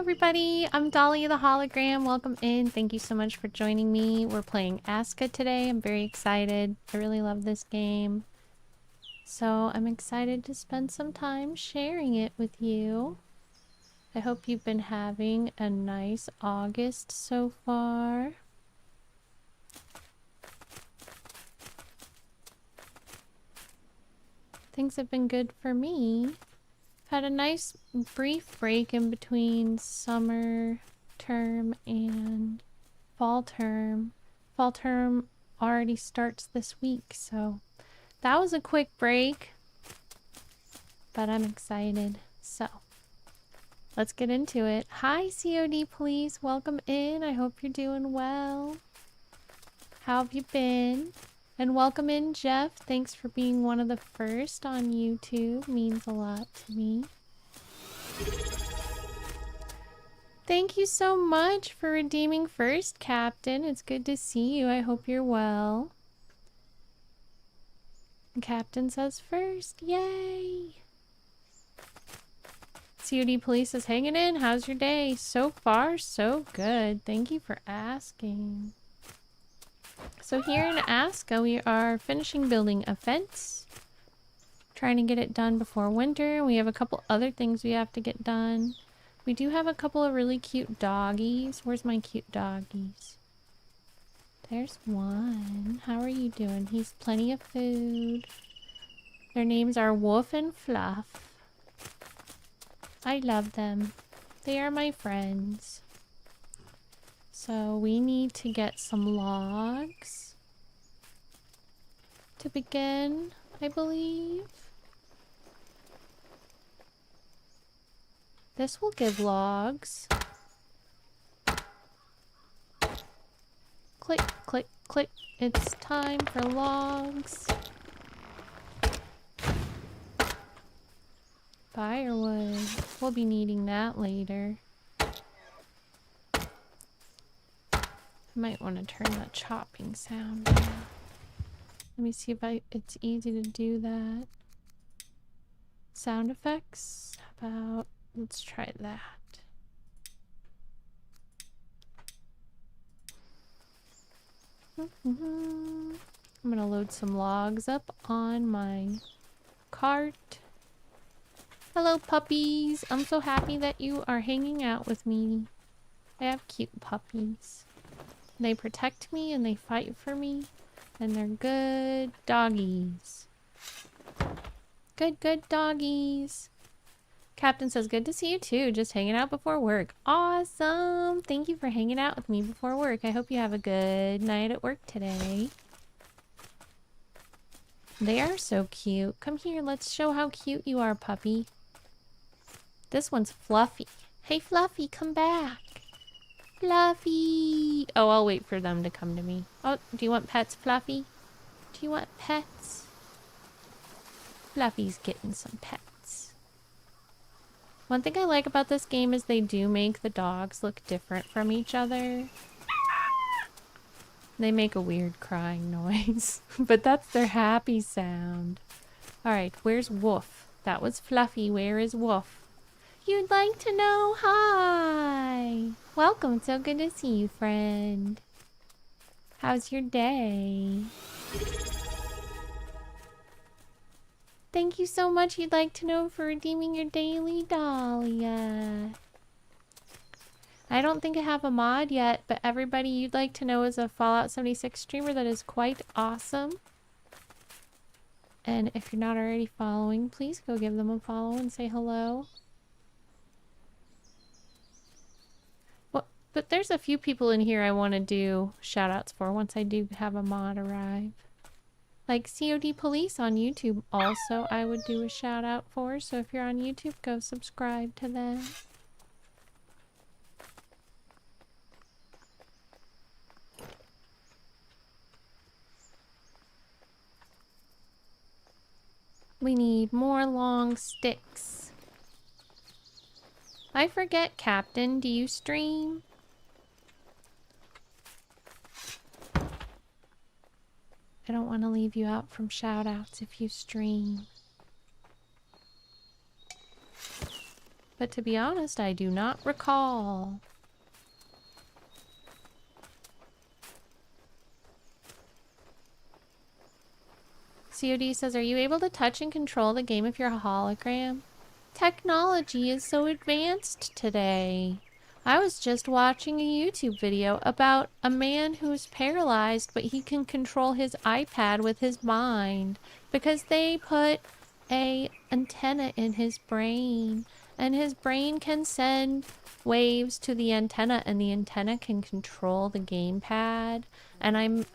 everybody, I'm Dahlia the Hologram. Welcome in. Thank you so much for joining me. We're playing ASKA today. I'm very excited. I really love this game. So I'm excited to spend some time sharing it with you. I hope you've been having a nice August so far. Things have been good for me. Had a nice brief break in between summer term and fall term. Fall term already starts this week, so that was a quick break, but I'm excited. So let's get into it. Hi COD Police, welcome in. I hope you're doing well. How have you been? And welcome in, Jeff. Thanks for being one of the first on YouTube. Means a lot to me. Thank you so much for redeeming first, Captain. It's good to see you. I hope you're well. The Captain says first. Yay! COD Police is hanging in. How's your day? So far, so good. Thank you for asking. So here in ASKA, we are finishing building a fence. Trying to get it done before winter. We have a couple other things we have to get done. We do have a couple of really cute doggies. Where's my cute doggies? There's one. How are you doing? He's plenty of food. Their names are Wolf and Fluff. I love them. They are my friends. So we need to get some logs to begin, I believe. This will give logs. Click, click, click. It's time for logs. Firewood. We'll be needing that later. I might want to turn that chopping sound down. Let me see if it's easy to do that. Sound effects? How about, let's try that. I'm gonna load some logs up on my cart. Hello puppies! I'm so happy that you are hanging out with me. I have cute puppies. They protect me and they fight for me. And they're good doggies. Good doggies. Captain says, good to see you too. Just hanging out before work. Awesome. Thank you for hanging out with me before work. I hope you have a good night at work today. They are so cute. Come here. Let's show how cute you are, puppy. This one's Fluffy. Hey, Fluffy, come back. Fluffy! Oh, I'll wait for them to come to me. Oh, do you want pets, Fluffy? Do you want pets? Fluffy's getting some pets. One thing I like about this game is they do make the dogs look different from each other. They make a weird crying noise, but that's their happy sound. Alright, where's Woof? That was Fluffy. Where is Woof? You'd like to know? Hi! Welcome, so good to see you, friend. How's your day? Thank you so much, You'd Like to Know, for redeeming your daily Dahlia. I don't think I have a mod yet, but everybody You'd Like to Know is a Fallout 76 streamer that is quite awesome. And if you're not already following, please go give them a follow and say hello. But there's a few people in here I want to do shoutouts for once I do have a mod arrive. Like COD Police on YouTube also I would do a shout out for. So if you're on YouTube, go subscribe to them. We need more long sticks. I forget, Captain, do you stream? I don't want to leave you out from shoutouts if you stream. But to be honest, I do not recall. COD says, are you able to touch and control the game if you're a hologram? Technology is so advanced today. I was just watching a YouTube video about a man who's paralyzed, but he can control his iPad with his mind because they put a antenna in his brain, and his brain can send waves to the antenna, and the antenna can control the gamepad. And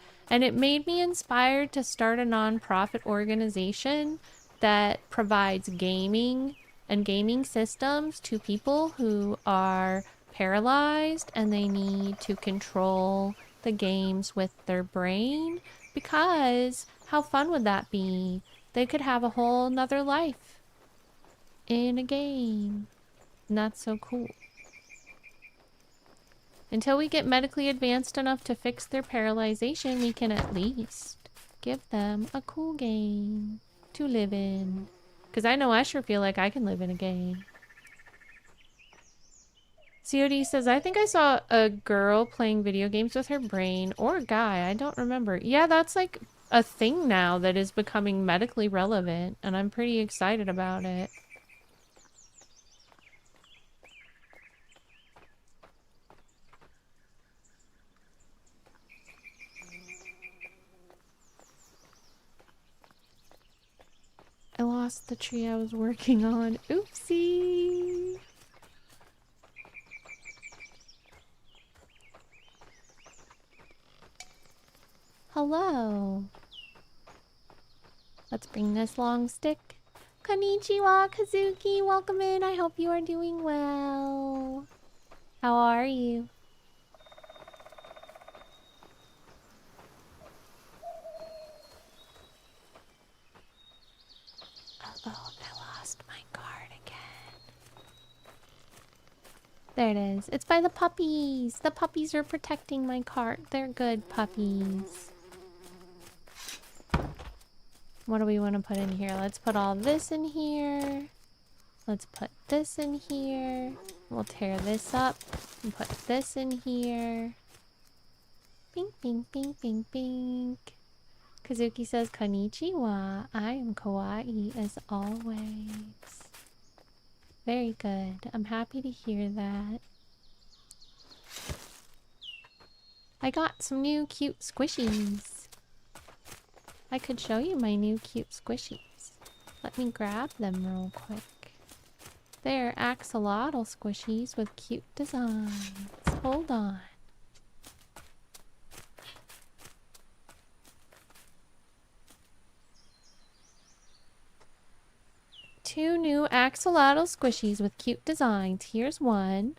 it made me inspired to start a nonprofit organization that provides gaming and gaming systems to people who are paralyzed and they need to control the games with their brain, because how fun would that be? They could have a whole nother life in a game, and that's so cool. Until we get medically advanced enough to fix their paralyzation, we can at least give them a cool game to live in. Because I know I sure feel like I can live in a game. COD says, I think I saw a girl playing video games with her brain, or a guy, I don't remember. Yeah, that's like a thing now that is becoming medically relevant, and I'm pretty excited about it. I lost the tree I was working on. Oopsie! Hello. Let's bring this long stick. Konnichiwa, Kazuki. Welcome in. I hope you are doing well. How are you? Uh-oh, I lost my card again. There it is. It's by the puppies. The puppies are protecting my cart. They're good puppies. What do we want to put in here? Let's put all this in here. Let's put this in here. We'll tear this up and put this in here. Bing, bing, bing, bing, bing. Kazuki says, Konnichiwa. I am kawaii as always. Very good. I'm happy to hear that. I got some new cute squishies. I could show you my new cute squishies. Let me grab them real quick. They're axolotl squishies with cute designs. Hold on. Two new axolotl squishies with cute designs. Here's one.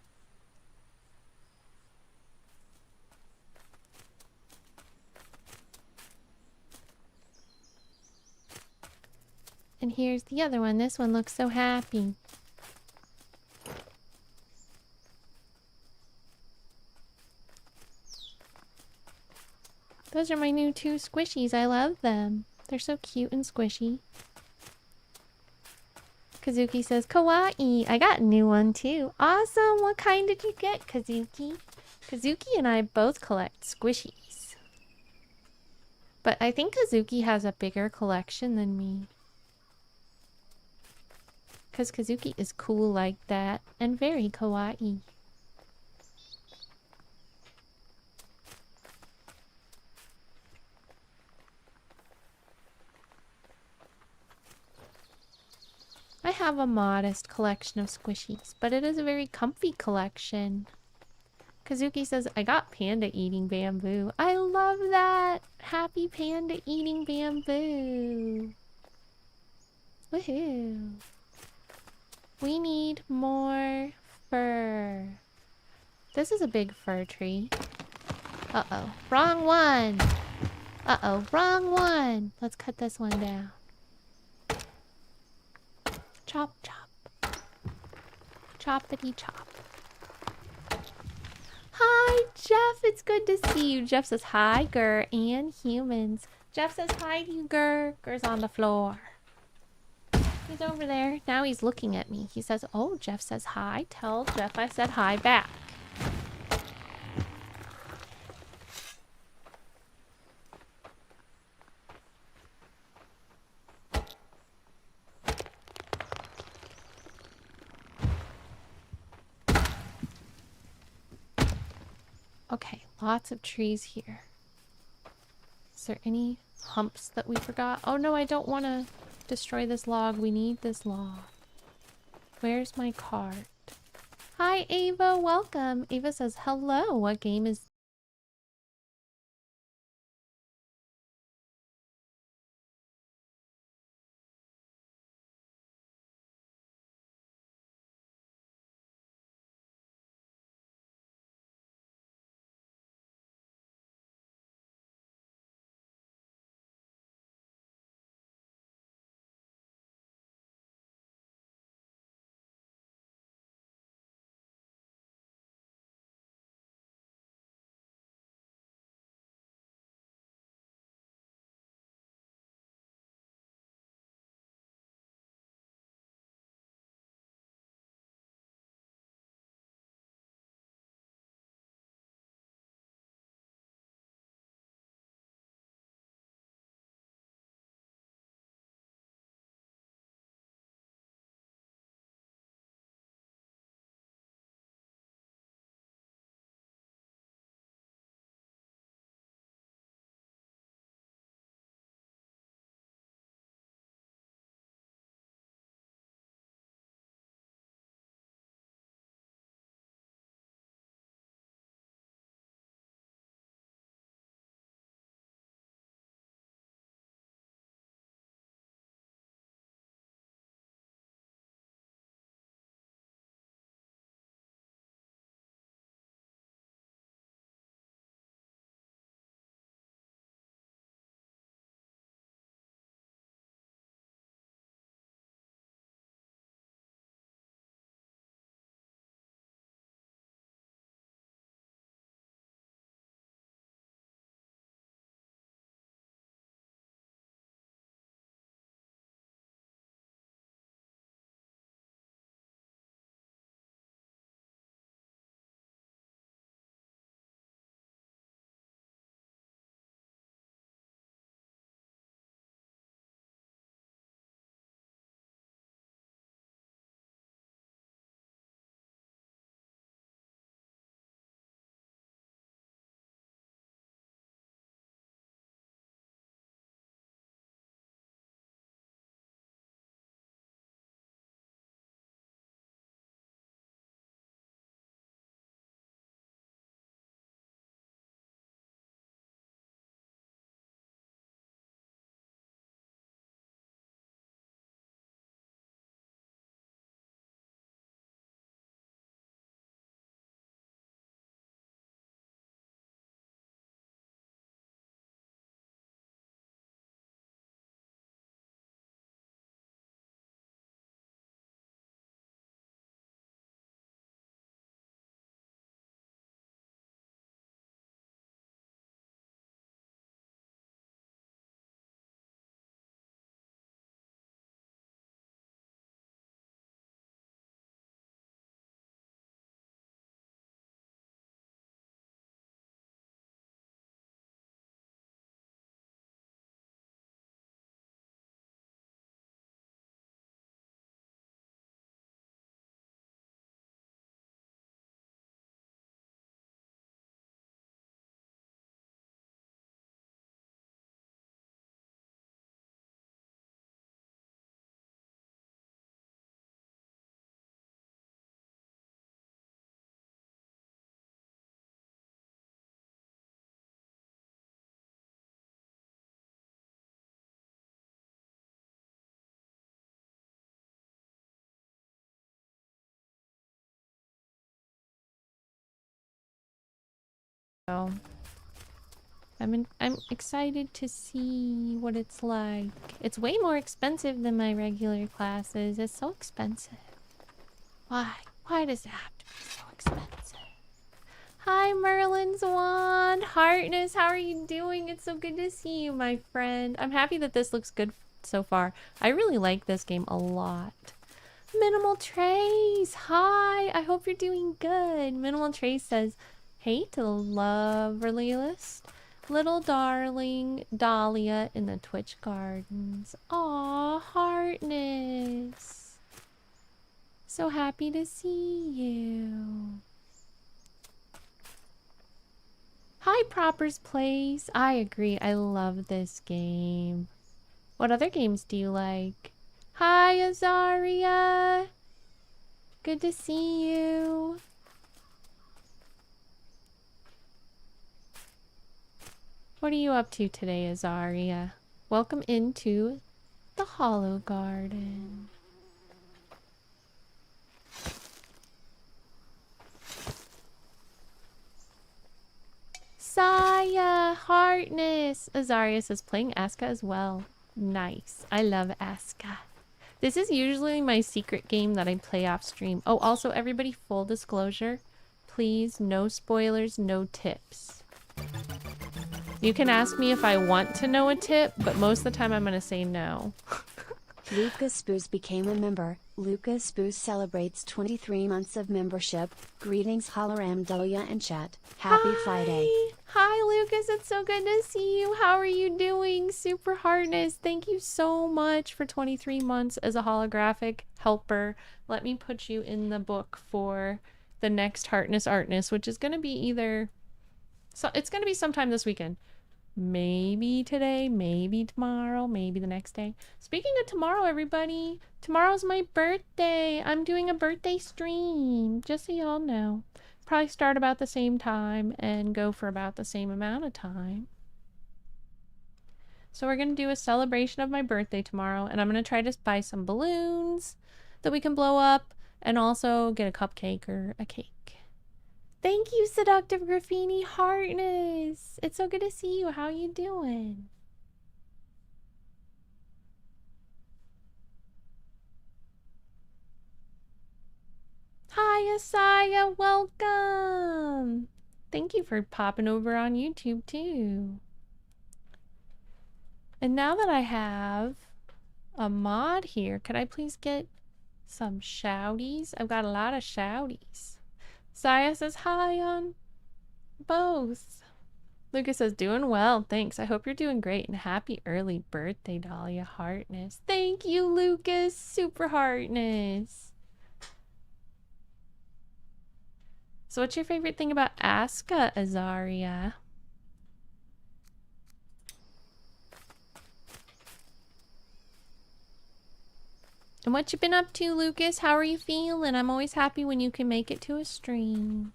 And here's the other one. This one looks so happy. Those are my new two squishies. I love them. They're so cute and squishy. Kazuki says, Kawaii. I got a new one too. Awesome. What kind did you get, Kazuki? Kazuki and I both collect squishies. But I think Kazuki has a bigger collection than me. Because Kazuki is cool like that and very kawaii. I have a modest collection of squishies, but it is a very comfy collection. Kazuki says, I got panda eating bamboo. I love that! Happy panda eating bamboo. Woohoo! We need more fur. This is a big fir tree. Uh-oh. Wrong one! Uh-oh. Wrong one! Let's cut this one down. Chop, chop. Choppity chop. Hi, Jeff. It's good to see you. Jeff says hi, Gir, and humans. Jeff says hi to you, Gir. Gir's on the floor. He's over there. Now he's looking at me. He says, oh, Jeff says hi. Tell Jeff I said hi back. Okay, lots of trees here. Is there any humps that we forgot? Oh no, I don't want to destroy this log. We need this log. Where's my cart? Hi, Ava. Welcome. Ava says, hello. What game is... Oh. I'm excited to see what it's like. It's way more expensive than my regular classes. It's so expensive. Why? Why does it have to be so expensive? Hi, Merlin's wand. Heartness, how are you doing? It's so good to see you, my friend. I'm happy that this looks good so far. I really like this game a lot. Minimal Trace, hi, I hope you're doing good. Minimal Trace says, hey to the lovely list. Little darling Dahlia in the Twitch Gardens. Aw, heartness. So happy to see you. Hi, Proper's Place. I agree. I love this game. What other games do you like? Hi, Azaria. Good to see you. What are you up to today, Azaria? Welcome into the Hollow Garden. Saya, heartness. Azaria says playing ASKA as well. Nice. I love ASKA. This is usually my secret game that I play off stream. Oh, also everybody, full disclosure. Please, no spoilers, no tips. You can ask me if I want to know a tip, but most of the time I'm going to say no. Lucas Boos became a member. Lucas Boos celebrates 23 months of membership. Greetings Hologram, Dahlia and chat. Happy Friday. Hi Lucas, it's so good to see you. How are you doing? Super heartness. Thank you so much for 23 months as a holographic helper. Let me put you in the book for the next Heartness Artness, which is going to be either... So it's going to be sometime this weekend. Maybe today, maybe tomorrow, maybe the next day. Speaking of tomorrow, everybody, tomorrow's my birthday. I'm doing a birthday stream, just so y'all know. Probably start about the same time and go for about the same amount of time. So we're going to do a celebration of my birthday tomorrow, and I'm going to try to buy some balloons that we can blow up and also get a cupcake or a cake. Thank you, Seductive Graffiti Heartness. It's so good to see you. How are you doing? Hi, Asaya. Welcome. Thank you for popping over on YouTube, too. And now that I have a mod here, could I please get some shouties? I've got a lot of shouties. Saya says hi on both. Lucas says, doing well, thanks. I hope you're doing great, and happy early birthday, Dahlia Heartness. Thank you, Lucas. Super Heartness. So what's your favorite thing about ASKA, Azaria? And what you been up to, Lucas? How are you feeling? I'm always happy when you can make it to a stream.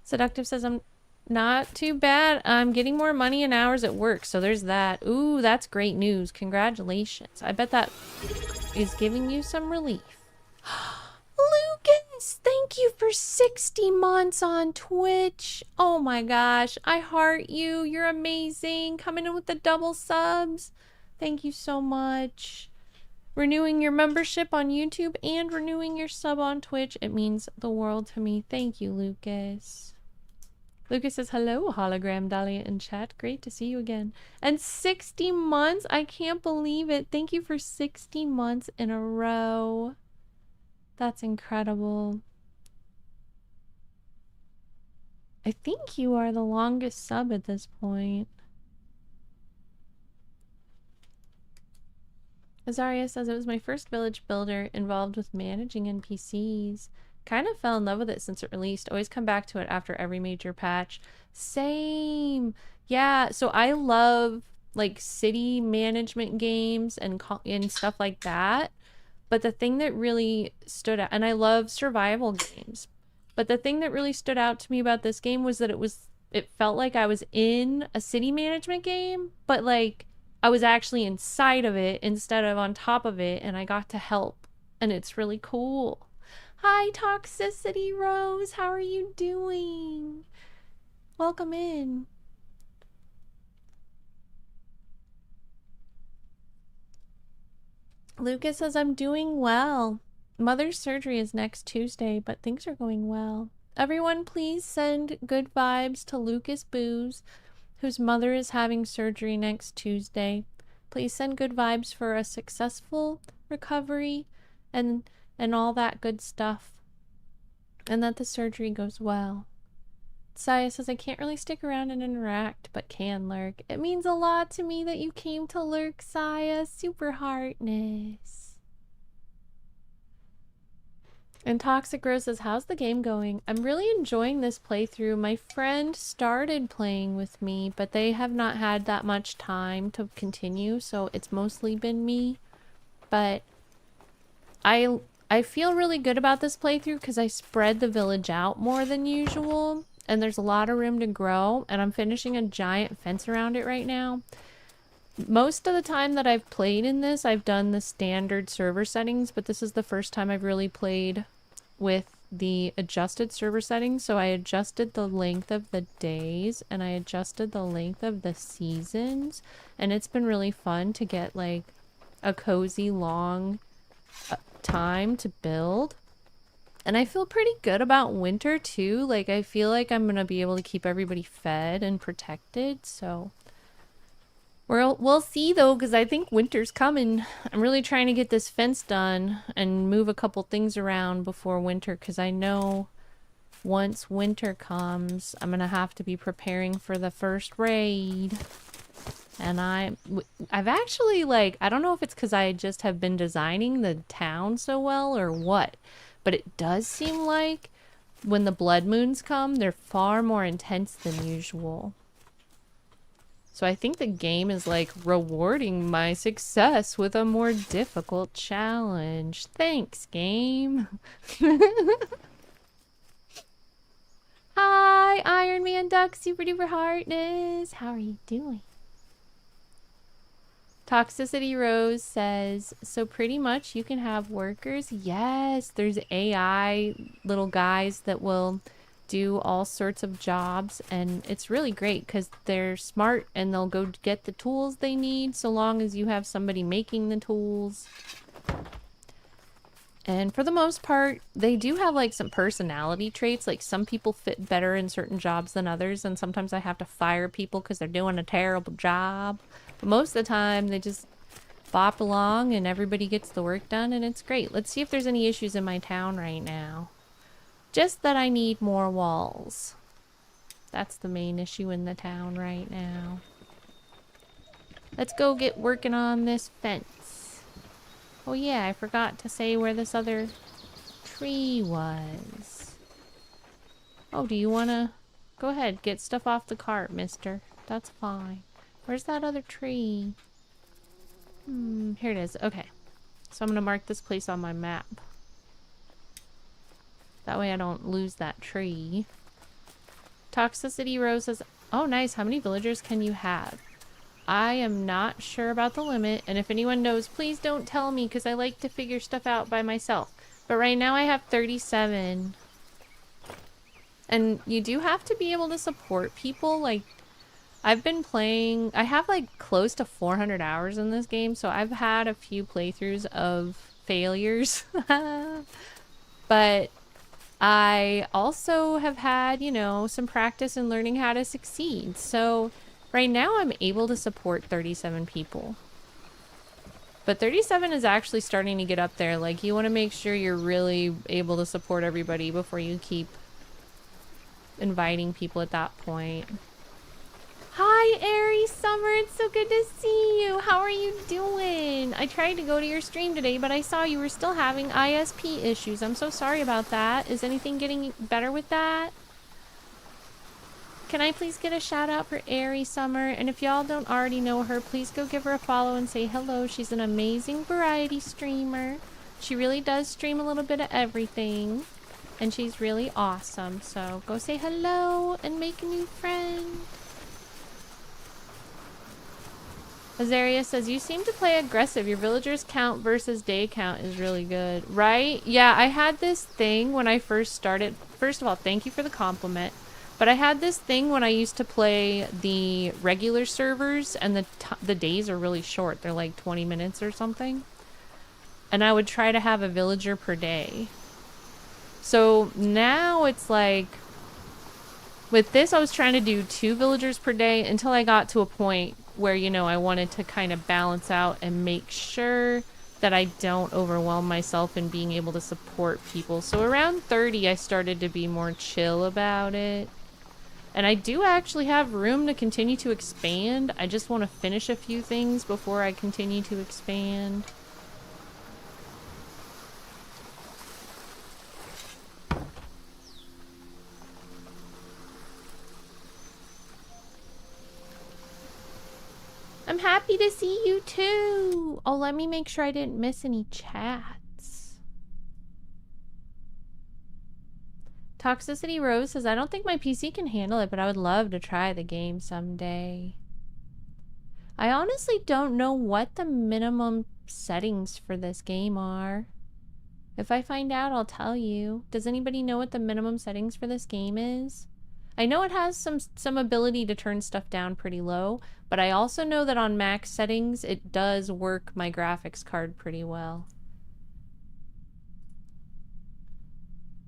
Seductive says, I'm not too bad. I'm getting more money and hours at work, so there's that. Ooh, that's great news. Congratulations. I bet that is giving you some relief. Lucas, thank you for 60 months on Twitch. Oh my gosh, I heart you. You're amazing. Coming in with the double subs. Thank you so much. Renewing your membership on YouTube and renewing your sub on Twitch. It means the world to me. Thank you, Lucas. Lucas says, hello, Hologram, Dahlia in chat. Great to see you again. And 60 months? I can't believe it. Thank you for 60 months in a row. That's incredible. I think you are the longest sub at this point. Azaria says, it was my first village builder involved with managing NPCs. Kind of fell in love with it since it released. Always come back to it after every major patch. Same. Yeah, so I love like city management games and stuff like that. But the thing that really stood out, and I love survival games, but the thing that really stood out to me about this game was that it felt like I was in a city management game, but like I was actually inside of it instead of on top of it, and I got to help, and it's really cool. Hi, Toxicity Rose. How are you doing? Welcome in. Lucas says, I'm doing well. Mother's surgery is next Tuesday, but things are going well. Everyone, please send good vibes to Lucas Boos, whose mother is having surgery next Tuesday. Please send good vibes for a successful recovery and all that good stuff. And that the surgery goes well. Saya says, I can't really stick around and interact, but can lurk. It means a lot to me that you came to lurk, Saya. Super heartness. And Toxic Rose says, how's the game going? I'm really enjoying this playthrough. My friend started playing with me, but they have not had that much time to continue, so it's mostly been me. But I feel really good about this playthrough because I spread the village out more than usual, and there's a lot of room to grow, and I'm finishing a giant fence around it right now. Most of the time that I've played in this, I've done the standard server settings, but this is the first time I've really played with the adjusted server settings. So I adjusted the length of the days and I adjusted the length of the seasons, and it's been really fun to get like a cozy long time to build. And I feel pretty good about winter too. Like I feel like I'm gonna be able to keep everybody fed and protected, so we'll see though, because I think winter's coming. I'm really trying to get this fence done and move a couple things around before winter, because I know once winter comes, I'm gonna have to be preparing for the first raid. And I've actually, like, I don't know if it's because I just have been designing the town so well or what, but it does seem like when the blood moons come, they're far more intense than usual. So I think the game is like rewarding my success with a more difficult challenge. Thanks, game. Hi, Iron Man Duck, Super Duper Heartness. How are you doing? Toxicity Rose says, so pretty much you can have workers. Yes, there's AI little guys that will do all sorts of jobs, and it's really great because they're smart and they'll go get the tools they need so long as you have somebody making the tools. And for the most part, they do have like some personality traits. Like some people fit better in certain jobs than others, and sometimes I have to fire people because they're doing a terrible job. But most of the time they just bop along and everybody gets the work done, and it's great. Let's see if there's any issues in my town right now. Just that I need more walls. That's the main issue in the town right now. Let's go get working on this fence. Oh yeah, I forgot to say where this other tree was. Oh, do you wanna... Go ahead, get stuff off the cart, mister. That's fine. Where's that other tree? Here it is. Okay. So I'm gonna mark this place on my map. That way I don't lose that tree. Toxicity Rose says, oh nice, how many villagers can you have? I am not sure about the limit, and if anyone knows, please don't tell me, because I like to figure stuff out by myself. But right now I have 37. And you do have to be able to support people. Like, I've been playing... I have like close to 400 hours in this game, so I've had a few playthroughs of failures. But I also have had, you know, some practice in learning how to succeed. So right now I'm able to support 37 people. But 37 is actually starting to get up there. Like, you want to make sure you're really able to support everybody before you keep inviting people at that point. Hi, Airy Summer. It's so good to see you. How are you doing? I tried to go to your stream today, but I saw you were still having ISP issues. I'm so sorry about that. Is anything getting better with that? Can I please get a shout out for Airy Summer? And if y'all don't already know her, please go give her a follow and say hello. She's an amazing variety streamer. She really does stream a little bit of everything. And she's really awesome. So go say hello and make a new friend. Azaria says, you seem to play aggressive. Your villagers count versus day count is really good. Right? Yeah, I had this thing when I first started. First of all, thank you for the compliment. But I had this thing when I used to play the regular servers, and the days are really short. They're like 20 minutes or something. And I would try to have a villager per day. So now it's like With this, I was trying to do 2 villagers per day until I got to a point where, you know, I wanted to kind of balance out and make sure that I don't overwhelm myself in being able to support people. So around 30, I started to be more chill about it. And I do actually have room to continue to expand. I just want to finish a few things before I continue to expand. I'm happy to see you too. Oh, let me make sure I didn't miss any chats. Toxicity Rose says, I don't think my PC can handle it, but I would love to try the game someday. I honestly don't know what the minimum settings for this game are. If I find out, I'll tell you. Does anybody know what the minimum settings for this game is? I know it has some ability to turn stuff down pretty low, but I also know that on max settings, it does work my graphics card pretty well.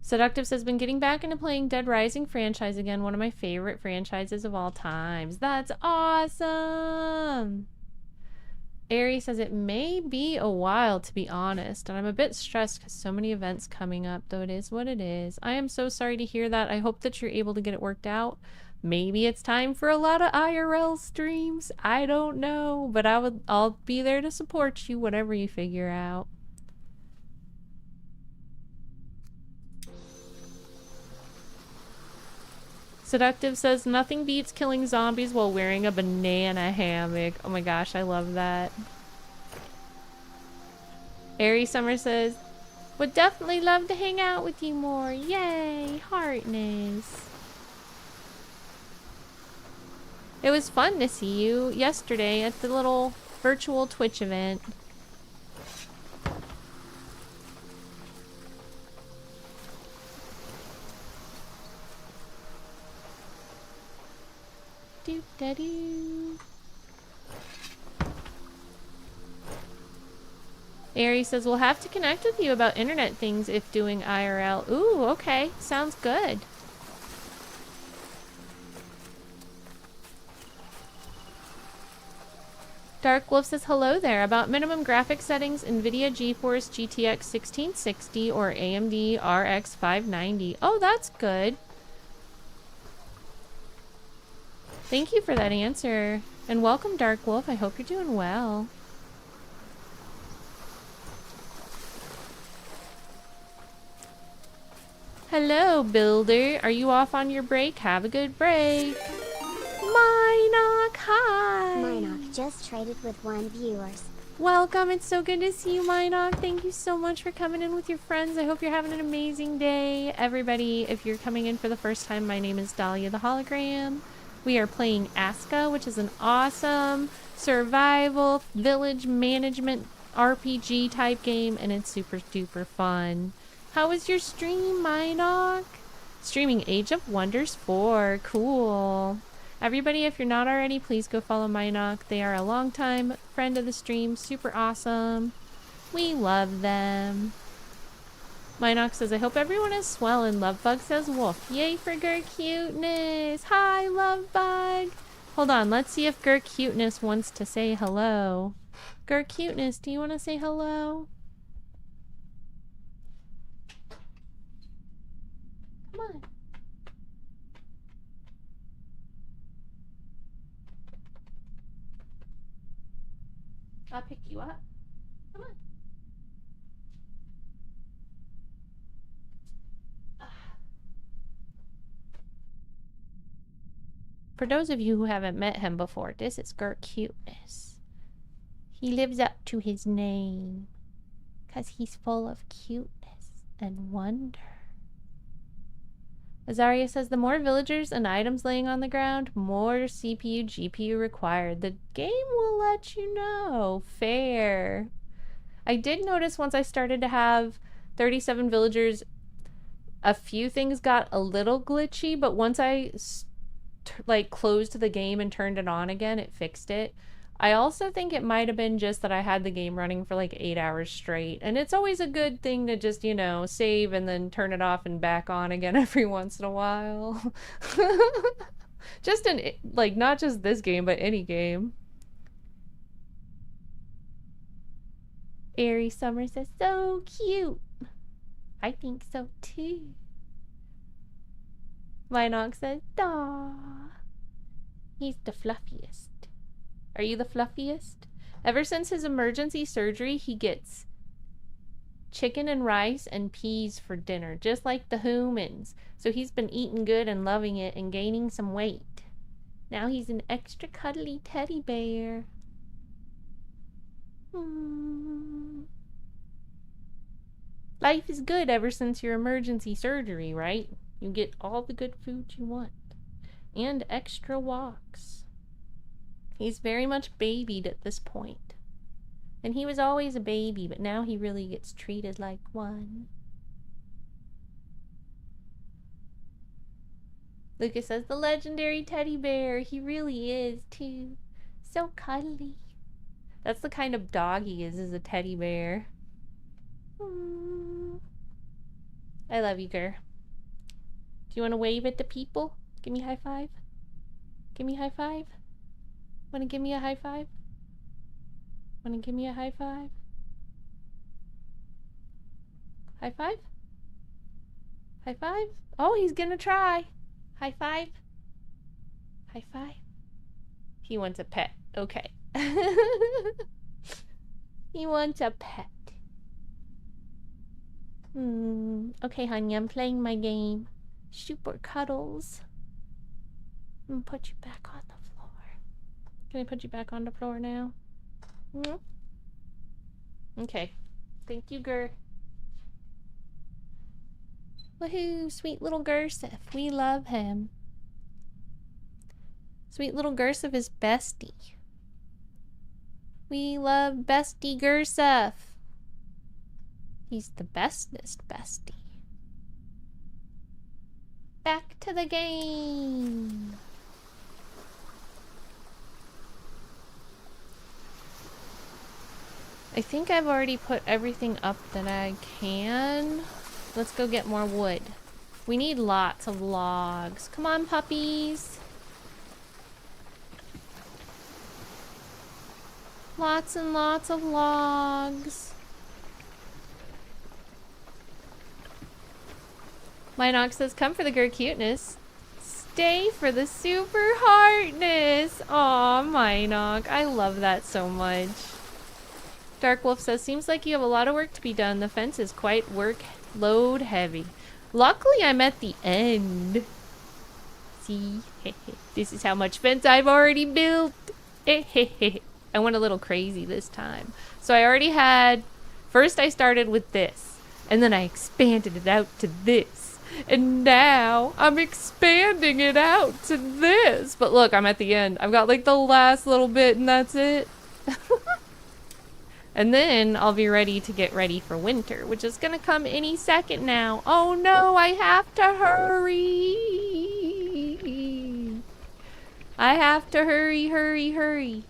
Seductive says, been getting back into playing Dead Rising franchise again, one of my favorite franchises of all times. That's awesome! Ari says, it may be a while, to be honest, and I'm a bit stressed because so many events coming up, though it is what it is. I am so sorry to hear that. I hope that you're able to get it worked out. Maybe it's time for a lot of IRL streams. I don't know, but I'll be there to support you, whatever you figure out. Seductive says, nothing beats killing zombies while wearing a banana hammock. Oh my gosh, I love that. Airy Summer says, would definitely love to hang out with you more. Yay, heartness. It was fun to see you yesterday at the little virtual Twitch event. Do-da-doo. Aries says, we'll have to connect with you about internet things if doing IRL. Ooh, okay. Sounds good. Dark Wolf says, hello there. About minimum graphic settings, NVIDIA GeForce GTX 1660 or AMD RX 590. Oh, that's good. Thank you for that answer. And welcome, Dark Wolf. I hope you're doing well. Hello, Builder. Are you off on your break? Have a good break. Minoc, hi. Minoc just traded with 1 viewers. Welcome. It's so good to see you, Minoc. Thank you so much for coming in with your friends. I hope you're having an amazing day. Everybody, if you're coming in for the first time, my name is Dahlia the Hologram. We are playing ASKA, which is an awesome survival village management RPG type game, and it's super duper fun. How was your stream, Minoc? Streaming Age of Wonders 4. Cool. Everybody, if you're not already, please go follow Minoc. They are a longtime friend of the stream. Super awesome. We love them. Minoc says, I hope everyone is swell, and Lovebug says, woof. Yay for Gur Cuteness. Hi, Lovebug. Hold on, let's see if Gur Cuteness wants to say hello. Gur Cuteness, do you want to say hello? Come on. I'll pick you up. Come on. For those of you who haven't met him before, this is Gur Cuteness. He lives up to his name because he's full of cuteness and wonder. Azaria says, the more villagers and items laying on the ground, more CPU, GPU required. The game will let you know. Fair. I did notice once I started to have 37 villagers, a few things got a little glitchy, but once I closed the game and turned it on again, it fixed it. I also think it might have been just that I had the game running for like 8 hours straight. And it's always a good thing to just, you know, save and then turn it off and back on again every once in a while. Just in, like, not just this game, but any game. Airy Summer says, so cute. I think so too. Minox says, "Daw, he's the fluffiest." Are you the fluffiest? Ever since his emergency surgery, he gets chicken and rice and peas for dinner, just like the humans. So he's been eating good and loving it and gaining some weight. Now he's an extra cuddly teddy bear. Life is good ever since your emergency surgery, right? You get all the good food you want. And extra walks. He's very much babied at this point. And he was always a baby, but now he really gets treated like one. Lucas says, the legendary teddy bear. He really is, too. So cuddly. That's the kind of dog he is a teddy bear. I love you, Gir. Do you want to wave at the people? Give me a high five. Give me a high five. Want to give me a high five? Want to give me a high five? High five? High five? Oh, he's gonna try. High five? High five? He wants a pet. Okay. He wants a pet. Okay, honey, I'm playing my game. Super cuddles. I'm gonna put you back on the floor. Can I put you back on the floor now? Okay. Thank you, Gir. Woohoo! Sweet little Gursif. We love him. Sweet little Gursif is bestie. We love bestie Gursif. He's the bestest bestie. Back to the game. I think I've already put everything up that I can. Let's go get more wood. We need lots of logs. Come on, puppies. Lots and lots of logs. Minox says, come for the Gir cuteness. Stay for the super heartness. Aw, Minox. I love that so much. Dark Wolf says, seems like you have a lot of work to be done. The fence is quite workload heavy. Luckily, I'm at the end. See? This is how much fence I've already built. I went a little crazy this time. So I already had... First, I started with this. And then I expanded it out to this. And now I'm expanding it out to this. But look, I'm at the end. I've got like the last little bit and that's it. And then I'll be ready to get ready for winter, which is gonna come any second now. Oh no, I have to hurry. I have to hurry, hurry, hurry.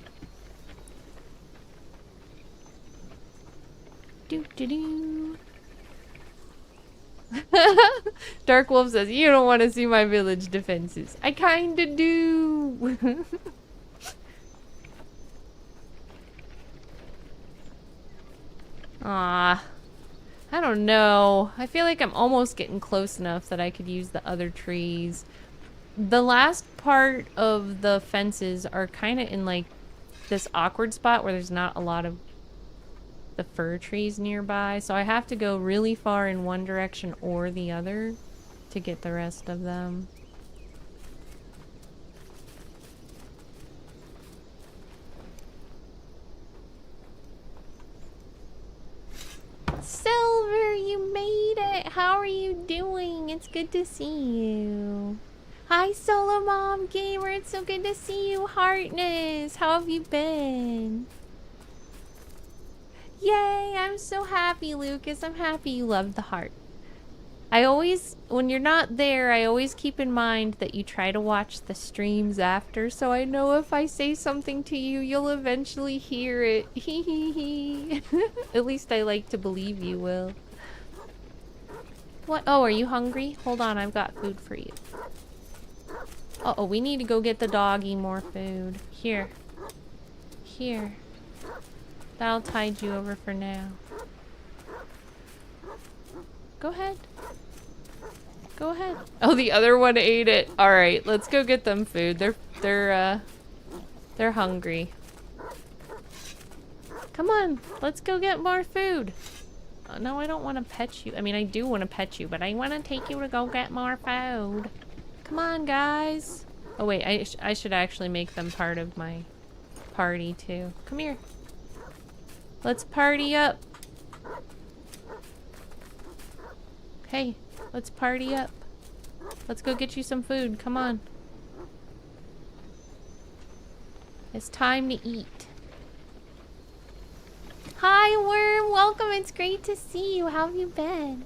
Do. Dark Wolf says, you don't want to see my village defenses. I kinda do. I don't know. I feel like I'm almost getting close enough that I could use the other trees. The last part of the fences are kind of in like this awkward spot where there's not a lot of the fir trees nearby. So I have to go really far in one direction or the other to get the rest of them. Silver, you made it. How are you doing? It's good to see you. Hi, Solo Mom Gamer. It's so good to see you. Heartness, how have you been? Yay, I'm so happy, Lucas. I'm happy you loved the heart. I always, when you're not there, I always keep in mind that you try to watch the streams after, so I know if I say something to you, you'll eventually hear it. Hee hee hee. At least I like to believe you will. What? Oh, are you hungry? Hold on, I've got food for you. Uh-oh, we need to go get the doggy more food. Here. Here. That'll tide you over for now. Go ahead. Go ahead. Oh, the other one ate it. All right, let's go get them food. They're hungry. Come on, let's go get more food. Oh, no, I don't want to pet you. I mean, I do want to pet you, but I want to take you to go get more food. Come on, guys. Oh, wait, I should actually make them part of my party, too. Come here. Let's party up. Hey, let's party up. Let's go get you some food. Come on. It's time to eat. Hi, Worm. Welcome. It's great to see you. How have you been?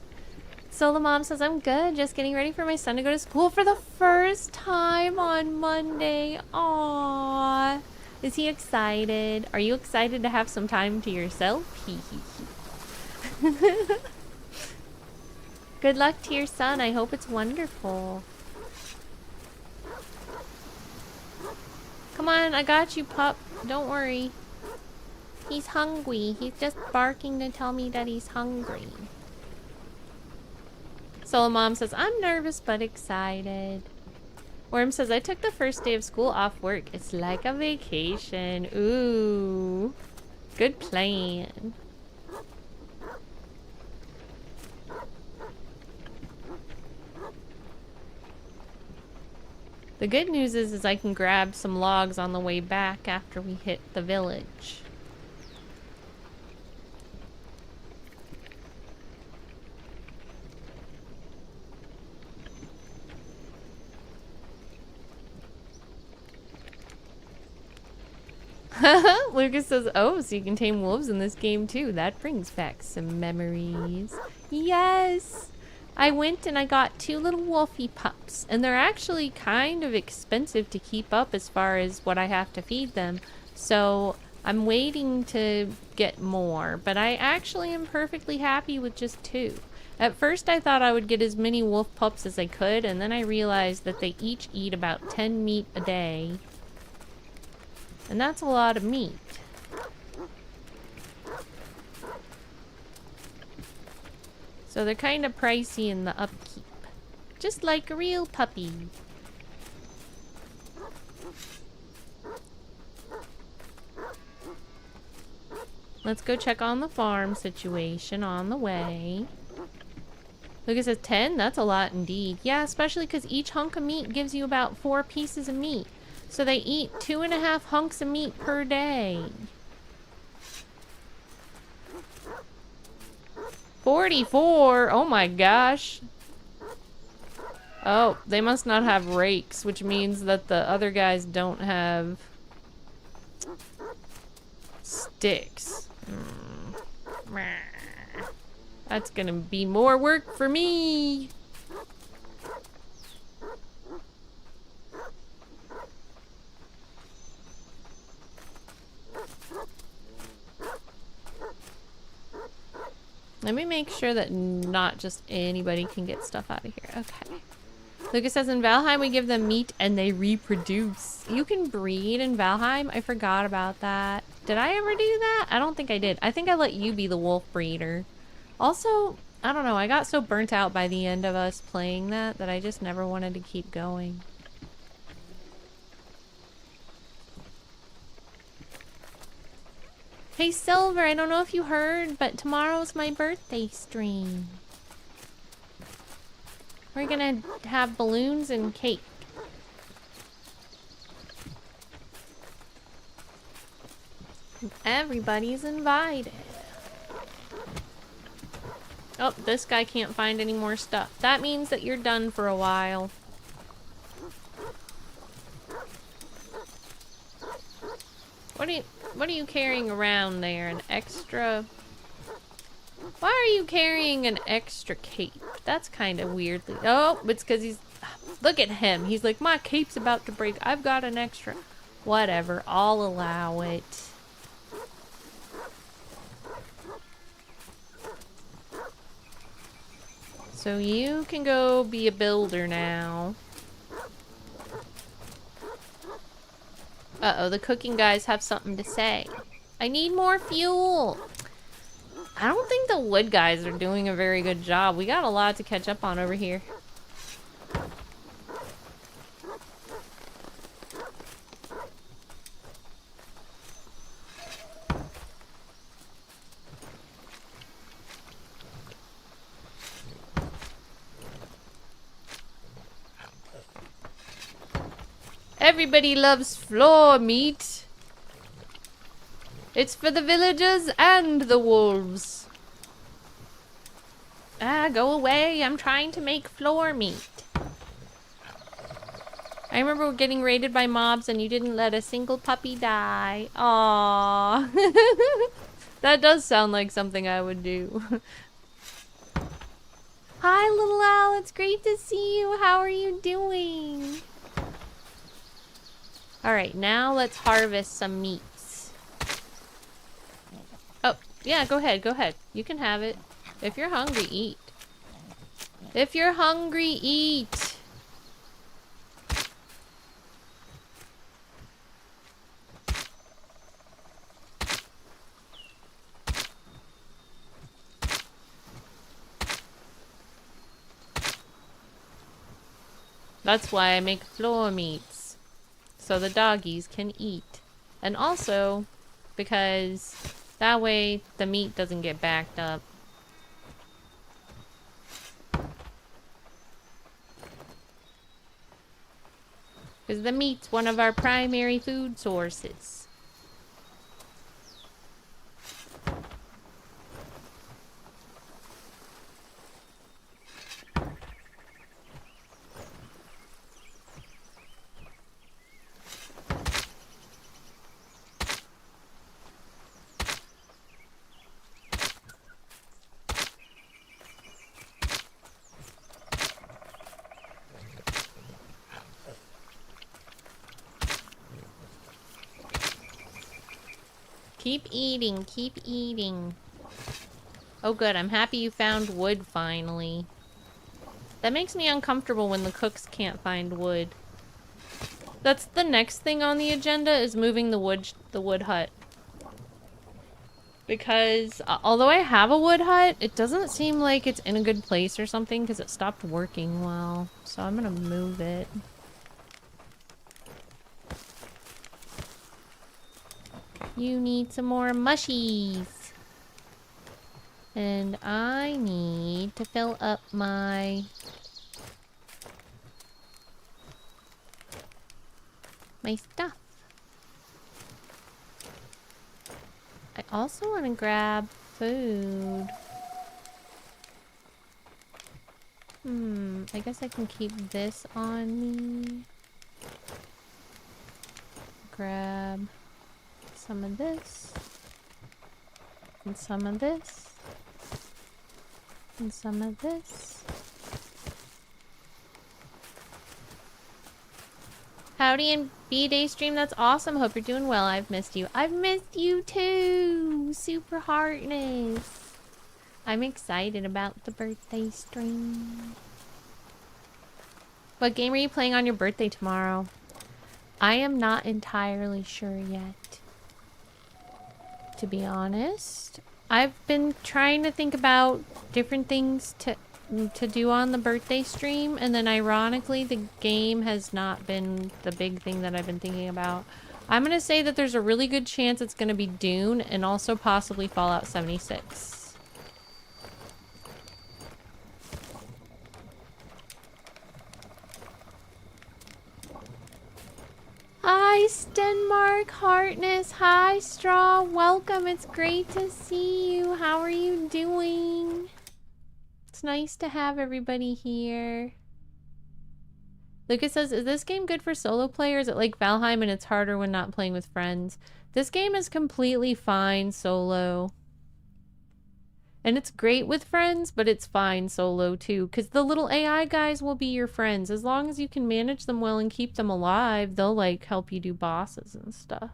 Sola Mom says, I'm good. Just getting ready for my son to go to school for the first time on Monday. Aww. Is he excited? Are you excited to have some time to yourself? Hee hee hee. Good luck to your son. I hope it's wonderful. Come on, I got you, pup. Don't worry. He's hungry. He's just barking to tell me that he's hungry. Solo Mom says, I'm nervous but excited. Worm says, I took the first day of school off work. It's like a vacation. Ooh. Good plan. The good news is I can grab some logs on the way back after we hit the village. Lucas says, oh, so you can tame wolves in this game too. That brings back some memories. Yes! I went and I got 2 little wolfie pups, and they're actually kind of expensive to keep up as far as what I have to feed them. So I'm waiting to get more, but I actually am perfectly happy with just 2. At first I thought I would get as many wolf pups as I could, and then I realized that they each eat about 10 meat a day. And that's a lot of meat. So they're kind of pricey in the upkeep. Just like a real puppy. Let's go check on the farm situation on the way. Lucas says 10? That's a lot indeed. Yeah, especially because each hunk of meat gives you about 4 pieces of meat. So they eat 2.5 hunks of meat per day. 44? Oh my gosh. Oh, they must not have rakes, which means that the other guys don't have sticks. That's gonna be more work for me. Let me make sure that not just anybody can get stuff out of here. Okay. Lucas says in Valheim we give them meat and they reproduce. You can breed in Valheim? I forgot about that. Did I ever do that? I don't think I did. I think I let you be the wolf breeder. Also, I don't know. I got so burnt out by the end of us playing that I just never wanted to keep going. Hey Silver, I don't know if you heard, but tomorrow's my birthday stream. We're gonna have balloons and cake. Everybody's invited. Oh, this guy can't find any more stuff. That means that you're done for a while. What are you carrying around there? An extra... Why are you carrying an extra cape? That's kind of weirdly. Oh, it's because he's... Look at him. He's like, my cape's about to break. I've got an extra. Whatever. I'll allow it. So you can go be a builder now. Uh-oh, the cooking guys have something to say. I need more fuel. I don't think the wood guys are doing a very good job. We got a lot to catch up on over here. Everybody loves floor meat. It's for the villagers and the wolves. Ah, go away. I'm trying to make floor meat. I remember getting raided by mobs and you didn't let a single puppy die. Aww. That does sound like something I would do. Hi, little Al. It's great to see you. How are you doing? Alright, now let's harvest some meats. Oh, yeah, go ahead, go ahead. You can have it. If you're hungry, eat. If you're hungry, eat! That's why I make floor meats. So the doggies can eat. And also, because that way the meat doesn't get backed up. Because the meat's one of our primary food sources. Keep eating, keep eating. Oh good, I'm happy you found wood finally. That makes me uncomfortable when the cooks can't find wood. That's the next thing on the agenda, is moving the wood hut. Because although I have a wood hut, it doesn't seem like it's in a good place or something because it stopped working well. So I'm gonna move it. You need some more mushies. And I need to fill up my stuff. I also want to grab food. I guess I can keep this on me. Grab some of this. And some of this. And some of this. Howdy and B-Day stream, that's awesome. Hope you're doing well. I've missed you. I've missed you too! Super heartness. I'm excited about the birthday stream. What game are you playing on your birthday tomorrow? I am not entirely sure yet. To be honest. I've been trying to think about different things to do on the birthday stream, and then ironically the game has not been the big thing that I've been thinking about. I'm gonna say that there's a really good chance it's gonna be Dune and also possibly Fallout 76. Hi Stenmark, Heartness, hi Straw, welcome, it's great to see you. How are you doing? It's nice to have everybody here. Lucas says, is this game good for solo play, or is it like Valheim and it's harder when not playing with friends? This game is completely fine solo. And it's great with friends, but it's fine solo too, because the little AI guys will be your friends. As long as you can manage them well and keep them alive, they'll like help you do bosses and stuff.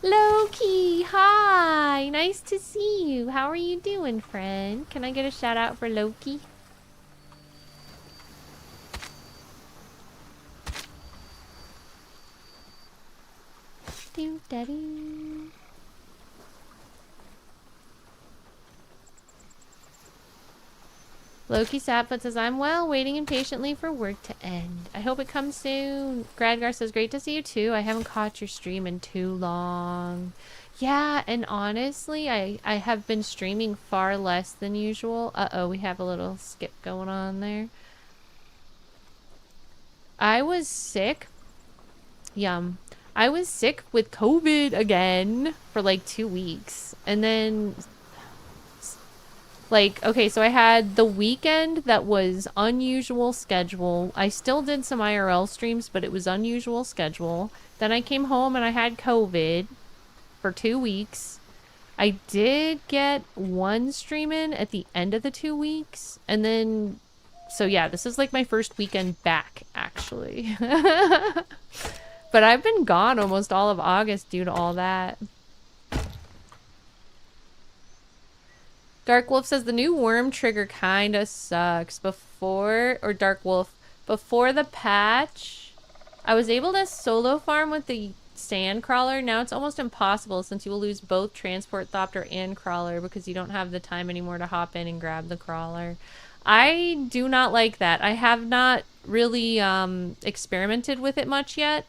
Loki, hi! Nice to see you. How are you doing, friend? Can I get a shout out for Loki? Do daddy. Loki Sapfoot says, I'm well, waiting impatiently for work to end. I hope it comes soon. Gradgar says, great to see you too. I haven't caught your stream in too long. Yeah, and honestly, I have been streaming far less than usual. Uh-oh, we have a little skip going on there. I was sick. Yum. I was sick with COVID again for like 2 weeks. And then like, okay, so I had the weekend that was unusual schedule. I still did some IRL streams, but it was unusual schedule. Then I came home and I had COVID for 2 weeks. I did get one stream in at the end of the 2 weeks. And then, so yeah, this is like my first weekend back, actually. But I've been gone almost all of August due to all that. Dark Wolf says the new worm trigger kinda sucks. Before the patch, I was able to solo farm with the sand crawler. Now it's almost impossible since you will lose both transport thopter and crawler because you don't have the time anymore to hop in and grab the crawler. I do not like that. I have not really experimented with it much yet.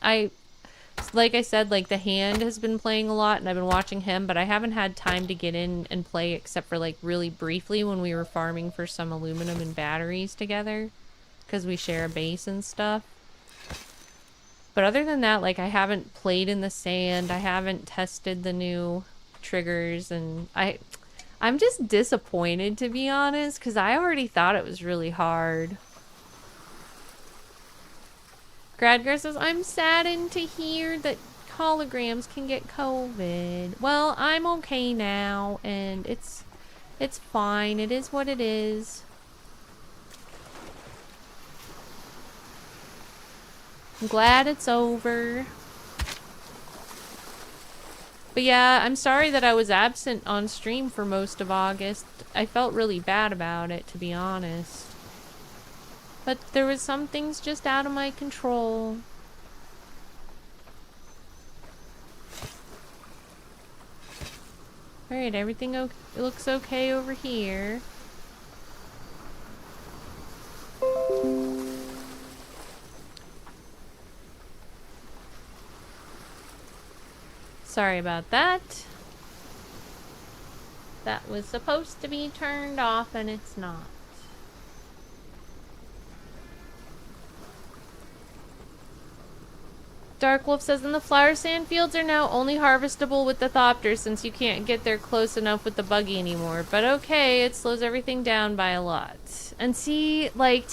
Like I said, like the hand has been playing a lot and I've been watching him, but I haven't had time to get in and play except for like really briefly when we were farming for some aluminum and batteries together because we share a base and stuff. But other than that, like I haven't played in the sand. I haven't tested the new triggers, and I'm just disappointed, to be honest, because I already thought it was really hard. Gradgar says, I'm saddened to hear that holograms can get COVID. Well, I'm okay now, and it's fine. It is what it is. I'm glad it's over. But yeah, I'm sorry that I was absent on stream for most of August. I felt really bad about it, to be honest. But there was some things just out of my control. Alright, everything looks okay over here. Sorry about that. That was supposed to be turned off and it's not. Dark Wolf says, and the flower sand fields are now only harvestable with the thopter since you can't get there close enough with the buggy anymore. But okay, it slows everything down by a lot. And see, like,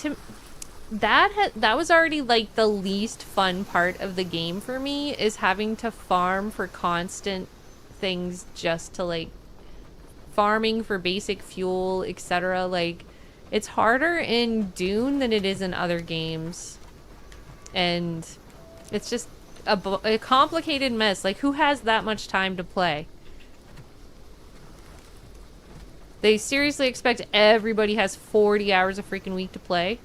that was already like the least fun part of the game for me, is having to farm for constant things just to like farming for basic fuel, etc. Like, it's harder in Dune than it is in other games, and it's just a complicated mess. Like, who has that much time to play? They seriously expect everybody has 40 hours a freaking week to play?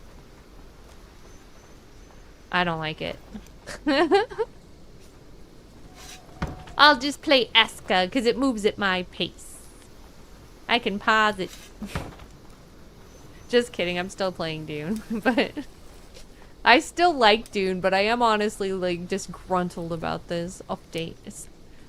I don't like it. I'll just play ASKA because it moves at my pace. I can pause it. Just kidding, I'm still playing Dune, but I still like Dune, but I am honestly like disgruntled about this update.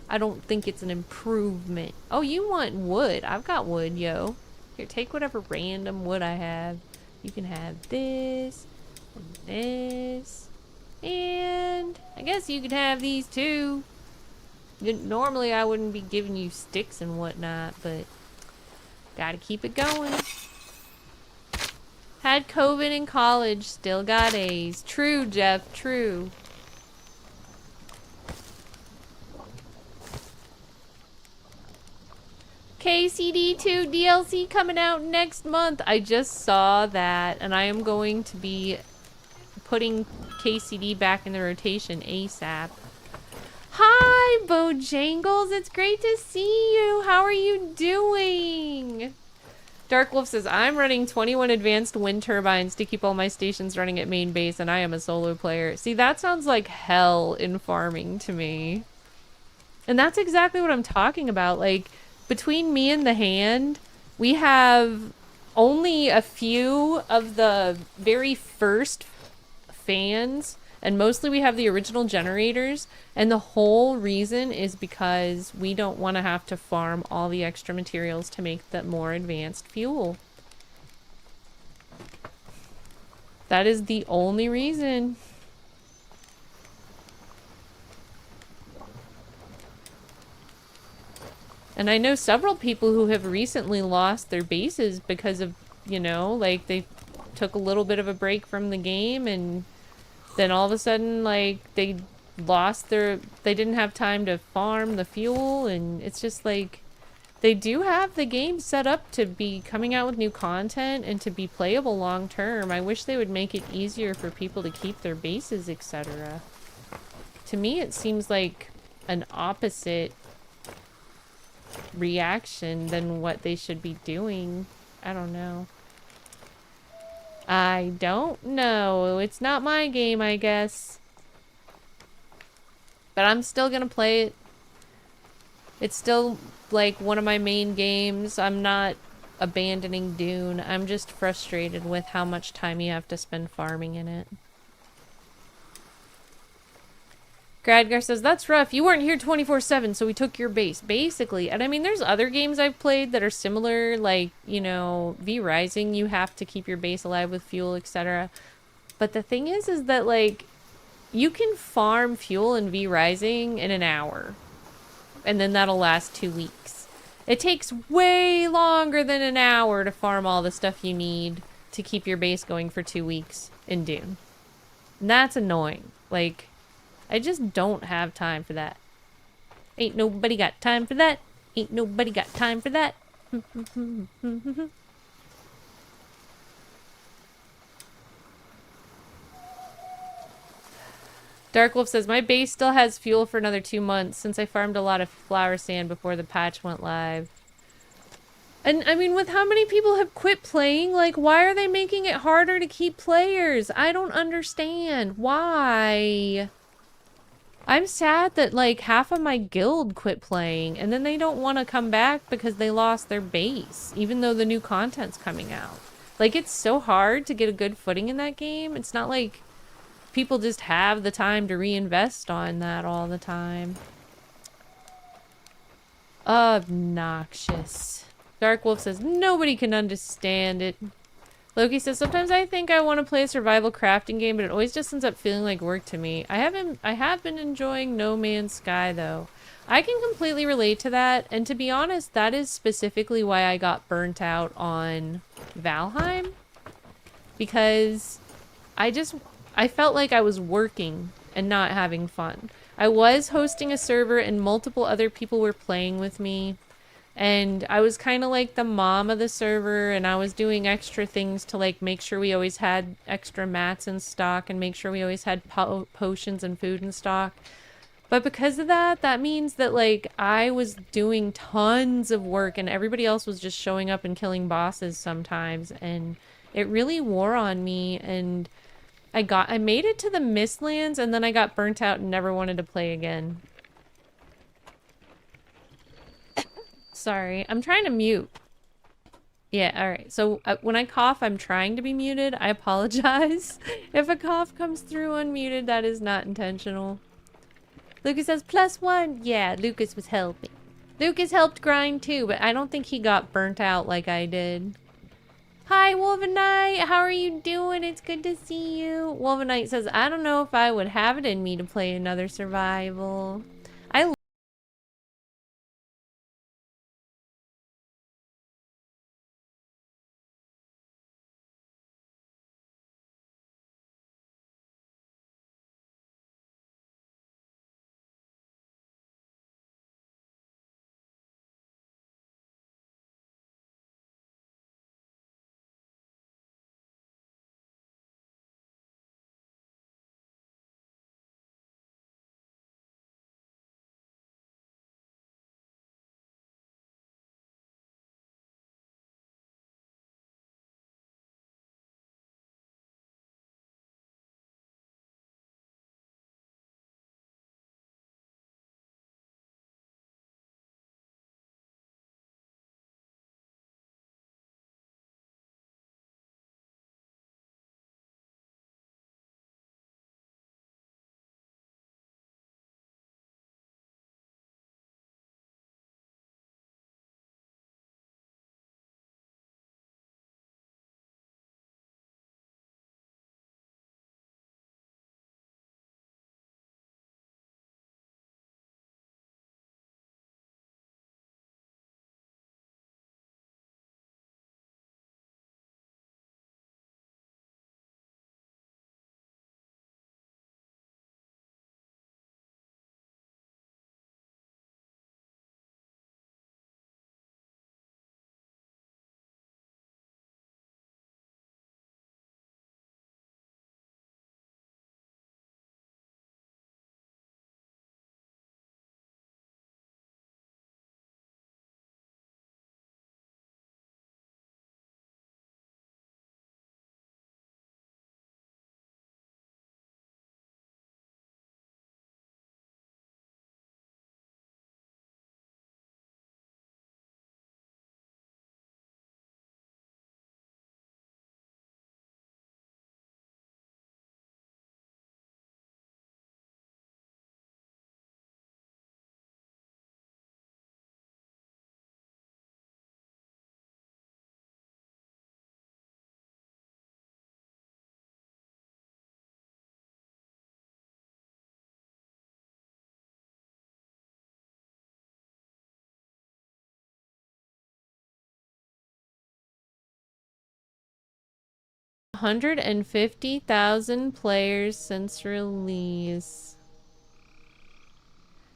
I don't think it's an improvement. Oh, you want wood? I've got wood, yo. Here, take whatever random wood I have. You can have this and this. And I guess you could have these too. Normally I wouldn't be giving you sticks and whatnot, but gotta keep it going. Had COVID in college, still got A's. True, Jeff, true. KCD2 DLC coming out next month. I just saw that, and I am going to be putting KCD back in the rotation ASAP. Hi, Bojangles. It's great to see you. How are you doing? Dark Wolf says, I'm running 21 advanced wind turbines to keep all my stations running at main base, and I am a solo player. See, that sounds like hell in farming to me. And that's exactly what I'm talking about. Like, between me and the hand, we have only a few of the very first fans, and mostly we have the original generators, and the whole reason is because we don't want to have to farm all the extra materials to make the more advanced fuel. That is the only reason. And I know several people who have recently lost their bases because of, you know, like they took a little bit of a break from the game and then all of a sudden, like, they didn't have time to farm the fuel, and it's just like, they do have the game set up to be coming out with new content and to be playable long term. I wish they would make it easier for people to keep their bases, etc. To me, it seems like an opposite reaction than what they should be doing. I don't know. I don't know. It's not my game, I guess. But I'm still gonna play it. It's still, like, one of my main games. I'm not abandoning Dune. I'm just frustrated with how much time you have to spend farming in it. Gradgar says, that's rough. You weren't here 24/7, so we took your base. Basically. And I mean, there's other games I've played that are similar, like, you know, V Rising, you have to keep your base alive with fuel, etc. But the thing is that, like, you can farm fuel in V Rising in an hour. And then that'll last 2 weeks. It takes way longer than an hour to farm all the stuff you need to keep your base going for 2 weeks in Dune. And that's annoying. Like, I just don't have time for that. Ain't nobody got time for that. Ain't nobody got time for that. Dark Wolf says, my base still has fuel for another 2 months since I farmed a lot of flower sand before the patch went live. And, I mean, with how many people have quit playing, like, why are they making it harder to keep players? I don't understand. Why? I'm sad that, like, half of my guild quit playing, and then they don't want to come back because they lost their base, even though the new content's coming out. Like, it's so hard to get a good footing in that game. It's not like people just have the time to reinvest on that all the time. Obnoxious. Dark Wolf says, nobody can understand it. Loki says, sometimes I think I want to play a survival crafting game, but it always just ends up feeling like work to me. I have been enjoying No Man's Sky, though. I can completely relate to that, and to be honest, that is specifically why I got burnt out on Valheim. Because I felt like I was working and not having fun. I was hosting a server and multiple other people were playing with me. And I was kind of like the mom of the server, and I was doing extra things to, like, make sure we always had extra mats in stock and make sure we always had potions and food in stock. But because of that, that means that, like, I was doing tons of work and everybody else was just showing up and killing bosses sometimes. And it really wore on me, and I made it to the Mistlands, and then I got burnt out and never wanted to play again. Sorry, I'm trying to mute. Yeah, alright. So when I cough, I'm trying to be muted. I apologize. If a cough comes through unmuted, that is not intentional. Lucas says, +1. Yeah, Lucas was helping. Lucas helped grind too, but I don't think he got burnt out like I did. Hi, Wolvenite. How are you doing? It's good to see you. Wolvenite says, I don't know if I would have it in me to play another survival. I 150,000 players since release.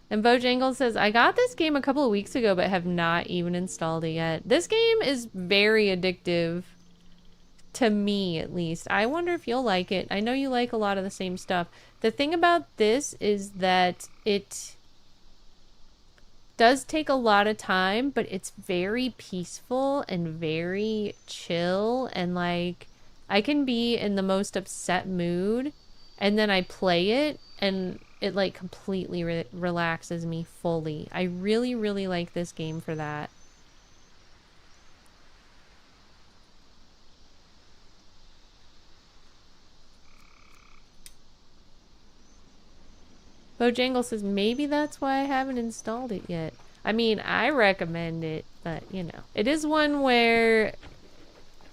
And Bojangle says, I got this game a couple of weeks ago, but have not even installed it yet. This game is very addictive. To me, at least. I wonder if you'll like it. I know you like a lot of the same stuff. The thing about this is that it does take a lot of time, but it's very peaceful and very chill. And like, I can be in the most upset mood, and then I play it, and it like completely relaxes me fully. I really, really like this game for that. Bojangle says, maybe that's why I haven't installed it yet. I mean, I recommend it, but, you know. It is one where,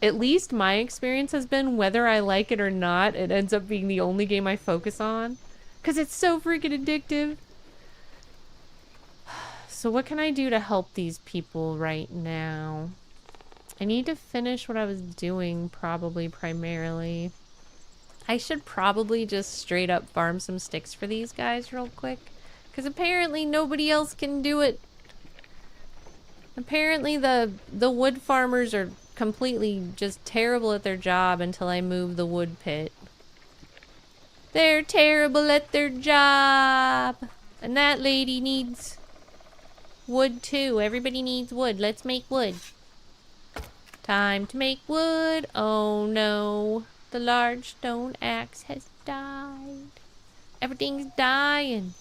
at least my experience has been, whether I like it or not, it ends up being the only game I focus on. Because it's so freaking addictive. So what can I do to help these people right now? I need to finish what I was doing, probably, primarily. I should probably just straight up farm some sticks for these guys real quick. Because apparently nobody else can do it. Apparently the wood farmers are completely just terrible at their job until I move the wood pit. They're terrible at their job. And that lady needs wood too. Everybody needs wood. Let's make wood. Time to make wood. Oh no. The large stone axe has died. Everything's dying.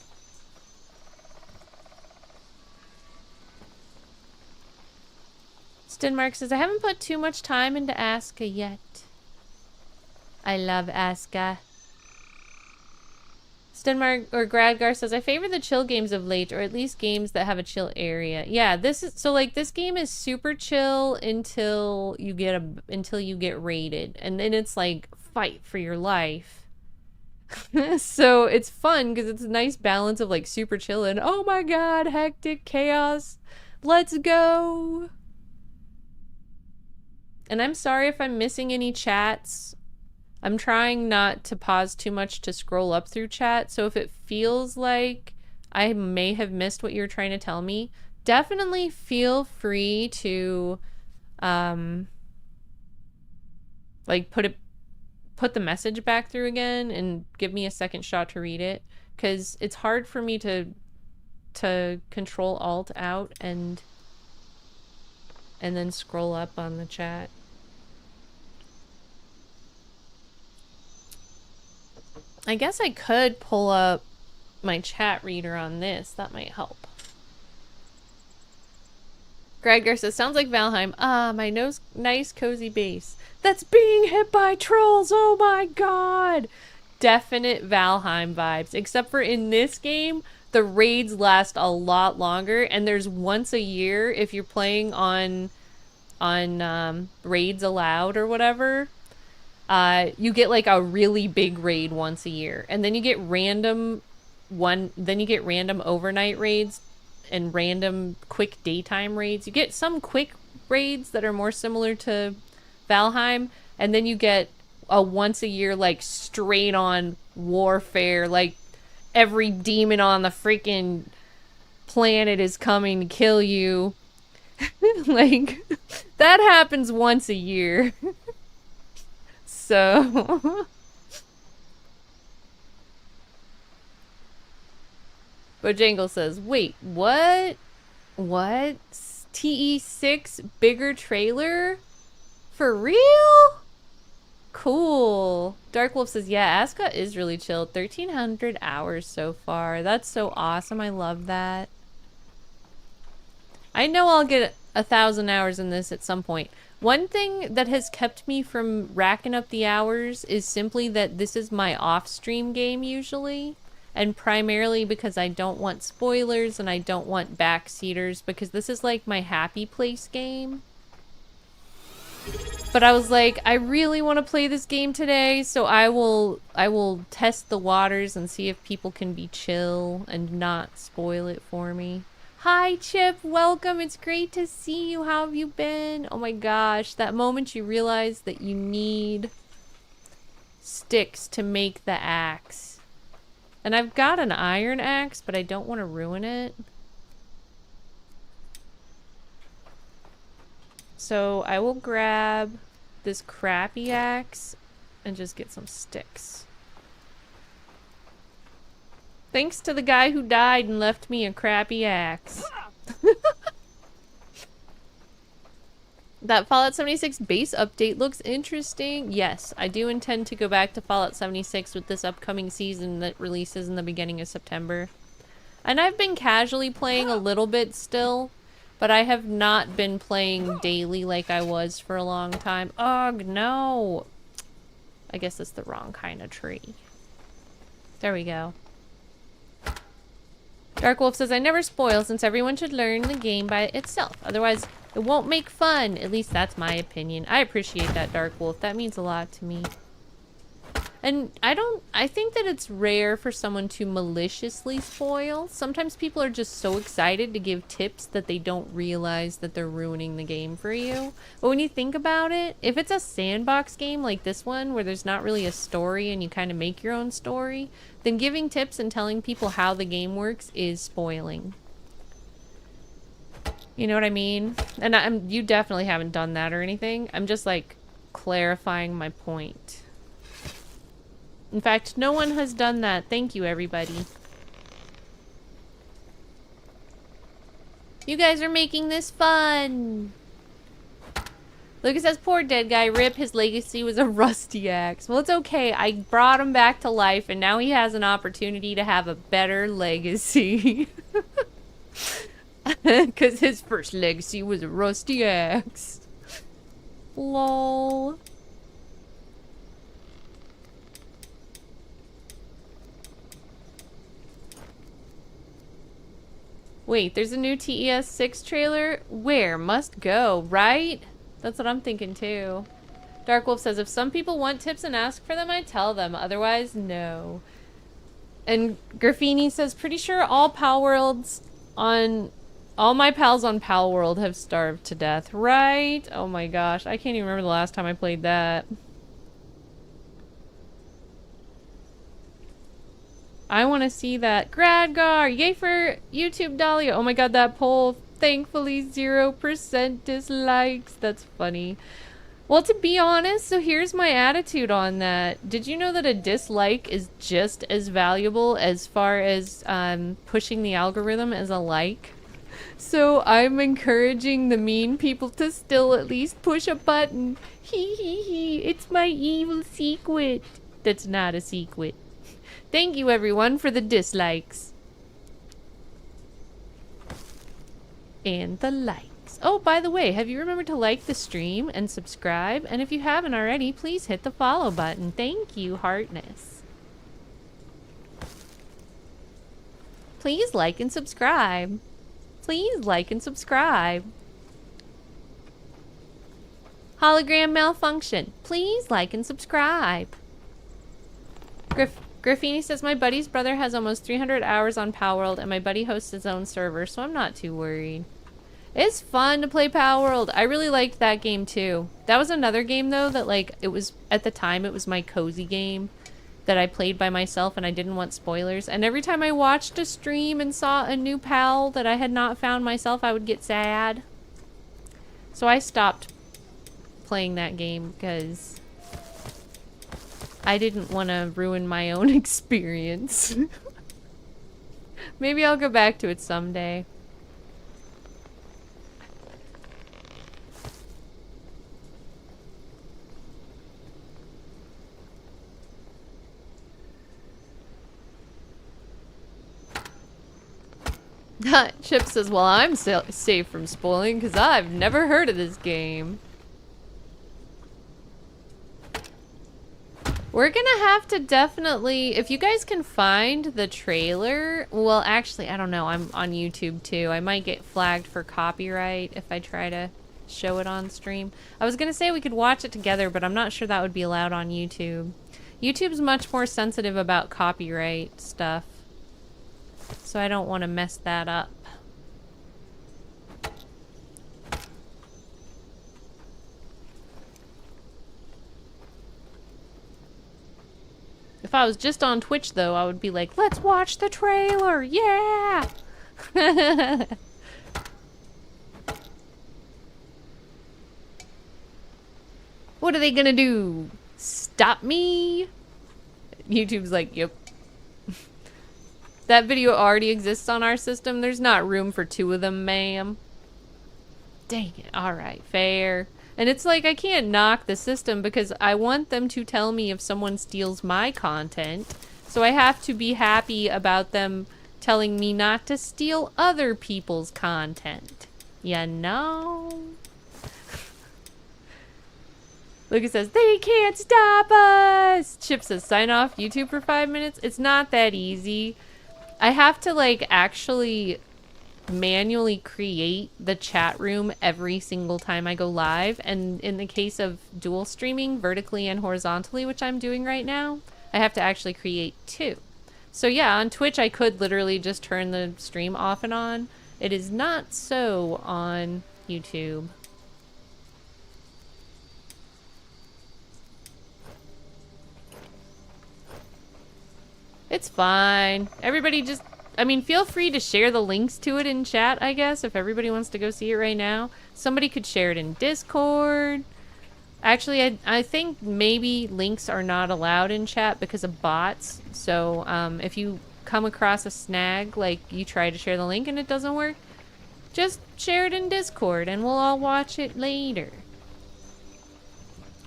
Stenmark says, I haven't put too much time into ASKA yet. I love ASKA. Stenmark or Gradgar says, I favor the chill games of late, or at least games that have a chill area. Yeah, this is so like this game is super chill until you get raided, and then it's like fight for your life. So it's fun because it's a nice balance of like super chill and oh my god, hectic chaos. Let's go. And I'm sorry if I'm missing any chats. I'm trying not to pause too much to scroll up through chat, so if it feels like I may have missed what you're trying to tell me, definitely feel free to like put the message back through again and give me a second shot to read it, because it's hard for me to control alt out and then scroll up on the chat. I guess I could pull up my chat reader on this. That might help. Gradgar says, sounds like Valheim. Ah, my nice cozy base. That's being hit by trolls. Oh my god. Definite Valheim vibes. Except for in this game, the raids last a lot longer. And there's once a year if you're playing on raids allowed or whatever. You get like a really big raid once a year, and then you get random overnight raids and random quick daytime raids. You get some quick raids that are more similar to Valheim, and then you get a once a year like straight on warfare, like every demon on the freaking planet is coming to kill you. Like that happens once a year. So Bojangle says, wait, what? What? TE6 bigger trailer? For real? Cool. Dark Wolf says, yeah, ASKA is really chill. 1,300 hours so far. That's so awesome. I love that. I know I'll get 1,000 hours in this at some point. One thing that has kept me from racking up the hours is simply that this is my off-stream game usually. And primarily because I don't want spoilers and I don't want backseaters, because this is like my happy place game. But I was like, I really want to play this game today, so I will test the waters and see if people can be chill and not spoil it for me. Hi Chip, welcome. It's great to see you. How have you been? Oh my gosh, that moment you realize that you need sticks to make the axe. And I've got an iron axe, but I don't want to ruin it. So I will grab this crappy axe and just get some sticks. Thanks to the guy who died and left me a crappy axe. That Fallout 76 base update looks interesting. Yes, I do intend to go back to Fallout 76 with this upcoming season that releases in the beginning of September. And I've been casually playing a little bit still, but I have not been playing daily like I was for a long time. Ugh, no! I guess that's the wrong kind of tree. There we go. Dark Wolf says, I never spoil since everyone should learn the game by itself. Otherwise, it won't make fun. At least that's my opinion. I appreciate that, Dark Wolf. That means a lot to me. And I think that it's rare for someone to maliciously spoil. Sometimes people are just so excited to give tips that they don't realize that they're ruining the game for you. But when you think about it, if it's a sandbox game like this one, where there's not really a story and you kind of make your own story, then giving tips and telling people how the game works is spoiling. You know what I mean? And you definitely haven't done that or anything. I'm just like clarifying my point. In fact, no one has done that. Thank you, everybody. You guys are making this fun. Lucas says, poor dead guy, rip, his legacy was a rusty axe. Well, it's okay. I brought him back to life, and now he has an opportunity to have a better legacy. Because his first legacy was a rusty axe. Lol. Wait, there's a new TES 6 trailer? Where? Must go, right? That's what I'm thinking too. Dark Wolf says, if some people want tips and ask for them, I tell them. Otherwise, no. And Graffini says, pretty sure all my pals on Pal World have starved to death, right? Oh my gosh, I can't even remember the last time I played that. I want to see that. Gradgar! Yay for YouTube Dahlia! Oh my god, that poll. Thankfully 0% dislikes. That's funny. Well, to be honest, so here's my attitude on that. Did you know that a dislike is just as valuable as far as pushing the algorithm as a like? So I'm encouraging the mean people to still at least push a button. Hee hee hee, it's my evil secret. That's not a secret. Thank you, everyone, for the dislikes. And the likes. Oh, by the way, have you remembered to like the stream and subscribe? And if you haven't already, please hit the follow button. Thank you, heartness. Please like and subscribe. Please like and subscribe. Hologram malfunction. Please like and subscribe. Graffini says, my buddy's brother has almost 300 hours on Palworld, and my buddy hosts his own server, so I'm not too worried. It's fun to play Palworld. I really liked that game, too. That was another game, though, that, like, it was, at the time, it was my cozy game that I played by myself, and I didn't want spoilers. And every time I watched a stream and saw a new pal that I had not found myself, I would get sad. So I stopped playing that game, because I didn't want to ruin my own experience. Maybe I'll go back to it someday. Chip says, well, I'm safe from spoiling because I've never heard of this game. We're gonna have to definitely, if you guys can find the trailer, well, actually, I don't know, I'm on YouTube too. I might get flagged for copyright if I try to show it on stream. I was gonna say we could watch it together, but I'm not sure that would be allowed on YouTube. YouTube's much more sensitive about copyright stuff, so I don't want to mess that up. If I was just on Twitch, though, I would be like, let's watch the trailer! Yeah! What are they gonna do? Stop me? YouTube's like, yep. That video already exists on our system. There's not room for 2 of them, ma'am. Dang it. Alright, fair. And it's like, I can't knock the system because I want them to tell me if someone steals my content. So I have to be happy about them telling me not to steal other people's content. You know? Lucas says, they can't stop us! Chip says, sign off YouTube for 5 minutes? It's not that easy. I have to, like, actually manually create the chat room every single time I go live. And in the case of dual streaming, vertically and horizontally, which I'm doing right now, I have to actually create 2. So yeah, on Twitch, I could literally just turn the stream off and on. It is not so on YouTube. It's fine. Everybody just, I mean, feel free to share the links to it in chat, I guess, if everybody wants to go see it right now. Somebody could share it in Discord. Actually, I think maybe links are not allowed in chat because of bots. So if you come across a snag, like you try to share the link and it doesn't work, just share it in Discord and we'll all watch it later.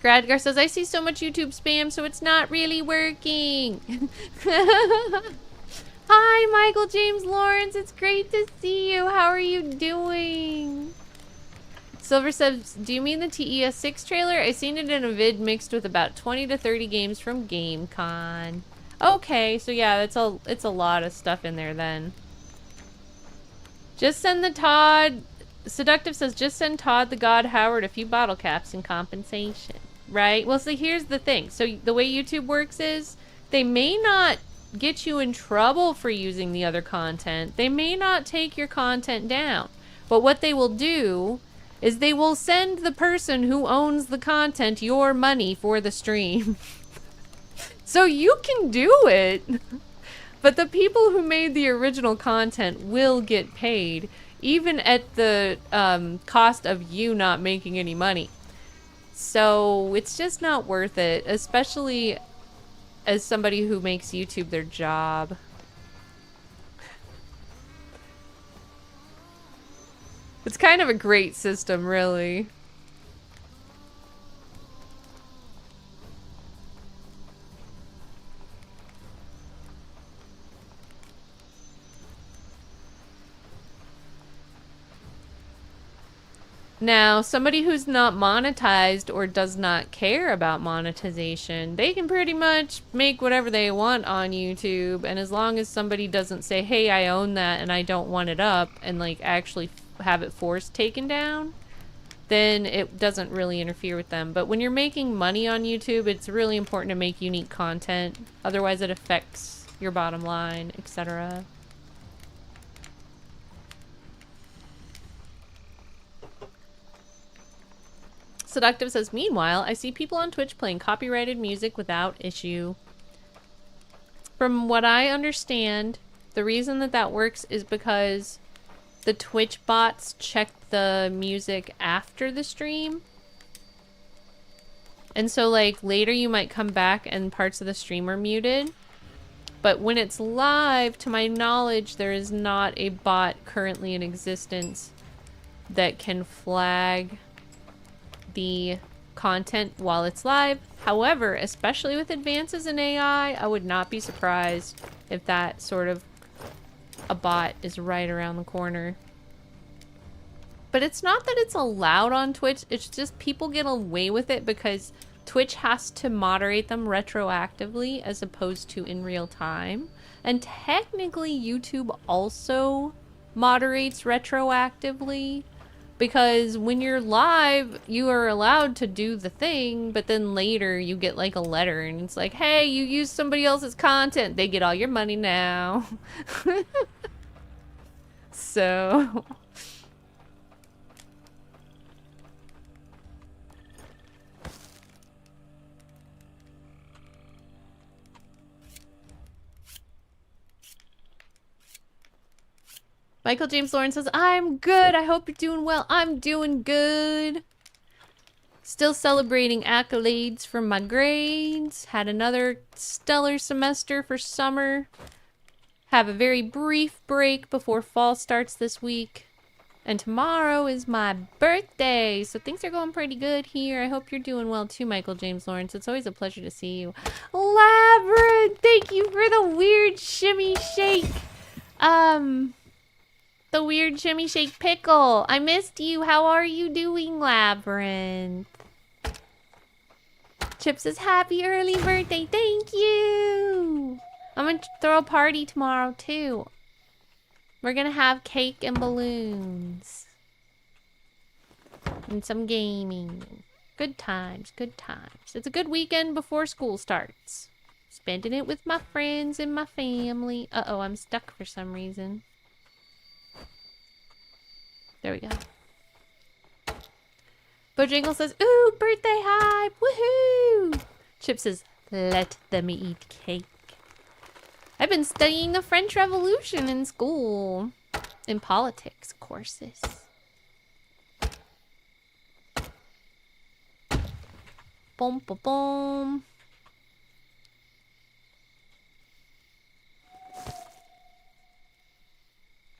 Gradgar says, I see so much YouTube spam, so it's not really working. Hi, Michael James Lawrence. It's great to see you. How are you doing? Silver says, do you mean the TES 6 trailer? I seen it in a vid mixed with about 20 to 30 games from GameCon. Okay, so yeah, it's a lot of stuff in there then. Just send the Todd... Seductive says, just send Todd the God Howard a few bottle caps in compensation. Right? Well, see, here's the thing. So the way YouTube works is they may not get you in trouble for using the other content. They may not take your content down. But what they will do is they will send the person who owns the content your money for the stream. So you can do it. But the people who made the original content will get paid, even at the cost of you not making any money. So it's just not worth it, especially as somebody who makes YouTube their job. It's kind of a great system, really. Now, somebody who's not monetized or does not care about monetization, they can pretty much make whatever they want on YouTube, and as long as somebody doesn't say, hey, I own that and I don't want it up, and like actually have it forced taken down, then it doesn't really interfere with them. But when you're making money on YouTube, it's really important to make unique content, otherwise it affects your bottom line, etc. Seductive says, meanwhile, I see people on Twitch playing copyrighted music without issue. From what I understand, the reason that that works is because the Twitch bots check the music after the stream. And so, like, later you might come back and parts of the stream are muted. But when it's live, to my knowledge, there is not a bot currently in existence that can flag the content while it's live. However, especially with advances in AI, I would not be surprised if that sort of a bot is right around the corner. But it's not that it's allowed on Twitch, it's just people get away with it because Twitch has to moderate them retroactively as opposed to in real time. And technically YouTube also moderates retroactively, because when you're live, you are allowed to do the thing, but then later you get like a letter and it's like, hey, you used somebody else's content. They get all your money now. So... Michael James Lawrence says, I'm good. I hope you're doing well. I'm doing good. Still celebrating accolades from my grades. Had another stellar semester for summer. Have a very brief break before fall starts this week. And tomorrow is my birthday. So things are going pretty good here. I hope you're doing well too, Michael James Lawrence. It's always a pleasure to see you. Labyrinth, thank you for the weird shimmy shake. The weird shimmy shake pickle. I missed you. How are you doing, Labyrinth? Chip says, happy early birthday. Thank you. I'm gonna throw a party tomorrow too. We're gonna have cake and balloons. And some gaming. Good times, good times. It's a good weekend before school starts. Spending it with my friends and my family. Uh-oh, I'm stuck for some reason. There we go. Bojangles says, ooh, birthday hype, woohoo! Chip says, let them eat cake. I've been studying the French Revolution in school. In politics courses. Boom, boom, boom.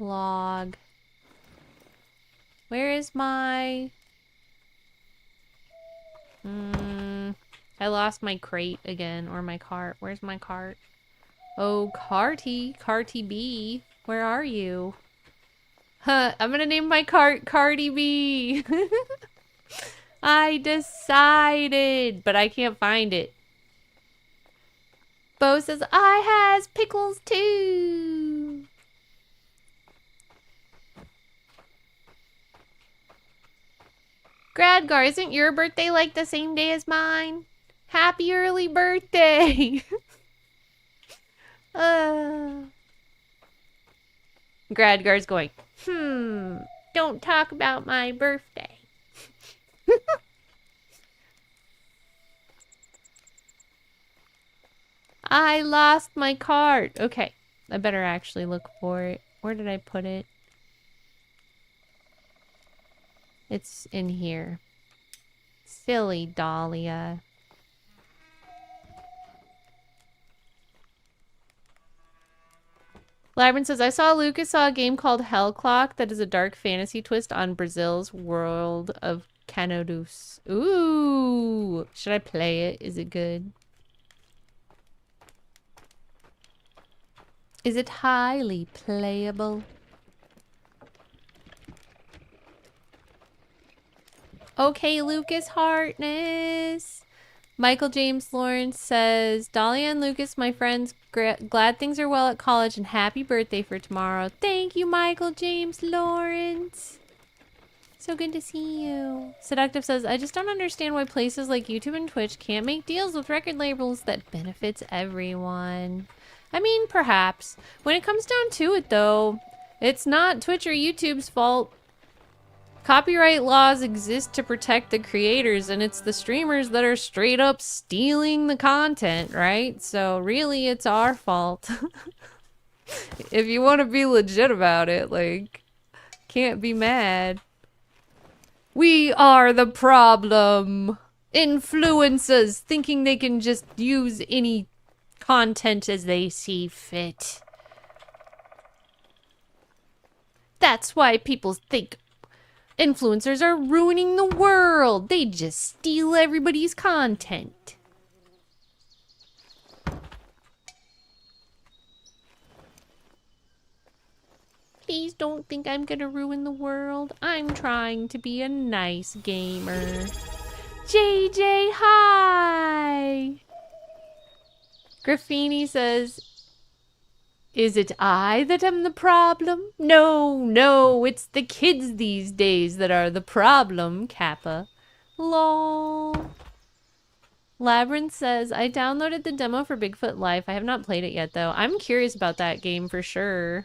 Log. Where is my... I lost my crate again, or my cart. Where's my cart? Oh, Carty B. Where are you? Huh, I'm gonna name my cart Cardi B. I decided, but I can't find it. Bo says, I has pickles too. Gradgar, isn't your birthday like the same day as mine? Happy early birthday. Gradgar's going, don't talk about my birthday. I lost my cart. Okay, I better actually look for it. Where did I put it? It's in here. Silly Dahlia. Labyrinth says, I saw Lucas saw a game called Hell Clock that is a dark fantasy twist on Brazil's world of Canodos. Ooh! Should I play it? Is it good? Is it highly playable? Okay, Lucas Heartness. Michael James Lawrence says, Dahlia and Lucas, my friends, glad things are well at college and happy birthday for tomorrow. Thank you, Michael James Lawrence. So good to see you. Seductive says, I just don't understand why places like YouTube and Twitch can't make deals with record labels that benefits everyone. I mean, perhaps. When it comes down to it, though, it's not Twitch or YouTube's fault. Copyright laws exist to protect the creators, and it's the streamers that are straight up stealing the content, right? So really, it's our fault. If you want to be legit about it, like, can't be mad. We are the problem. Influencers thinking they can just use any content as they see fit. That's why people think influencers are ruining the world. They just steal everybody's content. Please don't think I'm gonna ruin the world. I'm trying to be a nice gamer. JJ, hi! Graffini says, is it I that am the problem? No, no, it's the kids these days that are the problem, Kappa. Lol. Labyrinth says, I downloaded the demo for Bigfoot Life. I have not played it yet, though. I'm curious about that game for sure.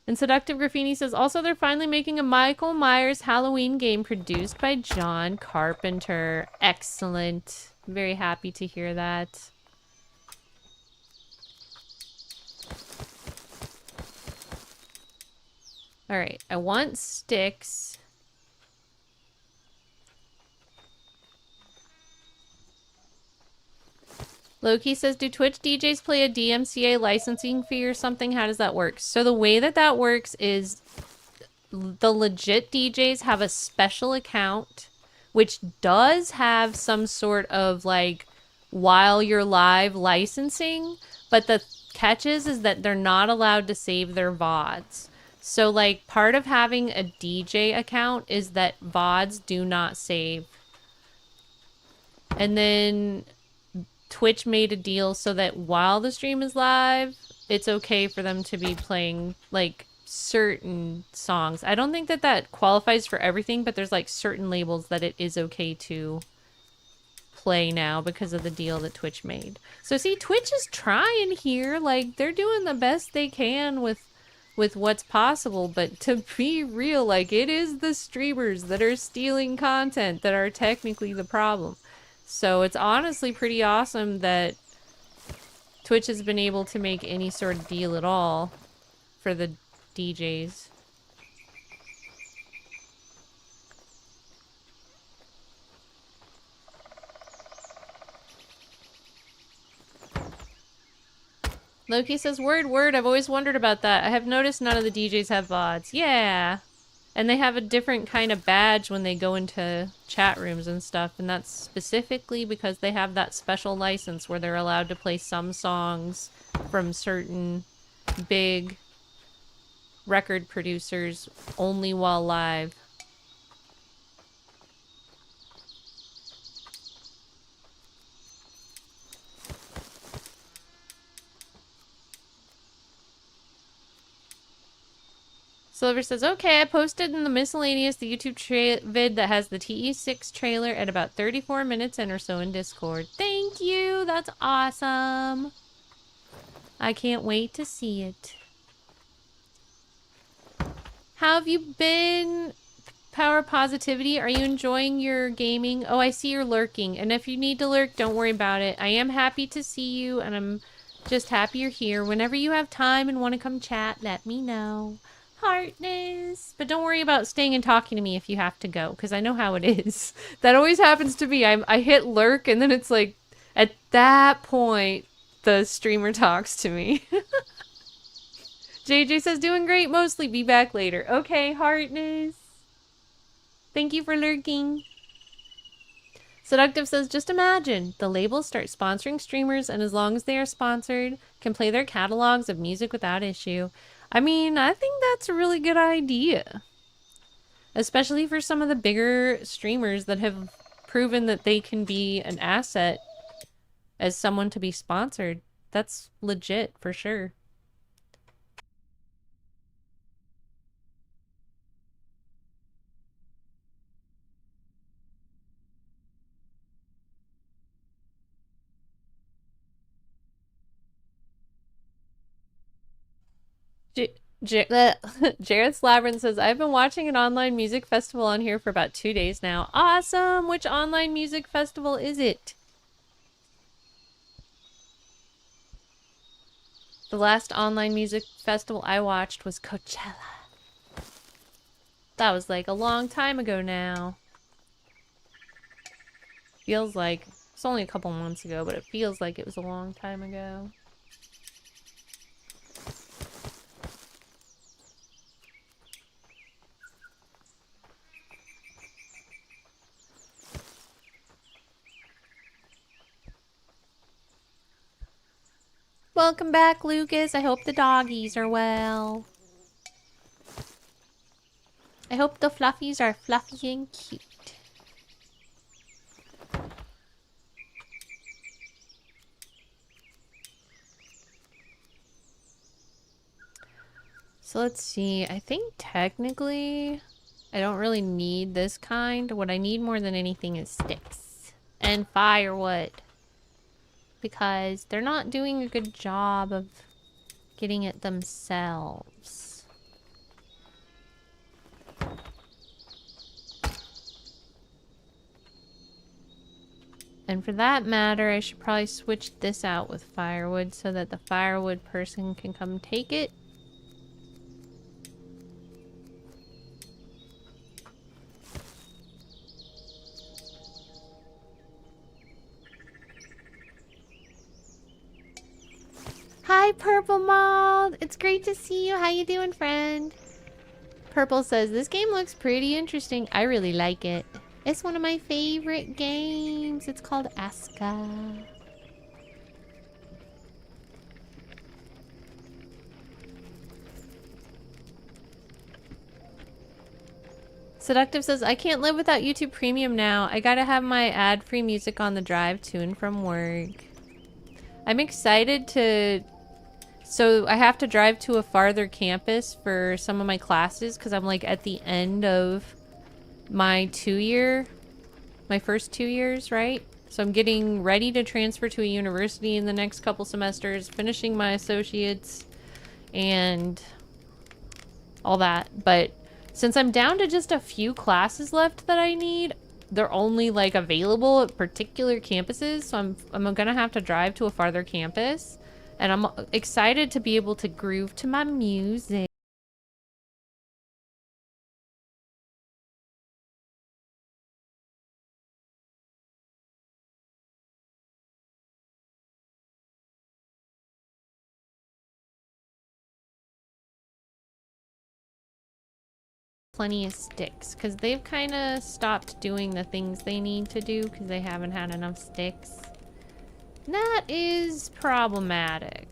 And Seductive Graffini says, also, they're finally making a Michael Myers Halloween game produced by John Carpenter. Excellent. Very happy to hear that. Alright, I want sticks. Loki says, do Twitch DJs play a DMCA licensing fee or something? How does that work? So the way that that works is the legit DJs have a special account, which does have some sort of like while you're live licensing, but the catch is that they're not allowed to save their VODs. So like part of having a DJ account is that VODs do not save. And then Twitch made a deal so that while the stream is live, it's okay for them to be playing like certain songs. I don't think that that qualifies for everything, but there's like certain labels that it is okay to play now because of the deal that Twitch made. So see, Twitch is trying here. Like they're doing the best they can with what's possible, but to be real, like it is the streamers that are stealing content that are technically the problem. So it's honestly pretty awesome that Twitch has been able to make any sort of deal at all for the DJs. Loki says, word, I've always wondered about that. I have noticed none of the DJs have VODs. Yeah. And they have a different kind of badge when they go into chat rooms and stuff, and that's specifically because they have that special license where they're allowed to play some songs from certain big record producers only while live. Silver says, okay, I posted in the miscellaneous the YouTube vid that has the TE6 trailer at about 34 minutes in or so in Discord. Thank you! That's awesome! I can't wait to see it. How have you been, Power Positivity? Are you enjoying your gaming? Oh, I see you're lurking. And if you need to lurk, don't worry about it. I am happy to see you, and I'm just happy you're here. Whenever you have time and want to come chat, let me know. Heartness. But don't worry about staying and talking to me if you have to go, because I know how it is. That always happens to me. I hit lurk, and then it's like, at that point, the streamer talks to me. JJ says, doing great mostly. Be back later. Okay, Heartness. Thank you for lurking. Seductive says, just imagine. The labels start sponsoring streamers, and as long as they are sponsored, can play their catalogs of music without issue. I mean, I think that's a really good idea. Especially for some of the bigger streamers that have proven that they can be an asset as someone to be sponsored. That's legit, for sure. Jareth Labyrinth says, I've been watching an online music festival on here for about 2 days now. Awesome! Which online music festival is it? The last online music festival I watched was Coachella. That was like a long time ago now. Feels like it's only a couple months ago, but it feels like it was a long time ago. Welcome back, Lucas. I hope the doggies are well. I hope the fluffies are fluffy and cute. So let's see. I think technically I don't really need this kind. What I need more than anything is sticks and firewood. Because they're not doing a good job of getting it themselves. And for that matter, I should probably switch this out with firewood so that the firewood person can come take it. Hi, Purple Mold. It's great to see you. How you doing, friend? Purple says, this game looks pretty interesting. I really like it. It's one of my favorite games. It's called ASKA. Seductive says, I can't live without YouTube Premium now. I gotta have my ad-free music on the drive to and from work. I'm excited to... So I have to drive to a farther campus for some of my classes because I'm like at the end of my my first 2 years, right? So I'm getting ready to transfer to a university in the next couple semesters, finishing my associates and all that. But since I'm down to just a few classes left that I need, they're only like available at particular campuses. So I'm gonna have to drive to a farther campus. And I'm excited to be able to groove to my music. Plenty of sticks because they've kind of stopped doing the things they need to do because they haven't had enough sticks. That is problematic.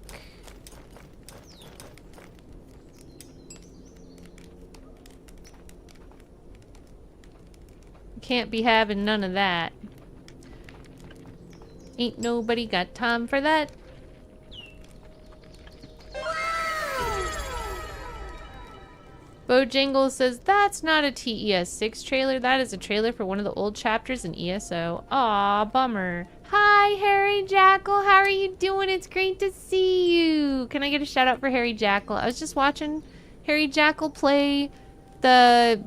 Can't be having none of that. Ain't nobody got time for that. Bojangles says, that's not a TES6 trailer. That is a trailer for one of the old chapters in ESO. Aw, bummer. Hi, Harry Jackal. How are you doing? It's great to see you. Can I get a shout out for Harry Jackal? I was just watching Harry Jackal play the...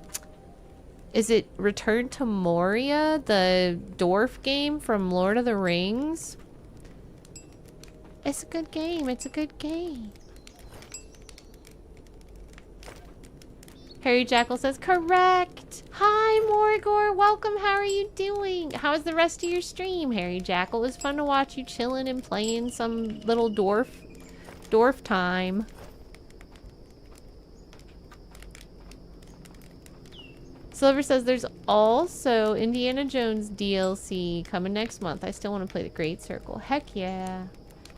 Is it Return to Moria? The dwarf game from Lord of the Rings? It's a good game. It's a good game. Harry Jackal says, correct. Hi, Morgor. Welcome. How are you doing? How is the rest of your stream, Harry Jackal? It was fun to watch you chilling and playing some little dwarf time. Silver says there's also Indiana Jones DLC coming next month. I still want to play the Great Circle. Heck yeah.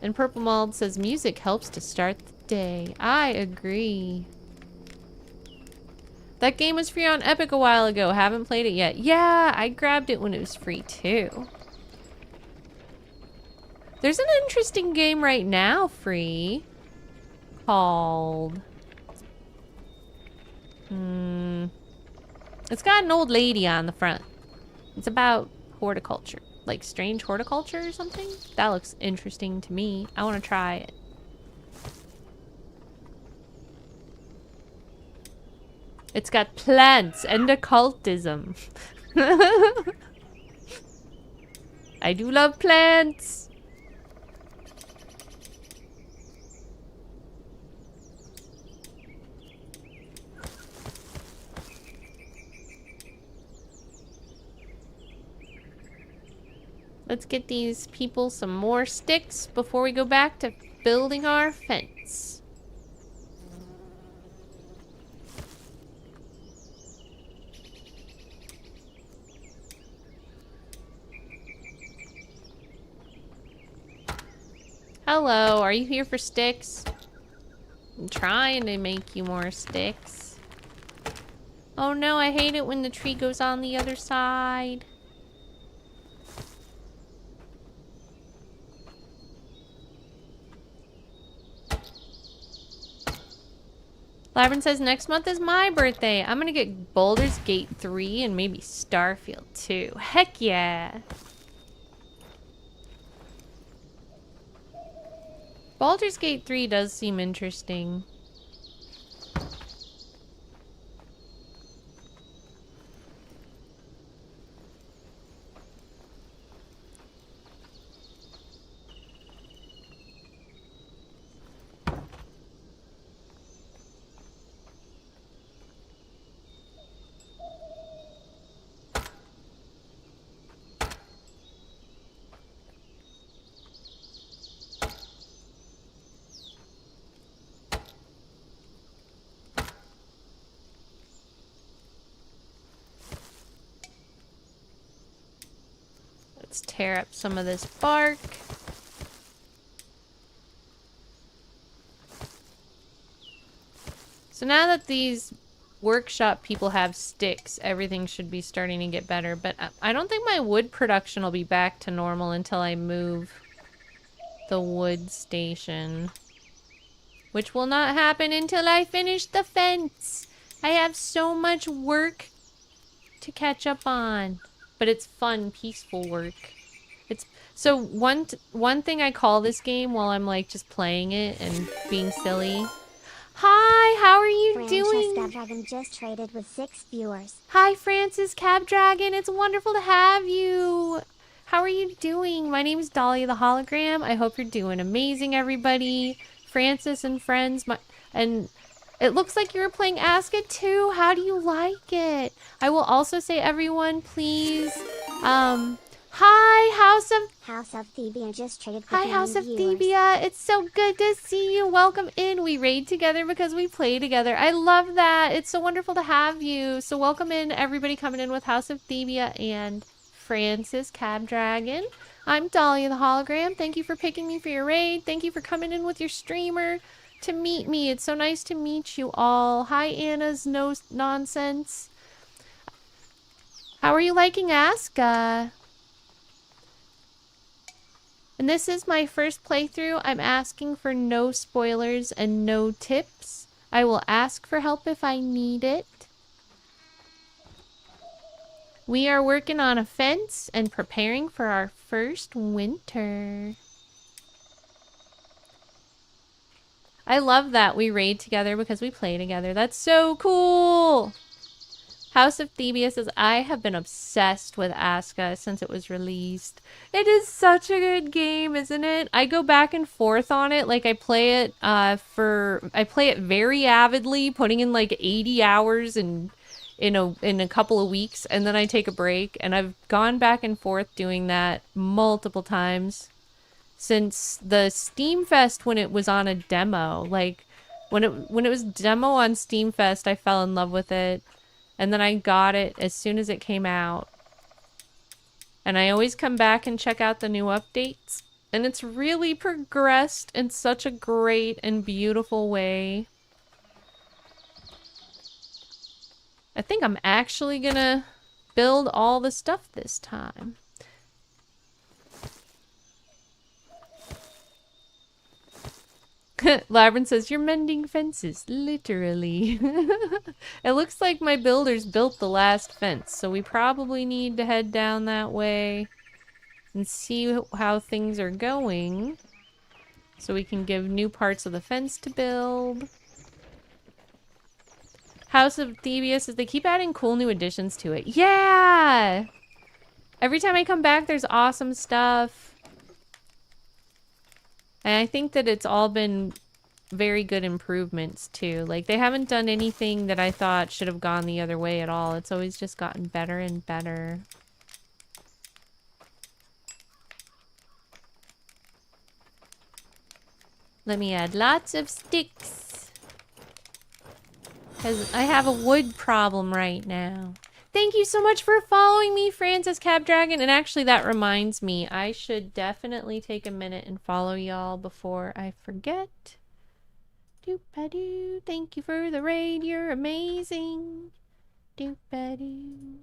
And Purple Mold says music helps to start the day. I agree. That game was free on Epic a while ago. Haven't played it yet. Yeah, I grabbed it when it was free too. There's an interesting game right now free called... It's got an old lady on the front. It's about horticulture. Like strange horticulture or something? That looks interesting to me. I want to try it. It's got plants and occultism. I do love plants. Let's get these people some more sticks before we go back to building our fence. Hello, are you here for sticks? I'm trying to make you more sticks. Oh no, I hate it when the tree goes on the other side. Laverne says, next month is my birthday. I'm gonna get Baldur's Gate 3 and maybe Starfield 2. Heck yeah. Baldur's Gate 3 does seem interesting. Let's tear up some of this bark. So now that these workshop people have sticks, everything should be starting to get better. But I don't think my wood production will be back to normal until I move the wood station. Which will not happen until I finish the fence. I have so much work to catch up on. But it's fun, peaceful work. It's so one thing I call this game while I'm like just playing it and being silly. Hi, how are you doing? Francis Cabdragon just traded with 6 viewers. Hi, Francis Cabdragon. It's wonderful to have you. How are you doing? My name is Dahlia the Hologram. I hope you're doing amazing, everybody. Francis and friends, and it looks like you were playing ASKA too. How do you like it? I will also say, everyone, please, hi, House of Thebia just traded with Hi, 9 House of viewers. Thebia. It's so good to see you. Welcome in. We raid together because we play together. I love that. It's so wonderful to have you. So welcome in, everybody coming in with House of Thebia and Francis Cabdragon. I'm Dahlia the Hologram. Thank you for picking me for your raid. Thank you for coming in with your streamer to meet me. It's so nice to meet you all. Hi, Anna's no nonsense. How are you liking ASKA? And this is my first playthrough. I'm asking for no spoilers and no tips. I will ask for help if I need it. We are working on a fence and preparing for our first winter. I love that we raid together because we play together. That's so cool! House of Thebia says, I have been obsessed with ASKA since it was released. It is such a good game, isn't it? I go back and forth on it. Like, I play it I play it very avidly, putting in like 80 hours in a couple of weeks, and then I take a break. And I've gone back and forth doing that multiple times since the Steam Fest when it was on a demo. Like, when it was demo on Steam Fest, I fell in love with it. And then I got it as soon as it came out. And I always come back and check out the new updates. And it's really progressed in such a great and beautiful way. I think I'm actually gonna build all the stuff this time. Labyrinth says, you're mending fences, literally. It looks like my builders built the last fence, so we probably need to head down that way and see how things are going, so we can give new parts of the fence to build. House of Thebia says, they keep adding cool new additions to it. Yeah! Every time I come back, there's awesome stuff. And I think that it's all been very good improvements, too. Like, they haven't done anything that I thought should have gone the other way at all. It's always just gotten better and better. Let me add lots of sticks. Because I have a wood problem right now. Thank you so much for following me, Francis Cabdragon. And actually, that reminds me, I should definitely take a minute and follow y'all before I forget. Doop-a-doo. Thank you for the raid. You're amazing. Doop-a-doo.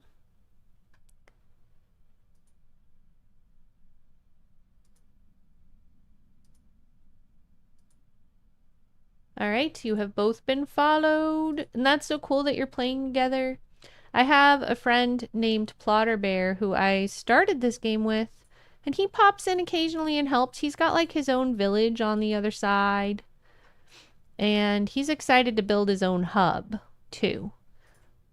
Alright, you have both been followed. And that's so cool that you're playing together. I have a friend named Plotter Bear who I started this game with, and he pops in occasionally and helps. He's got like his own village on the other side, and he's excited to build his own hub too.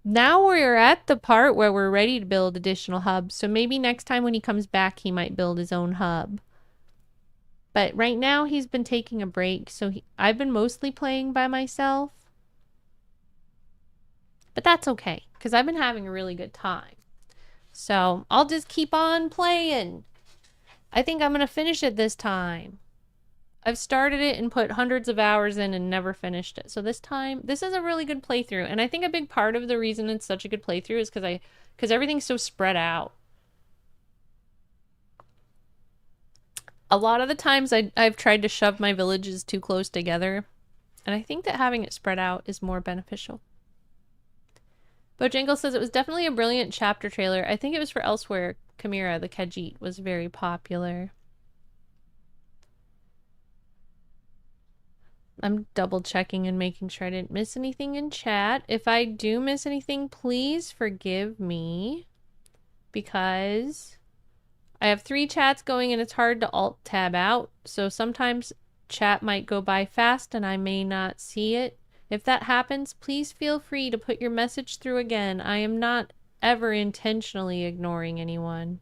Now we're at the part where we're ready to build additional hubs, so maybe next time when he comes back he might build his own hub. But right now he's been taking a break, so I've been mostly playing by myself. But that's okay, because I've been having a really good time. So I'll just keep on playing. I think I'm going to finish it this time. I've started it and put hundreds of hours in and never finished it. So this time, this is a really good playthrough. And I think a big part of the reason it's such a good playthrough is because everything's so spread out. A lot of the times I've tried to shove my villages too close together, and I think that having it spread out is more beneficial. Bojangles says it was definitely a brilliant chapter trailer. I think it was for Elsewhere. Chimera, the Khajiit, was very popular. I'm double checking and making sure I didn't miss anything in chat. If I do miss anything, please forgive me, because I have 3 chats going and it's hard to alt tab out. So sometimes chat might go by fast and I may not see it. If that happens, please feel free to put your message through again. I am not ever intentionally ignoring anyone.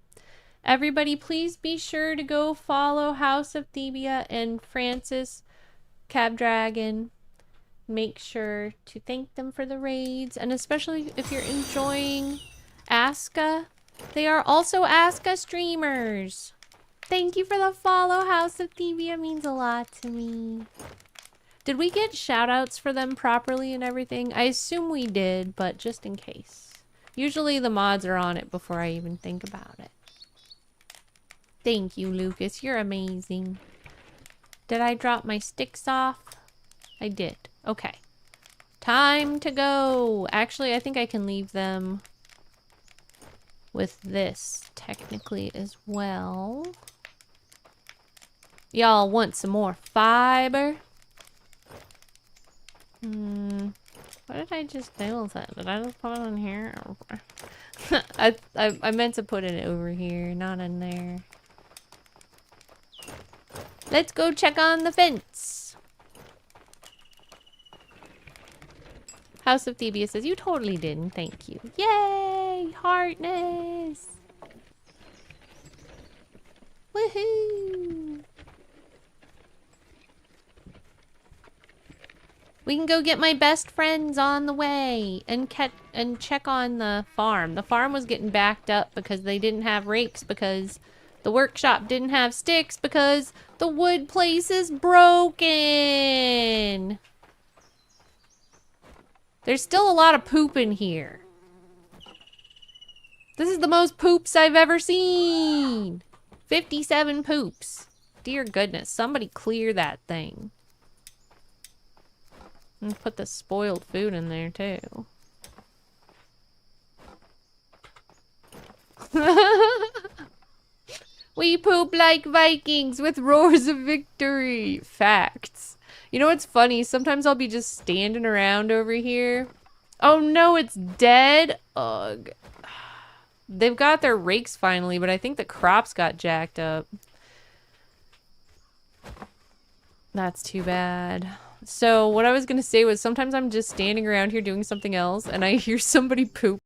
Everybody, please be sure to go follow House of Thebia and Francis Cab Dragon. Make sure to thank them for the raids, and especially if you're enjoying ASKA. They are also ASKA streamers. Thank you for the follow, House of Thebia. Means a lot to me. Did we get shoutouts for them properly and everything? I assume we did, but just in case. Usually the mods are on it before I even think about it. Thank you, Lucas. You're amazing. Did I drop my sticks off? I did. Okay. Time to go. Actually, I think I can leave them with this technically as well. Y'all want some more fiber? What did I just do with it? Did I just put it in here? I meant to put it over here, not in there. Let's go check on the fence. House of Thebia says, you totally didn't, thank you. Yay! Heartness! Woohoo! We can go get my best friends on the way and check on the farm. The farm was getting backed up because they didn't have rakes, because the workshop didn't have sticks, because the wood place is broken. There's still a lot of poop in here. This is the most poops I've ever seen. 57 poops. Dear goodness, somebody clear that thing. And put the spoiled food in there too. We poop like Vikings with roars of victory. Facts. You know what's funny? Sometimes I'll be just standing around over here. Oh no, it's dead. Ugh. They've got their rakes finally, but I think the crops got jacked up. That's too bad. So what I was gonna say was sometimes I'm just standing around here doing something else and I hear somebody poop.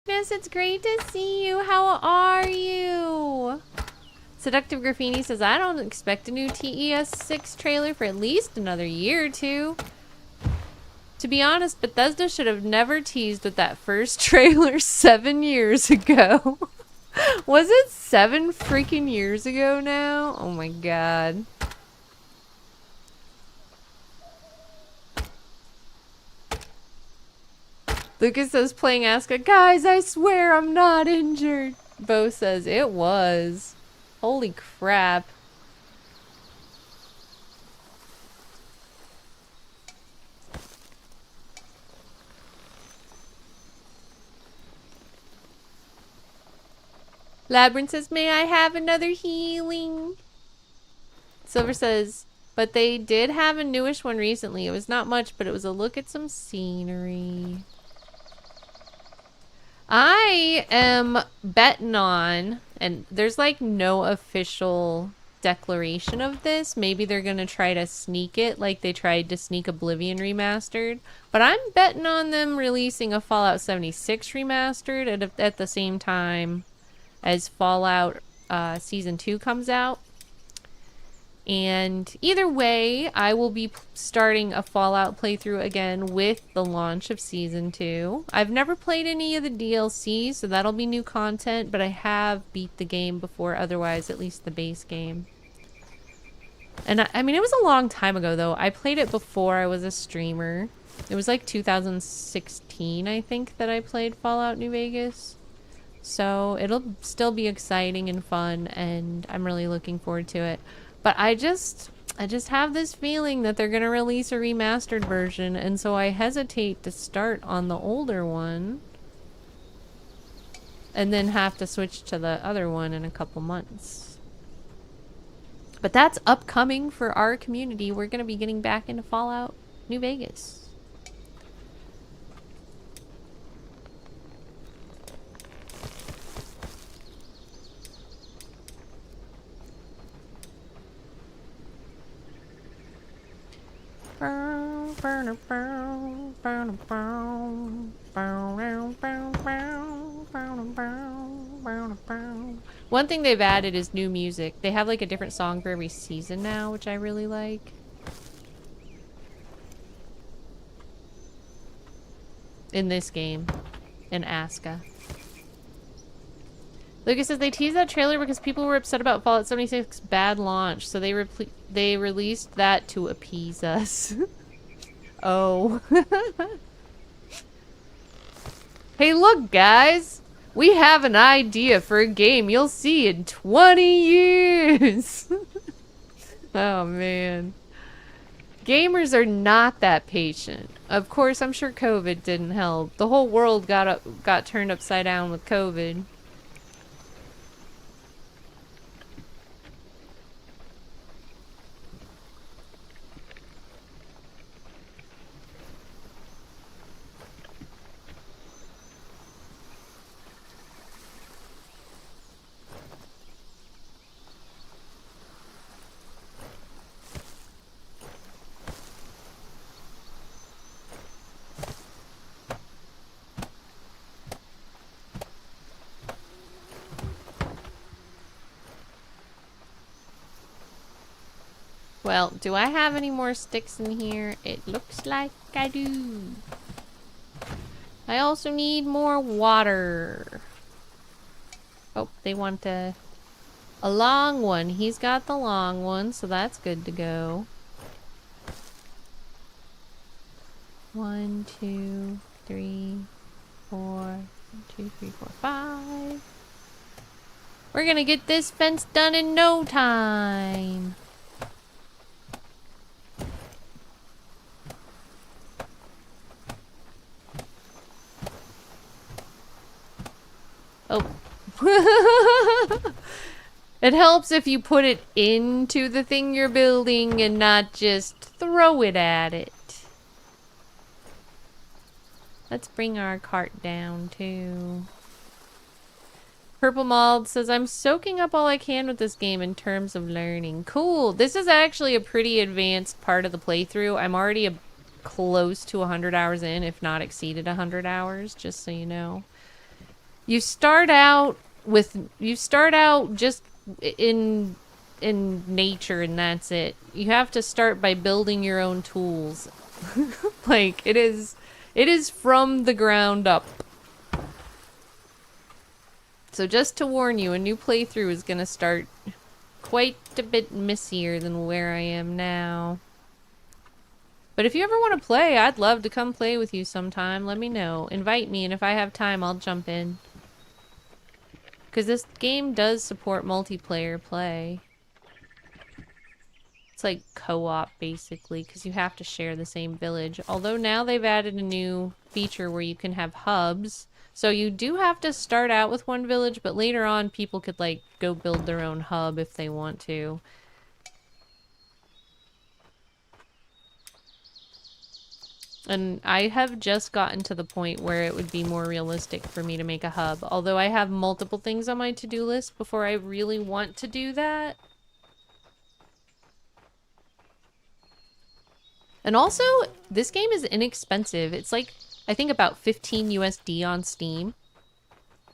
Yes, it's great to see you. How are you? Seductive Graffiti says, I don't expect a new TES6 trailer for at least another year or two. To be honest, Bethesda should have never teased with that first trailer 7 years ago. Was it 7 freaking years ago now? Oh my god. Lucas says, playing ASKA, guys, I swear I'm not injured. Bo says, it was. Holy crap. Labyrinth says, may I have another healing? Silver says, but they did have a newish one recently. It was not much, but it was a look at some scenery. I am betting on, and there's like no official declaration of this. Maybe they're going to try to sneak it like they tried to sneak Oblivion Remastered. But I'm betting on them releasing a Fallout 76 Remastered at the same time as Fallout Season 2 comes out. And either way, I will be starting a Fallout playthrough again with the launch of Season 2. I've never played any of the DLC, so that'll be new content, but I have beat the game before otherwise, at least the base game. And I mean, it was a long time ago, though. I played it before I was a streamer. It was like 2016, I think, that I played Fallout New Vegas. So it'll still be exciting and fun, and I'm really looking forward to it. But I just have this feeling that they're going to release a remastered version, and so I hesitate to start on the older one and then have to switch to the other one in a couple months. But that's upcoming for our community. We're going to be getting back into Fallout New Vegas. One thing they've added is new music. They have like a different song for every season now, which I really like. In this game. In ASKA. Lucas says they teased that trailer because people were upset about Fallout 76's bad launch, so they released that to appease us. Oh. Hey, look, guys! We have an idea for a game you'll see in 20 years! Oh, man. Gamers are not that patient. Of course, I'm sure COVID didn't help. The whole world got turned upside down with COVID. Well, do I have any more sticks in here? It looks like I do. I also need more water. Oh, they want a long one. He's got the long one, so that's good to go. 1, 2, 3, 4, 1, 2, 3, 4, 5. We're gonna get this fence done in no time. Oh. It helps if you put it into the thing you're building and not just throw it at it. Let's bring our cart down too. Purple Mald says, I'm soaking up all I can with this game in terms of learning. Cool. This is actually a pretty advanced part of the playthrough. I'm already close to 100 hours in, if not exceeded 100 hours, just so you know. You start out just in nature and that's it. You have to start by building your own tools. Like it is from the ground up. So just to warn you, a new playthrough is gonna start quite a bit messier than where I am now. But if you ever want to play, I'd love to come play with you sometime. Let me know. Invite me, and if I have time, I'll jump in. Because this game does support multiplayer play. It's like co-op, basically, because you have to share the same village. Although now they've added a new feature where you can have hubs. So you do have to start out with one village, but later on people could, like, go build their own hub if they want to. And I have just gotten to the point where it would be more realistic for me to make a hub. Although I have multiple things on my to-do list before I really want to do that. And also, this game is inexpensive. It's like, I think about 15 USD on Steam.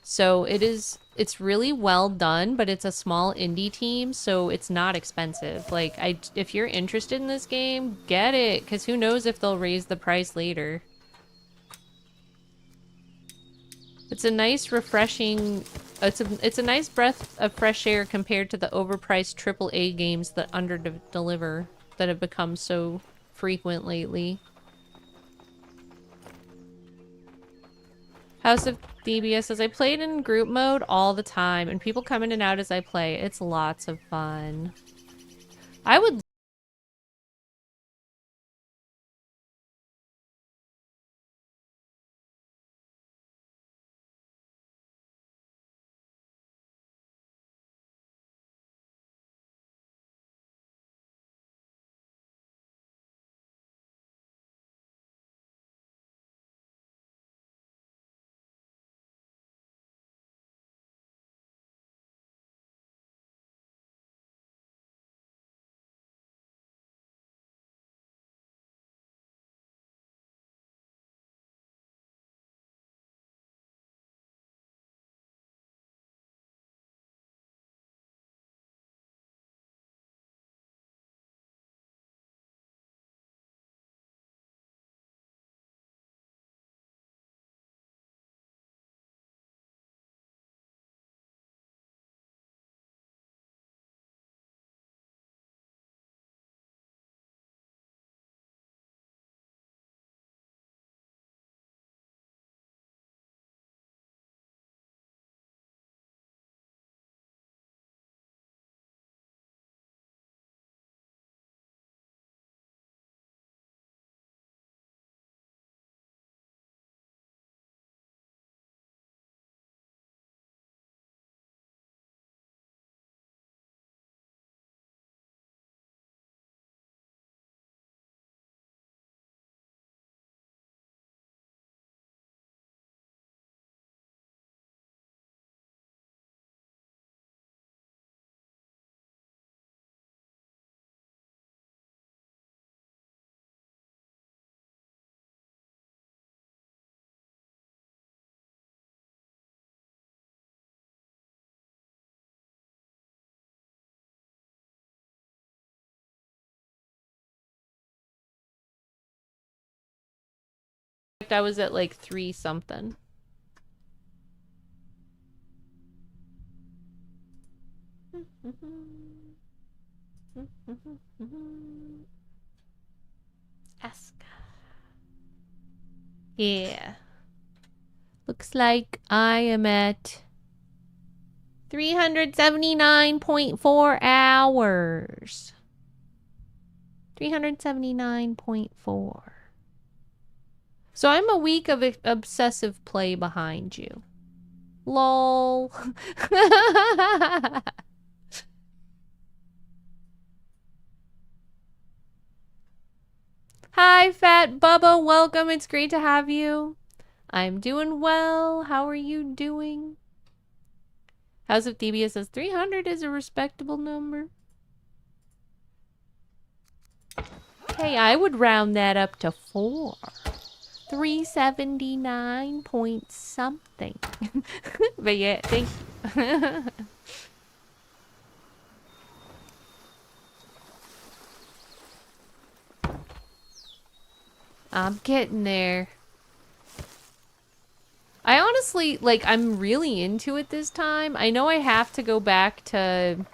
So it's really well done, but it's a small indie team, so it's not expensive. Like, if you're interested in this game, get it, because who knows if they'll raise the price later. It's a nice, refreshing... It's a nice breath of fresh air compared to the overpriced AAA games that under-deliver that have become so frequent lately. House of DBS says, I played in group mode all the time, and people come in and out as I play. It's lots of fun. I would... I was at like 3 something. ASKA. Yeah. Looks like I am at 379.4 hours. 379.4. So I'm a week of obsessive play behind you. LOL. Hi, Fat Bubba. Welcome. It's great to have you. I'm doing well. How are you doing? House of Thebia says 300 is a respectable number. Hey, I would round that up to 4. 379 point something. But yeah, thank you. I'm getting there. I honestly, like, I'm really into it this time. I know I have to go back to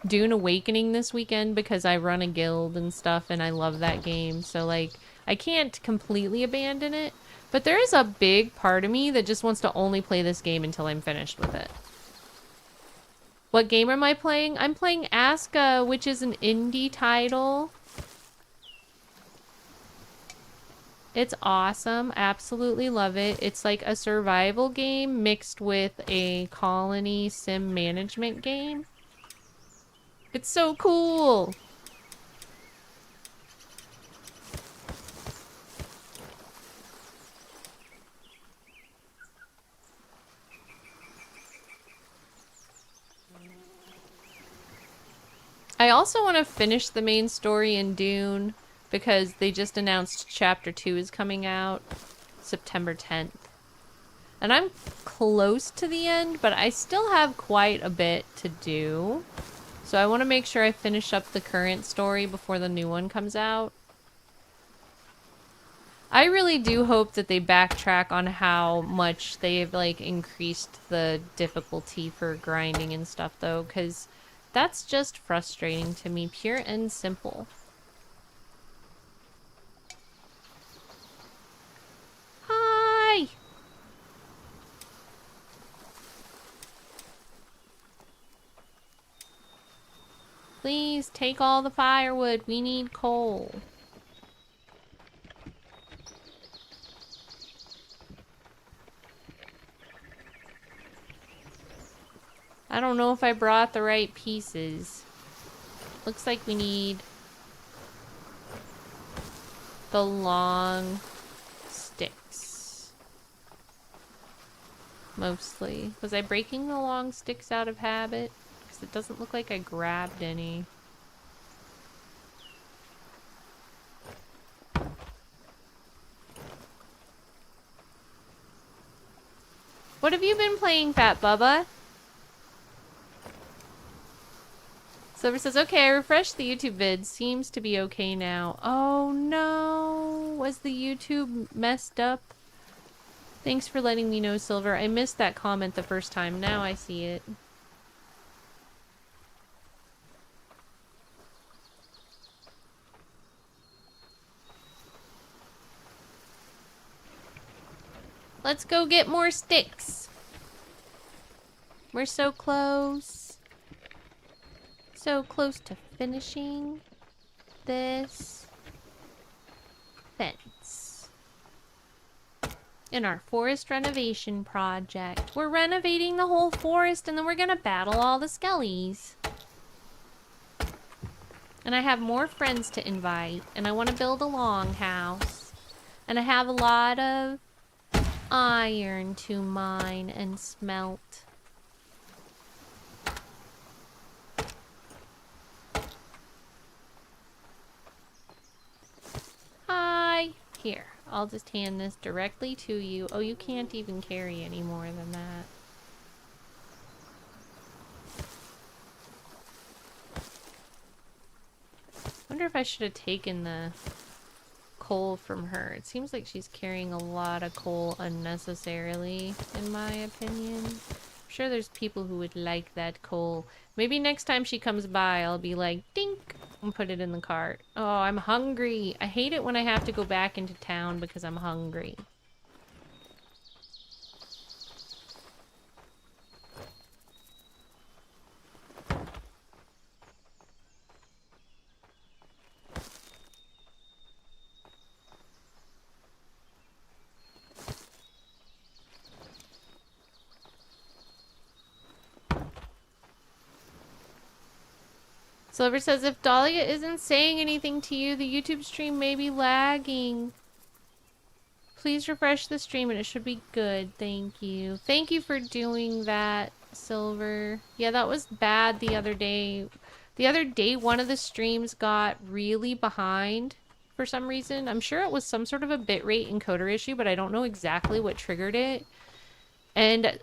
Dune Awakening this weekend because I run a guild and stuff and I love that game. So, like, I can't completely abandon it. But there is a big part of me that just wants to only play this game until I'm finished with it. What game am I playing? I'm playing ASKA, which is an indie title. It's awesome. Absolutely love it. It's like a survival game mixed with a colony sim management game. It's so cool. I also want to finish the main story in Dune because they just announced Chapter 2 is coming out September 10th. And I'm close to the end, but I still have quite a bit to do. So I want to make sure I finish up the current story before the new one comes out. I really do hope that they backtrack on how much they've, like, increased the difficulty for grinding and stuff, though, because that's just frustrating to me, pure and simple. Hi! Please take all the firewood. We need coal. I don't know if I brought the right pieces. Looks like we need the long sticks. Mostly. Was I breaking the long sticks out of habit? Because it doesn't look like I grabbed any. What have you been playing, Fat Bubba? Silver says, okay, I refreshed the YouTube vid. Seems to be okay now. Oh no! Was the YouTube messed up? Thanks for letting me know, Silver. I missed that comment the first time. Now I see it. Let's go get more sticks. We're so close. So close to finishing this fence. In our forest renovation project. We're renovating the whole forest and then we're gonna battle all the skellies. And I have more friends to invite. And I want to build a longhouse. And I have a lot of iron to mine and smelt. Hi. Here, I'll just hand this directly to you. Oh, you can't even carry any more than that. Wonder if I should have taken the coal from her. It seems like she's carrying a lot of coal unnecessarily, in my opinion. I'm sure there's people who would like that coal. Maybe next time she comes by, I'll be like, dink, and put it in the cart. Oh, I'm hungry. I hate it when I have to go back into town because I'm hungry. Silver says, if Dahlia isn't saying anything to you, the YouTube stream may be lagging. Please refresh the stream and it should be good. Thank you. Thank you for doing that, Silver. Yeah, that was bad the other day. The other day, one of the streams got really behind. for some reason. I'm sure it was some sort of a bitrate encoder issue, but I don't know exactly what triggered it. And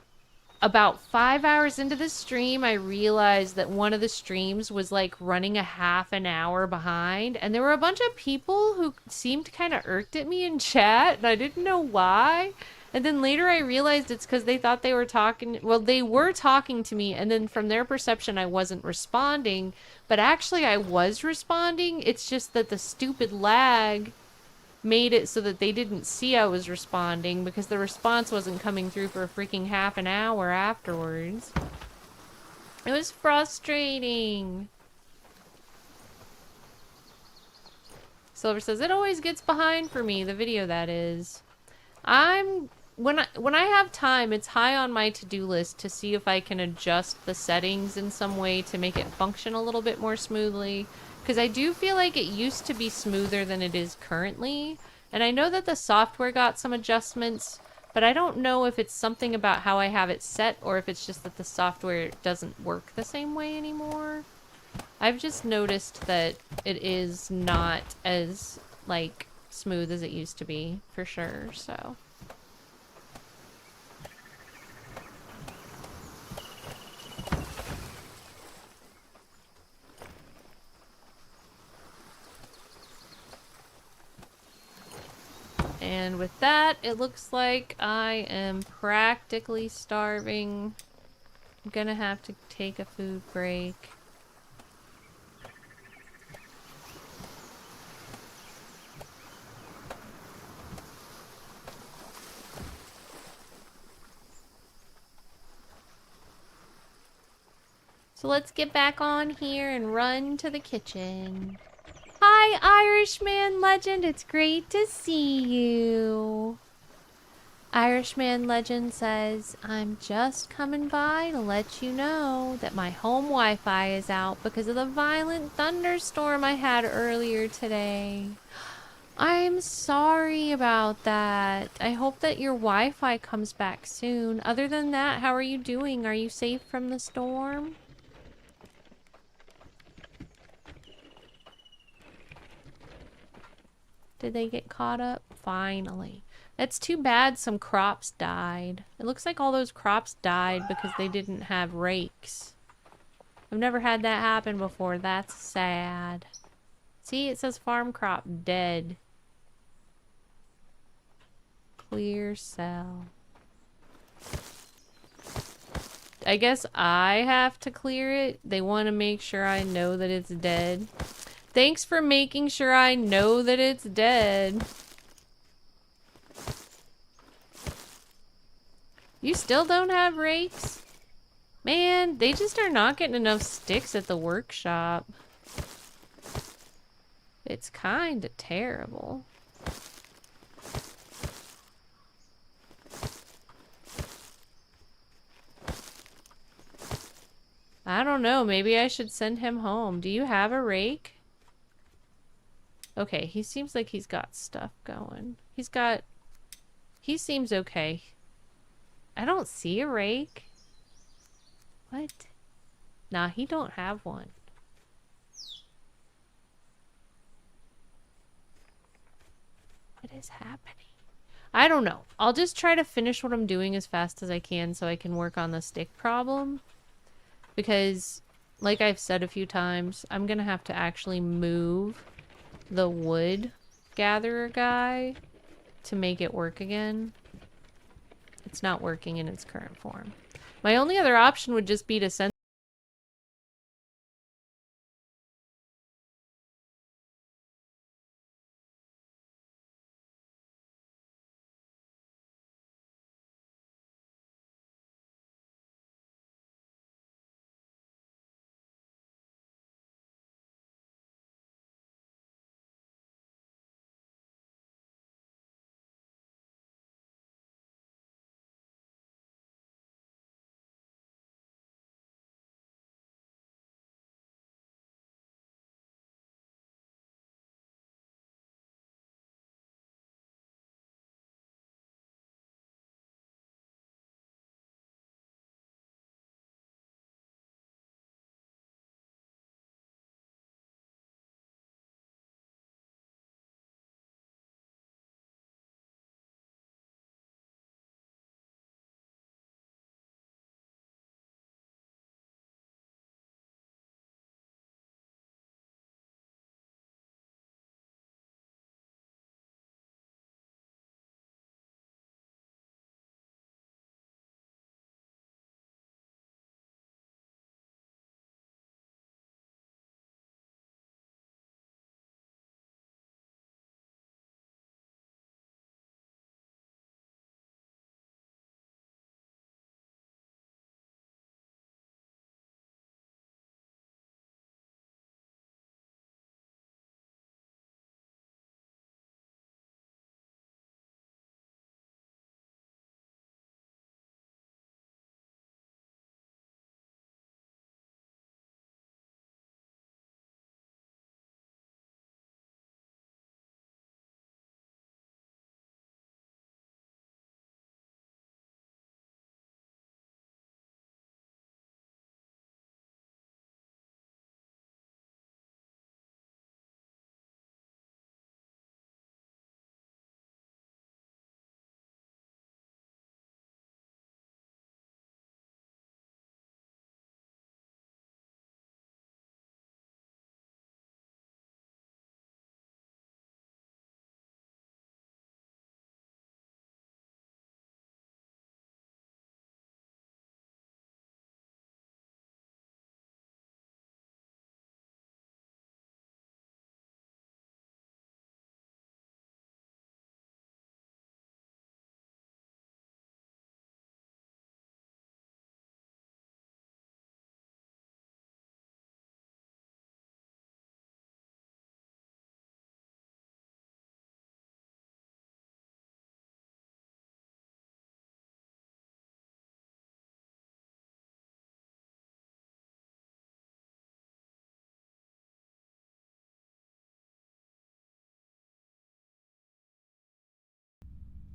about 5 hours into the stream, I realized that one of the streams was like running a half an hour behind. And there were a bunch of people who seemed kind of irked at me in chat, and I didn't know why. And then later I realized it's because they thought they were talking. Well, they were talking to me, and then from their perception, I wasn't responding. But actually, I was responding. It's just that the stupid lag made it so that they didn't see I was responding because the response wasn't coming through for a freaking half an hour afterwards. It was frustrating. Silver says, it always gets behind for me, the video that is. When I have time, it's high on my to-do list to see if I can adjust the settings in some way to make it function a little bit more smoothly. Because I do feel like it used to be smoother than it is currently. And I know that the software got some adjustments, but I don't know if it's something about how I have it set or if it's just that the software doesn't work the same way anymore. I've just noticed that it is not as, like, smooth as it used to be, for sure, so... And with that, it looks like I am practically starving. I'm gonna have to take a food break. So let's get back on here and run to the kitchen. Hi, Irishman Legend. It's great to see you. Irishman Legend says, I'm just coming by to let you know that my home Wi-Fi is out because of the violent thunderstorm I had earlier today. I'm sorry about that. I hope that your Wi-Fi comes back soon. Other than that, how are you doing? Are you safe from the storm? Did they get caught up? Finally. It's too bad some crops died. It looks like all those crops died because they didn't have rakes. I've never had that happen before. That's sad. See, it says farm crop dead. Clear cell. I guess I have to clear it. They want to make sure I know that it's dead. Thanks for making sure I know that it's dead. You still don't have rakes? Man, they just are not getting enough sticks at the workshop. It's kind of terrible. I don't know. Maybe I should send him home. Do you have a rake? Okay, he seems like he's got stuff going. He seems okay. I don't see a rake. What? Nah, he don't have one. What is happening? I don't know. I'll just try to finish what I'm doing as fast as I can so I can work on the stick problem. Because, like I've said a few times, I'm gonna have to actually move the wood gatherer guy to make it work again. It's not working in its current form. My only other option would just be to send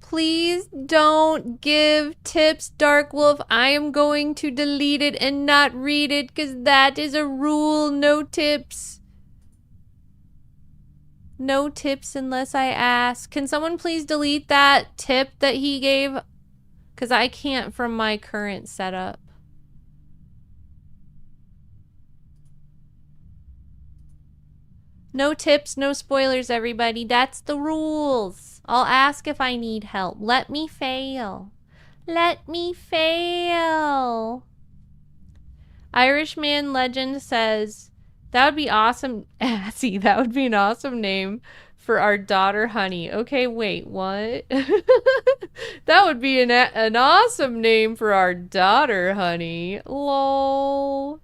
Please don't give tips, Dark Wolf. I am going to delete it and not read it because that is a rule. No tips. No tips unless I ask. Can someone please delete that tip that he gave? Because I can't from my current setup. No tips, no spoilers, everybody. That's the rules. I'll ask if I need help. Let me fail. Let me fail. Irishman Legend says, that would be awesome. Assy, that would be an awesome name for our daughter, Honey. Okay, wait, what? That would be an awesome name for our daughter, Honey. Lol.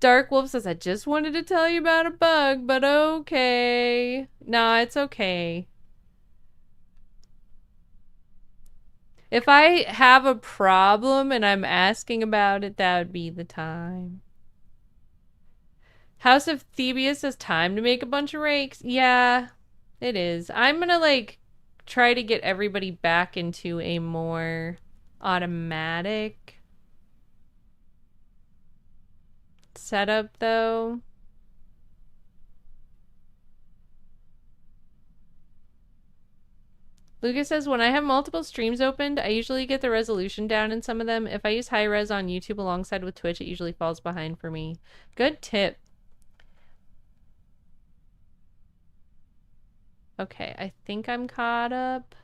Dark Wolf says, I just wanted to tell you about a bug, but okay. Nah, it's okay. If I have a problem and I'm asking about it, that would be the time. House of Thebia says, time to make a bunch of rakes. Yeah, it is. I'm gonna, like, try to get everybody back into a more automatic setup, though. Lucas says, when I have multiple streams opened, I usually get the resolution down in some of them. If I use high res on YouTube alongside with Twitch, it usually falls behind for me. Good tip. Okay, I think I'm caught up.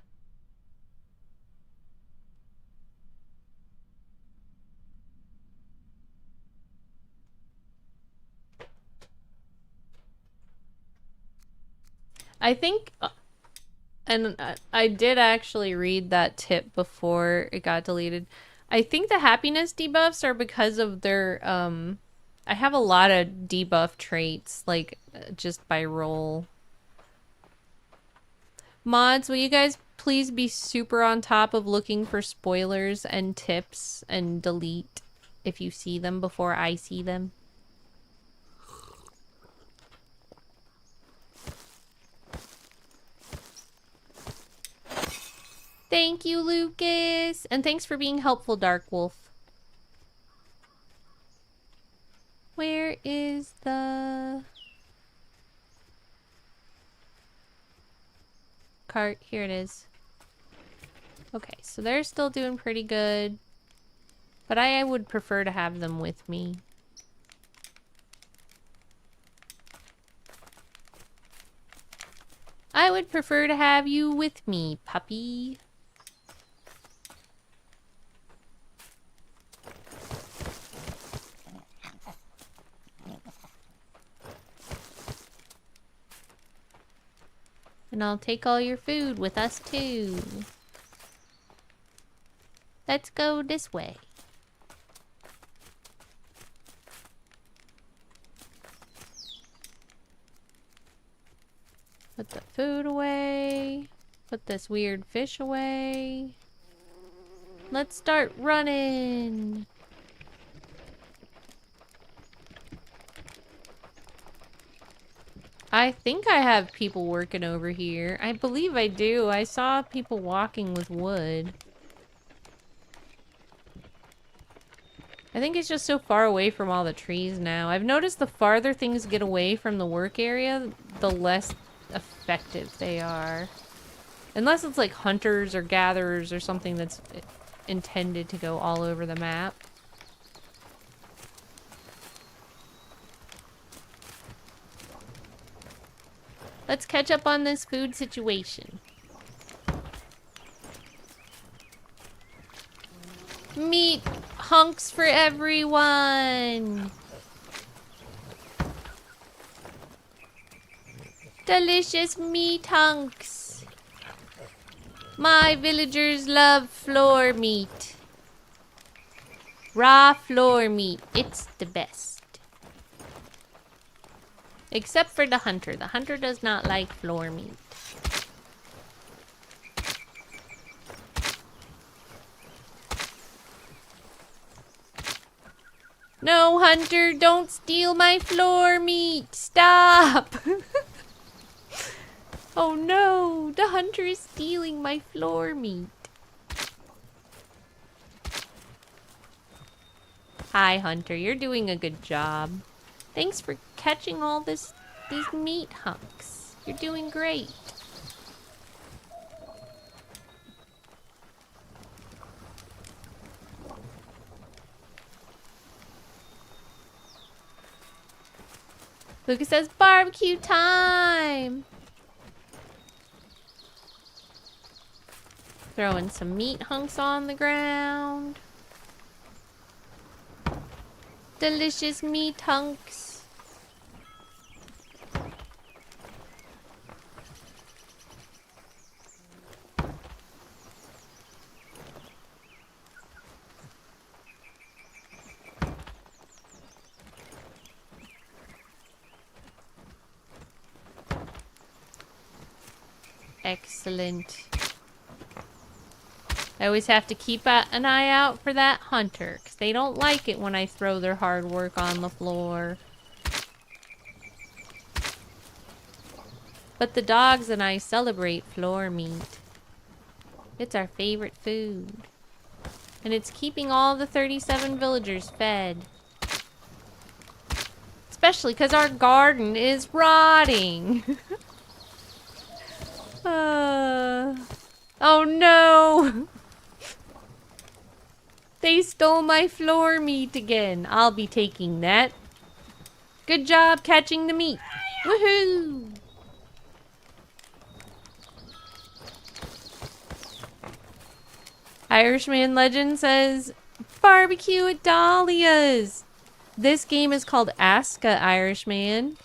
I think, and I did actually read that tip before it got deleted. I think the happiness debuffs are because of their, I have a lot of debuff traits, like, just by roll. Mods, will you guys please be super on top of looking for spoilers and tips and delete if you see them before I see them? Thank you, Lucas. And thanks for being helpful, Dark Wolf. Where is the cart? Here it is. Okay, so they're still doing pretty good. But I would prefer to have them with me. I would prefer to have you with me, puppy. And I'll take all your food with us too. Let's go this way. Put the food away. Put this weird fish away. Let's start running. I think I have people working over here. I believe I do. I saw people walking with wood. I think it's just so far away from all the trees now. I've noticed the farther things get away from the work area, the less effective they are. Unless it's like hunters or gatherers or something that's intended to go all over the map. Let's catch up on this food situation. Meat hunks for everyone. Delicious meat hunks. My villagers love floor meat. Raw floor meat. It's the best. Except for the hunter. The hunter does not like floor meat. No, hunter, don't steal my floor meat. Stop. Oh no! The hunter is stealing my floor meat. Hi, hunter. You're doing a good job. Thanks for catching all these meat hunks. You're doing great. Lucas says barbecue time. Throwing some meat hunks on the ground. Delicious meat hunks. Excellent. I always have to keep an eye out for that hunter, because they don't like it when I throw their hard work on the floor. But the dogs and I celebrate floor meat. It's our favorite food. And it's keeping all the 37 villagers fed. Especially because our garden is rotting. Oh no! They stole my floor meat again. I'll be taking that. Good job catching the meat. Woohoo! Irishman Legend says, barbecue at Dahlia's. This game is called ASKA, Irishman.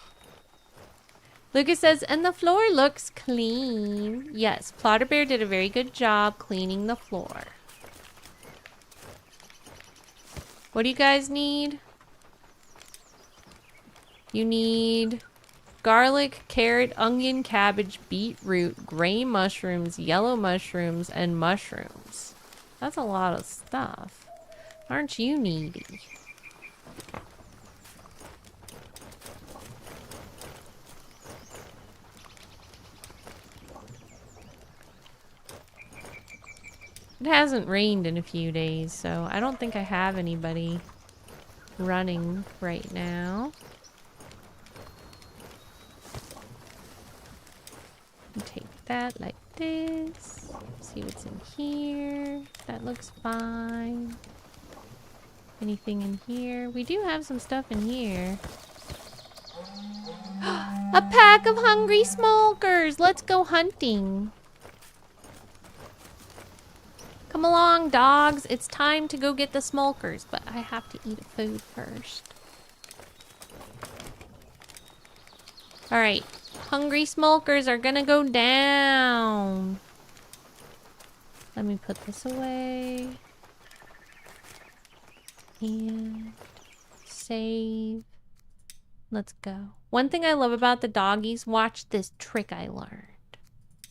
Lucas says, and the floor looks clean. Yes, Plotter Bear did a very good job cleaning the floor. What do you guys need? You need garlic, carrot, onion, cabbage, beetroot, gray mushrooms, yellow mushrooms, and mushrooms. That's a lot of stuff. Aren't you needy? It hasn't rained in a few days, so I don't think I have anybody running right now. Take that like this. See what's in here. That looks fine. Anything in here? We do have some stuff in here. A pack of hungry smokers! Let's go hunting. Come along, dogs. It's time to go get the smokers, but I have to eat food first. Alright. Hungry smokers are gonna go down. Let me put this away. And save. Let's go. One thing I love about the doggies, watch this trick I learned.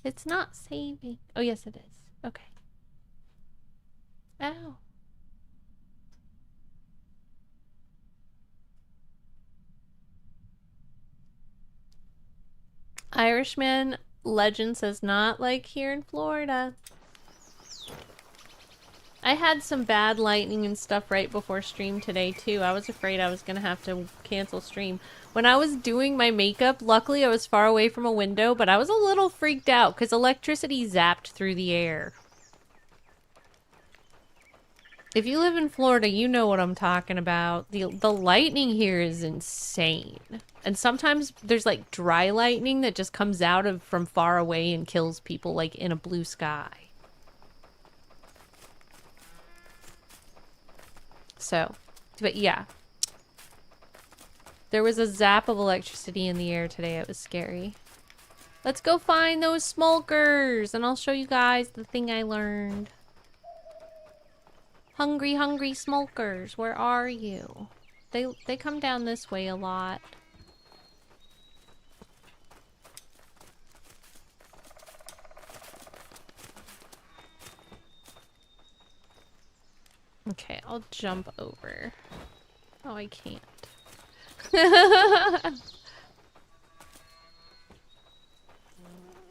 It's not saving. Oh, yes, it is. Okay. Ow. Irishman Legend says not like here in Florida. I had some bad lightning and stuff right before stream today too. I was afraid I was gonna have to cancel stream. When I was doing my makeup, luckily I was far away from a window, but I was a little freaked out because electricity zapped through the air. If you live in Florida, you know what I'm talking about. The lightning here is insane. And sometimes there's like dry lightning that just comes out of from far away and kills people like in a blue sky. So, but yeah. There was a zap of electricity in the air today. It was scary. Let's go find those smokers and I'll show you guys the thing I learned. Hungry, hungry smokers, where are you? They come down this way a lot. Okay, I'll jump over. Oh, I can't.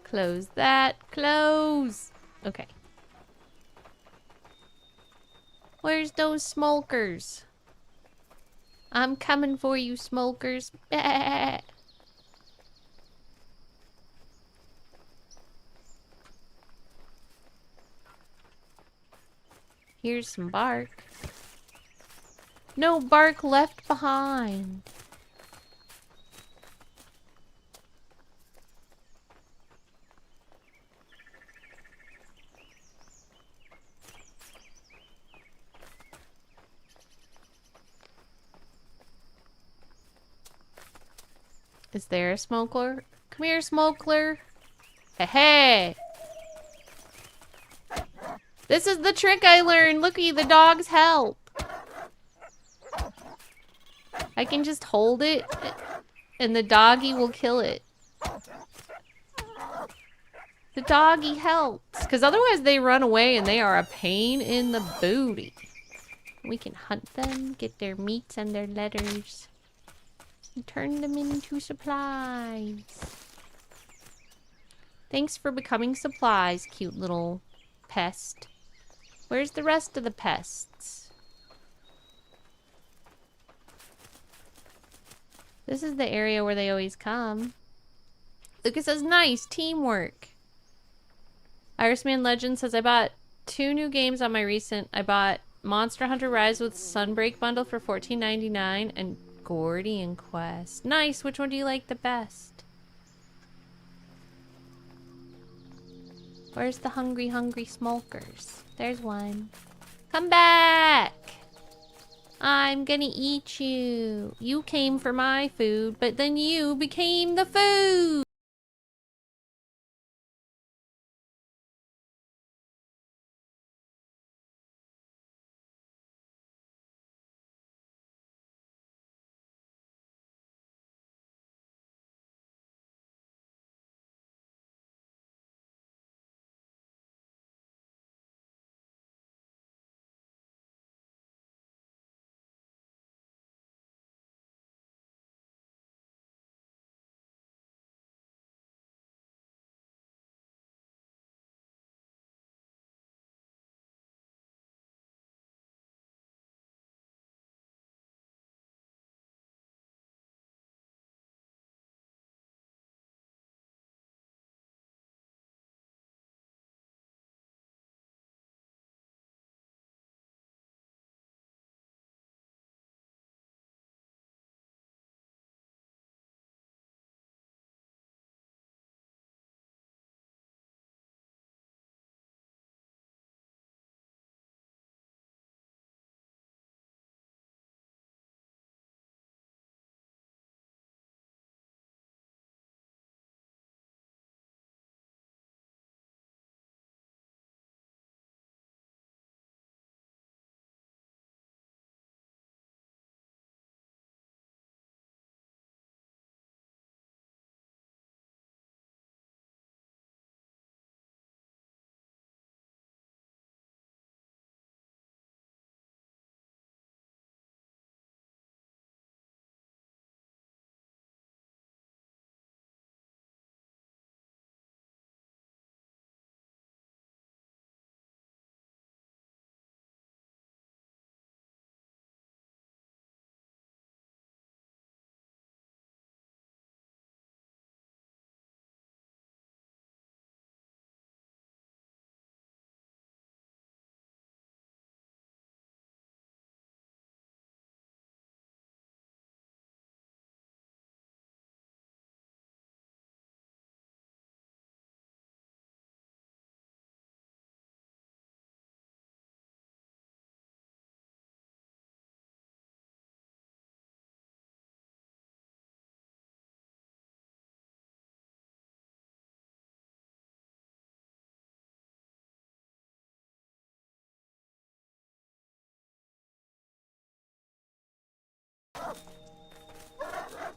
Close that. Close. Okay. Where's those smokers? I'm coming for you, smokers. Bah. Here's some bark. No bark left behind. Is there a smoker? Come here, smoker. Hey, hey. This is the trick I learned. Looky, the dogs help. I can just hold it and the doggy will kill it. The doggy helps. Because otherwise they run away and they are a pain in the booty. We can hunt them, get their meats and their letters, and turn them into supplies. Thanks for becoming supplies, cute little pest. Where's the rest of the pests? This is the area where they always come. Lucas says, nice, teamwork. Irisman Legend says, I bought 2 new games on my recent. I bought Monster Hunter Rise with Sunbreak bundle for $14.99 and Gordian Quest. Nice, which one do you like the best? Where's the hungry, hungry smokers? There's one. Come back! I'm gonna eat you. You came for my food, but then you became the food!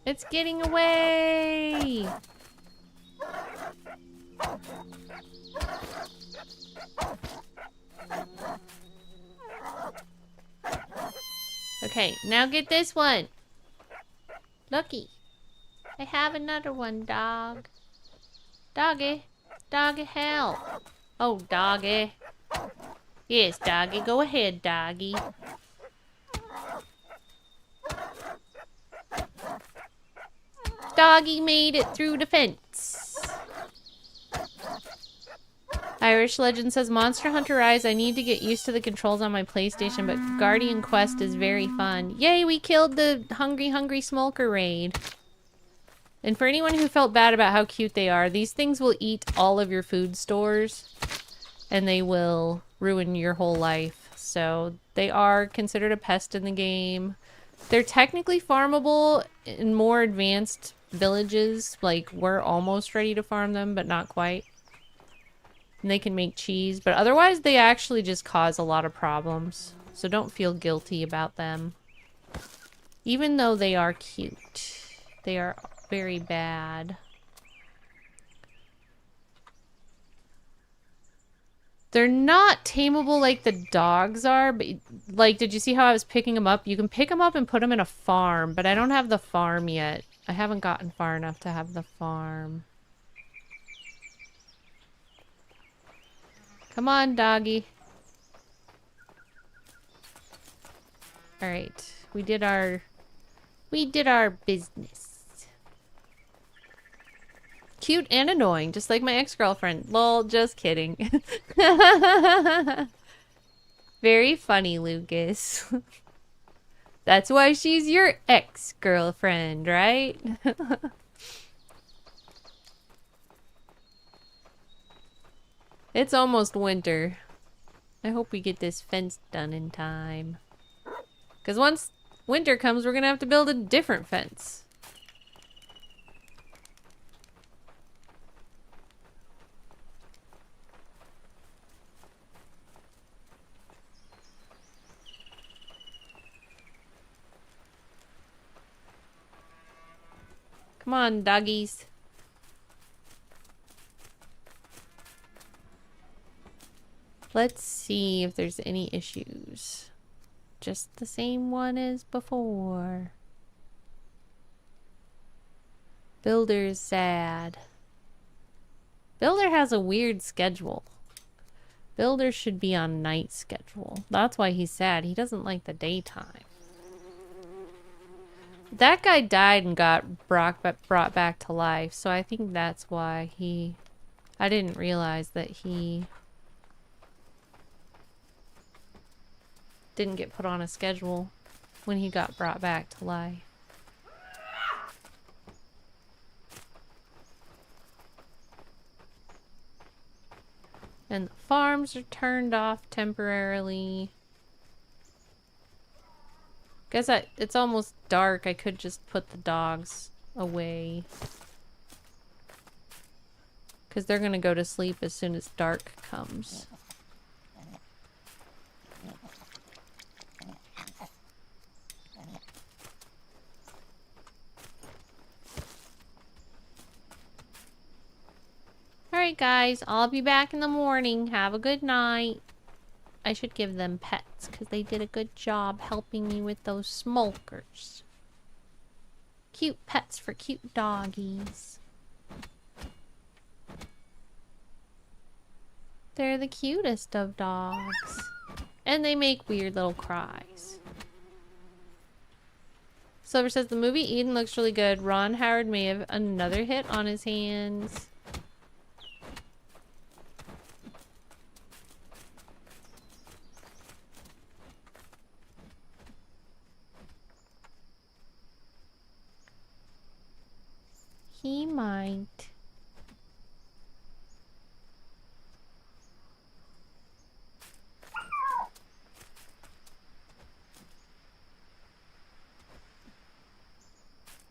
It's getting away! Okay, now get this one. Lucky. I have another one, dog. Doggy. Doggy, help. Oh, doggy. Yes, doggy. Go ahead, doggy. Doggy made it through the fence. Irish Legend says, Monster Hunter Rise, I need to get used to the controls on my PlayStation, but Guardian Quest is very fun. Yay, we killed the Hungry Smolker raid. And for anyone who felt bad about how cute they are, these things will eat all of your food stores. And they will ruin your whole life. So they are considered a pest in the game. They're technically farmable in more advanced villages. Like, we're almost ready to farm them, but not quite. And they can make cheese, but otherwise they actually just cause a lot of problems. So don't feel guilty about them. Even though they are cute. They are very bad. They're not tameable like the dogs are, but like, did you see how I was picking them up? You can pick them up and put them in a farm, but I don't have the farm yet. I haven't gotten far enough to have the farm. Come on, doggy. All right, we did our business. Cute and annoying, just like my ex-girlfriend. Lol, just kidding. Very funny, Lucas. That's why she's your ex-girlfriend, right? It's almost winter. I hope we get this fence done in time. Because once winter comes, we're going to have to build a different fence. Come on, doggies. Let's see if there's any issues. Just the same one as before. Builder's sad. Builder has a weird schedule. Builder should be on night schedule. That's why he's sad. He doesn't like the daytime. That guy died and got brought back to life, so I think that's why he... I didn't realize that he... didn't get put on a schedule when he got brought back to life. And the farms are turned off temporarily. Guess it's almost dark. I could just put the dogs away. Because they're going to go to sleep as soon as dark comes. Alright guys, I'll be back in the morning. Have a good night. I should give them pets because they did a good job helping me with those smokers. Cute pets for cute doggies. They're the cutest of dogs. And they make weird little cries. Silver says the movie Eden looks really good. Ron Howard may have another hit on his hands. He might.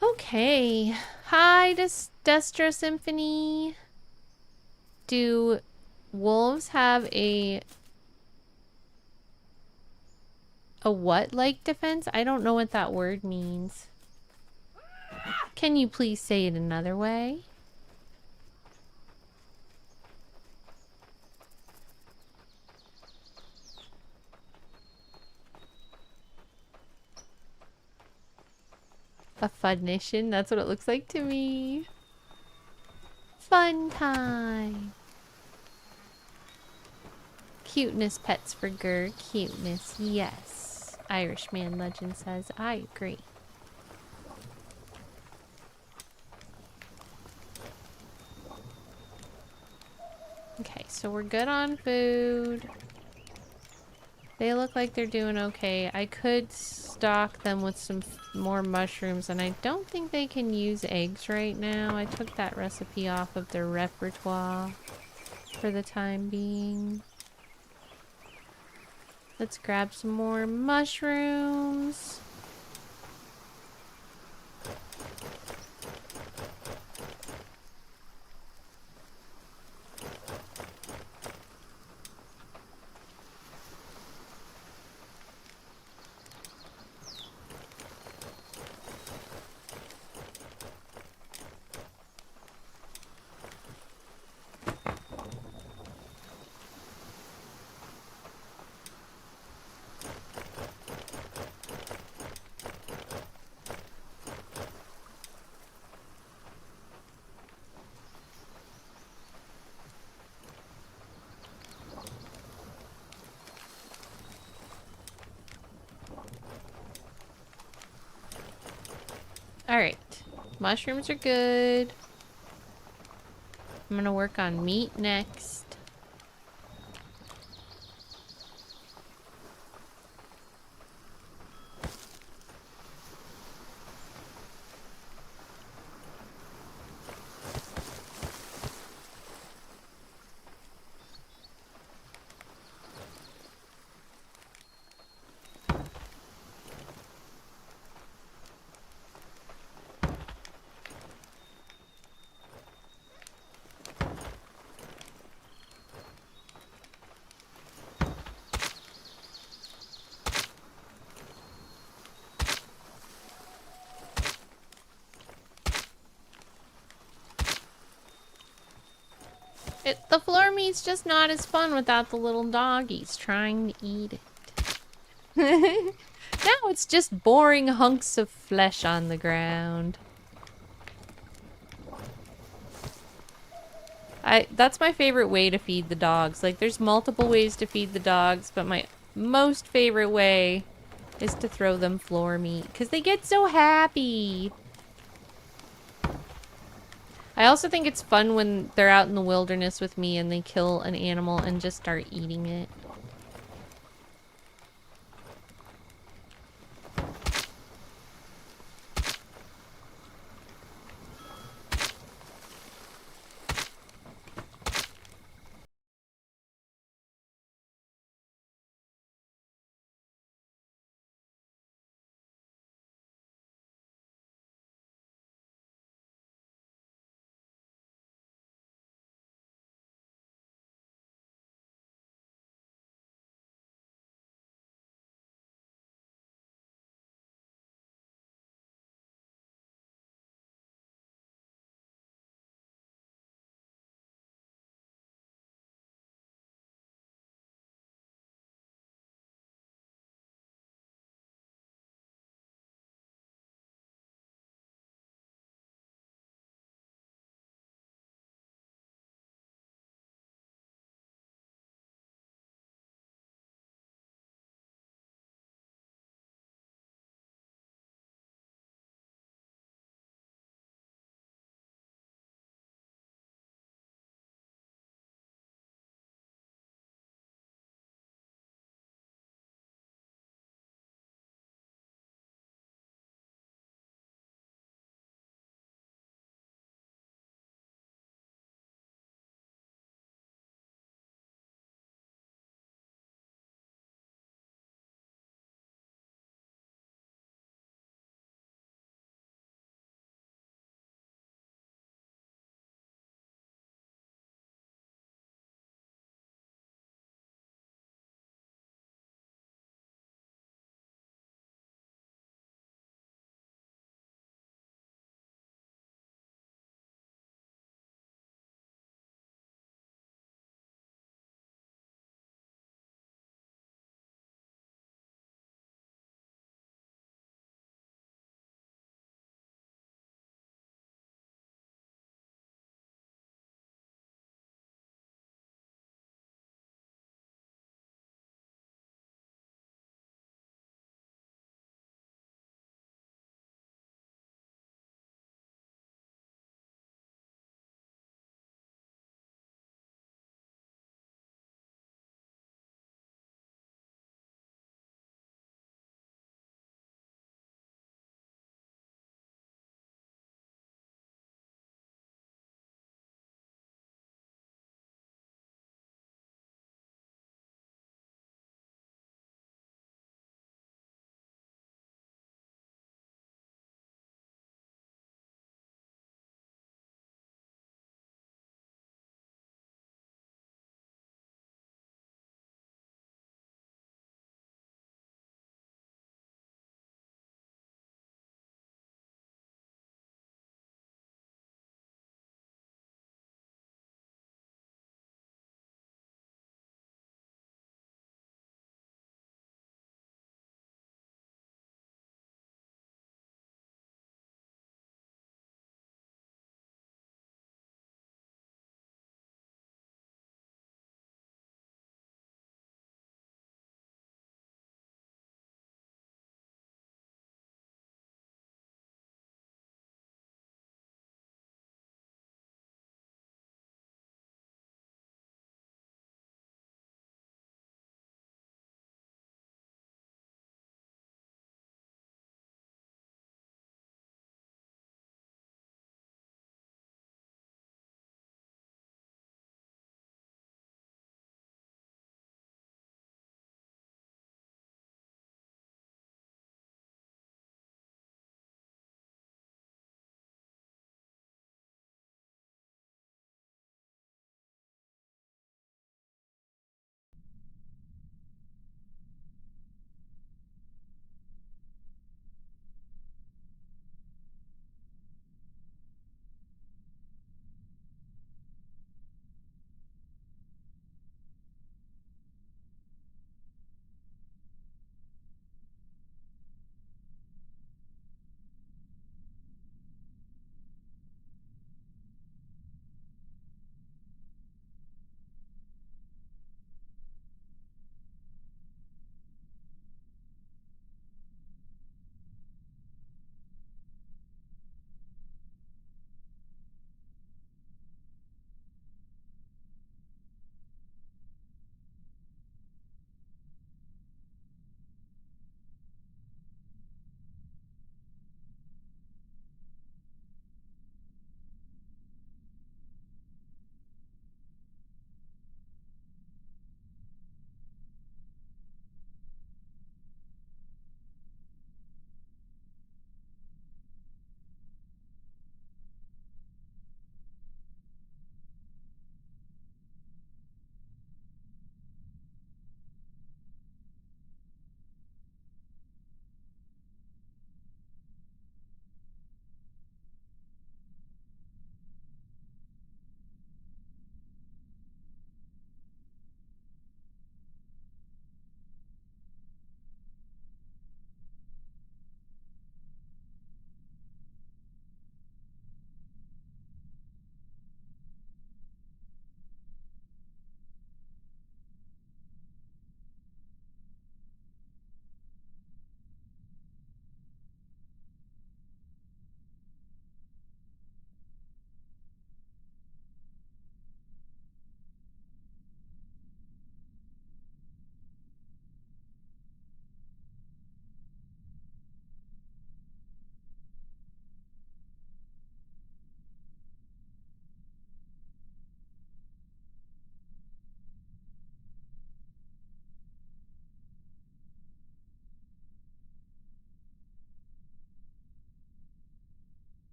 Okay. Hi, Destra Symphony. Do wolves have a what-like defense? I don't know what that word means. Can you please say it another way? A funition? That's what it looks like to me. Fun time. Cuteness pets for Gir. Cuteness, yes. Irishman legend says, I agree. Okay, so we're good on food. They look like they're doing okay. I could stock them with some more mushrooms, and I don't think they can use eggs right now. I took that recipe off of their repertoire for the time being. Let's grab some more mushrooms. Alright. Mushrooms are good. I'm gonna work on meat next. The floor meat's just not as fun without the little doggies trying to eat it. Now it's just boring hunks of flesh on the ground. That's my favorite way to feed the dogs. Like, there's multiple ways to feed the dogs, but my most favorite way is to throw them floor meat, because they get so happy. I also think it's fun when they're out in the wilderness with me and they kill an animal and just start eating it.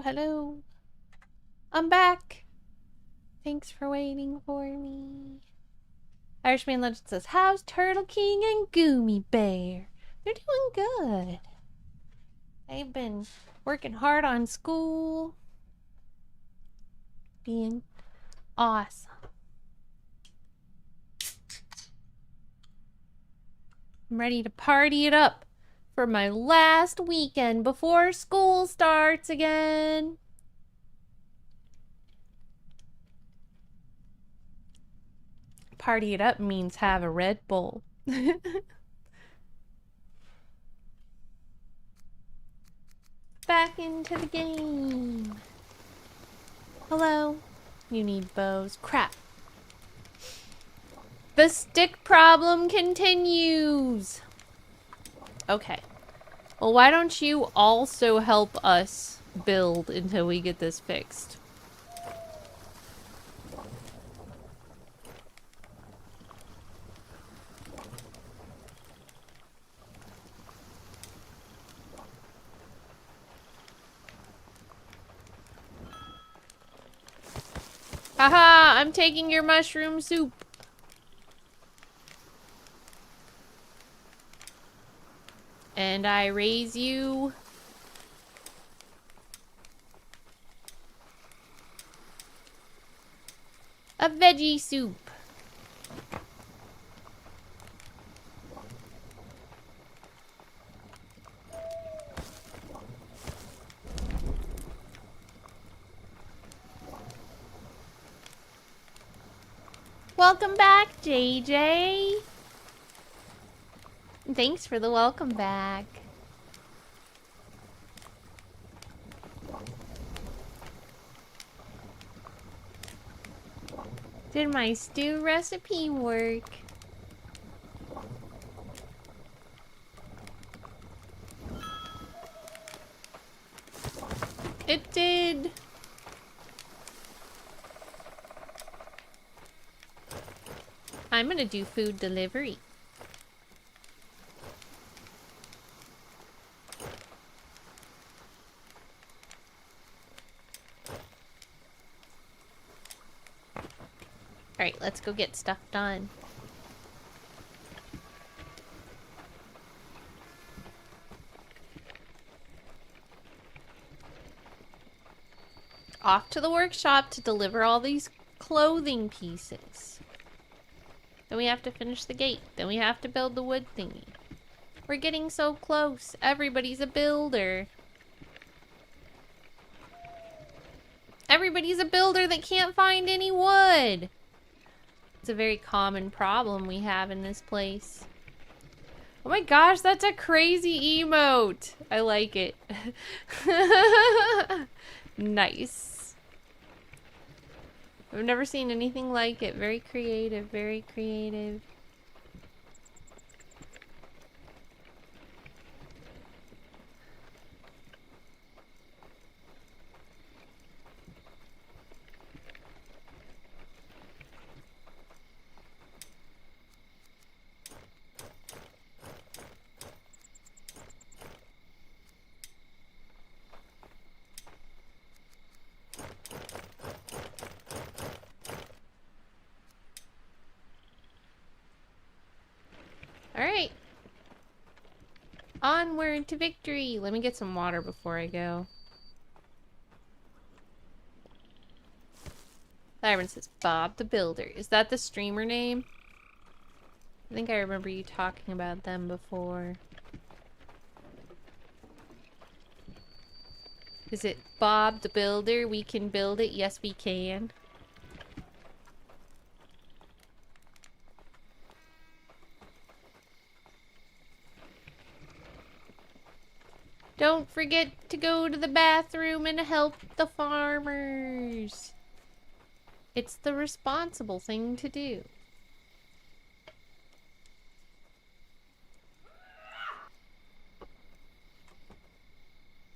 hello. I'm back. Thanks for waiting for me. Irishman Legend says, how's Turtle King and Gumi Bear? They're doing good. They've been working hard on school. Being awesome. I'm ready to party it up for my last weekend before school starts again. Party it up means have a Red Bull. Back into the game. Hello. You need bows. Crap. The stick problem continues. Okay. Well, why don't you also help us build until we get this fixed? Haha, I'm taking your mushroom soup. And I raise you a veggie soup. Welcome back, JJ. Thanks for the welcome back. Did my stew recipe work? It did. I'm gonna do food delivery. Alright, let's go get stuff done. Off to the workshop to deliver all these clothing pieces. Then we have to finish the gate. Then we have to build the wood thingy. We're getting so close. Everybody's a builder. Everybody's a builder that can't find any wood. It's a very common problem we have in this place. Oh my gosh, that's a crazy emote. I like it. Nice. I've never seen anything like it. Very creative, very creative. Alright. Onward to victory. Let me get some water before I go. Lyron says, Bob the Builder. Is that the streamer name? I think I remember you talking about them before. Is it Bob the Builder? We can build it. Yes, we can. Don't forget to go to the bathroom and help the farmers. It's the responsible thing to do.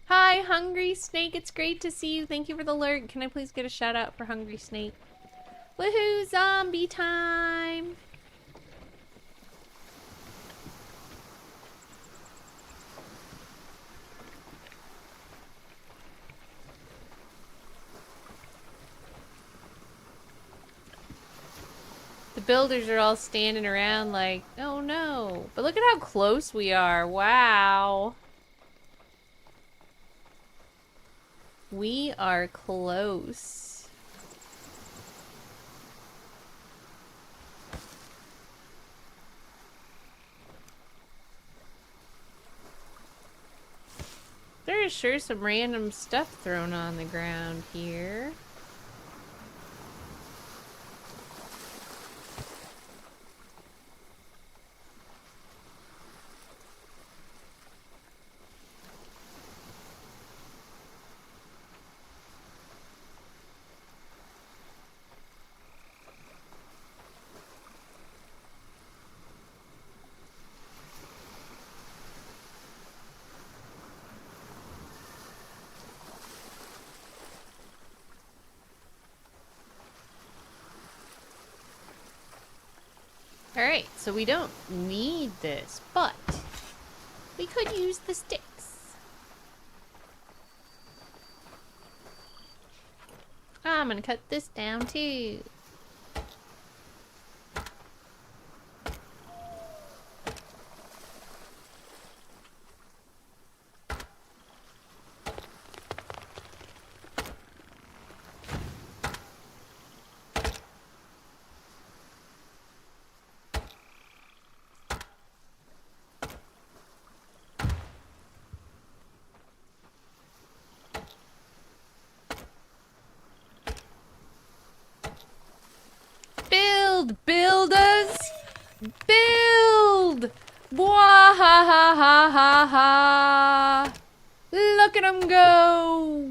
Hi, Hungry Snake. It's great to see you. Thank you for the lurk. Can I please get a shout out for Hungry Snake? Woohoo, zombie time! builders are all standing around like, oh no. But look at how close we are. Wow. We are close. There is sure some random stuff thrown on the ground here. Alright, so we don't need this, but we could use the sticks. I'm gonna cut this down too. Builders! Build! Wah ha ha ha ha ha! Look at them go!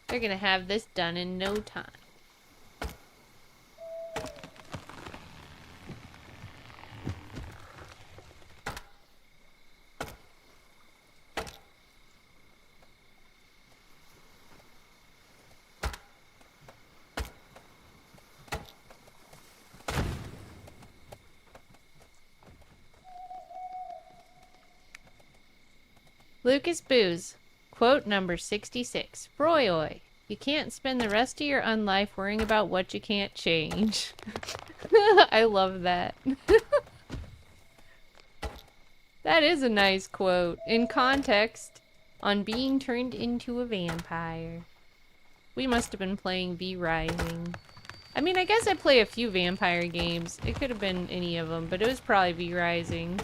They're gonna have this done in no time. Lucas Booze, quote number 66. Roy, you can't spend the rest of your unlife worrying about what you can't change. I love that. That is a nice quote. In context, on being turned into a vampire. We must have been playing V Rising. I mean, I guess I play a few vampire games. It could have been any of them, but it was probably V Rising.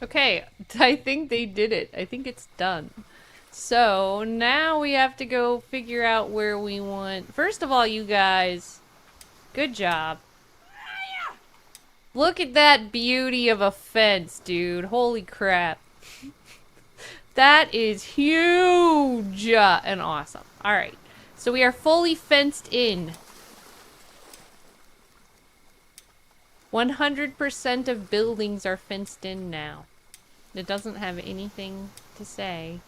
Okay, I think they did it. I think it's done. So, now we have to go figure out where we want... First of all, you guys, good job. Look at that beauty of a fence, dude. Holy crap. That is huge and awesome. Alright, so we are fully fenced in. 100% of buildings are fenced in now. It doesn't have anything to say.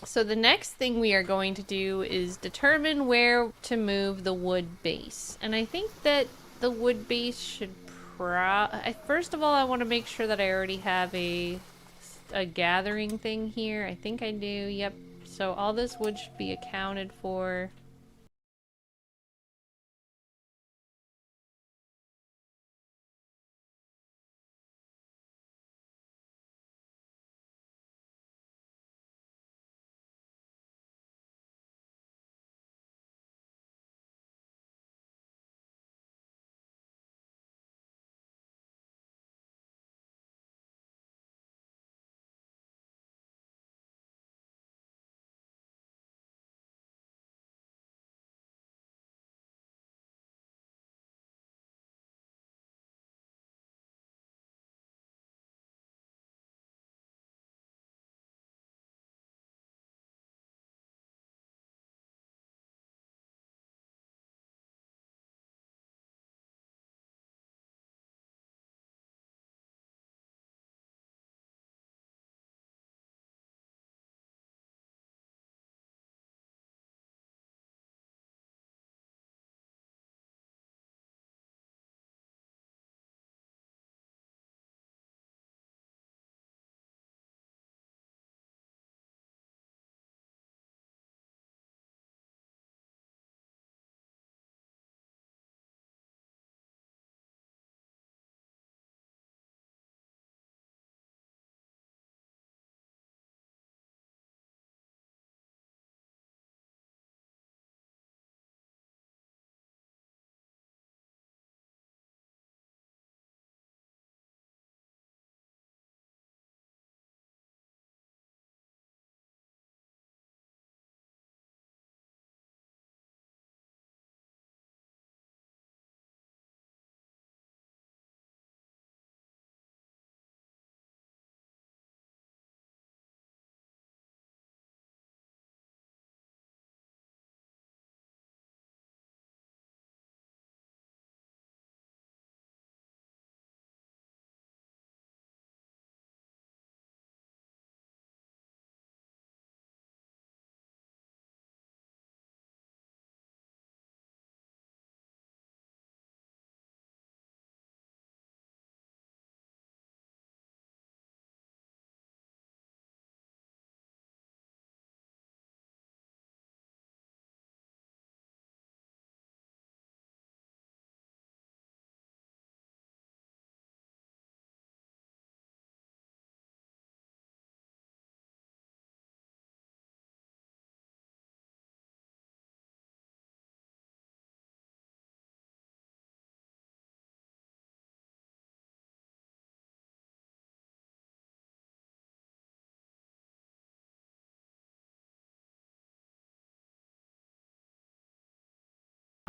So the next thing we are going to do is determine where to move the wood base. And I think that the wood base should first of all, I want to make sure that I already have a gathering thing here. I think I do. Yep. So all this wood should be accounted for.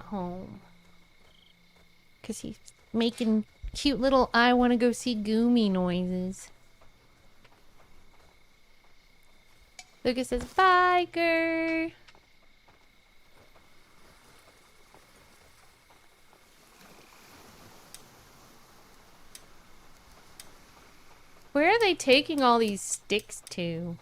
home. Because he's making cute little I want to go see Gumi noises. Lucas says, bye, Gir. Where are they taking all these sticks to?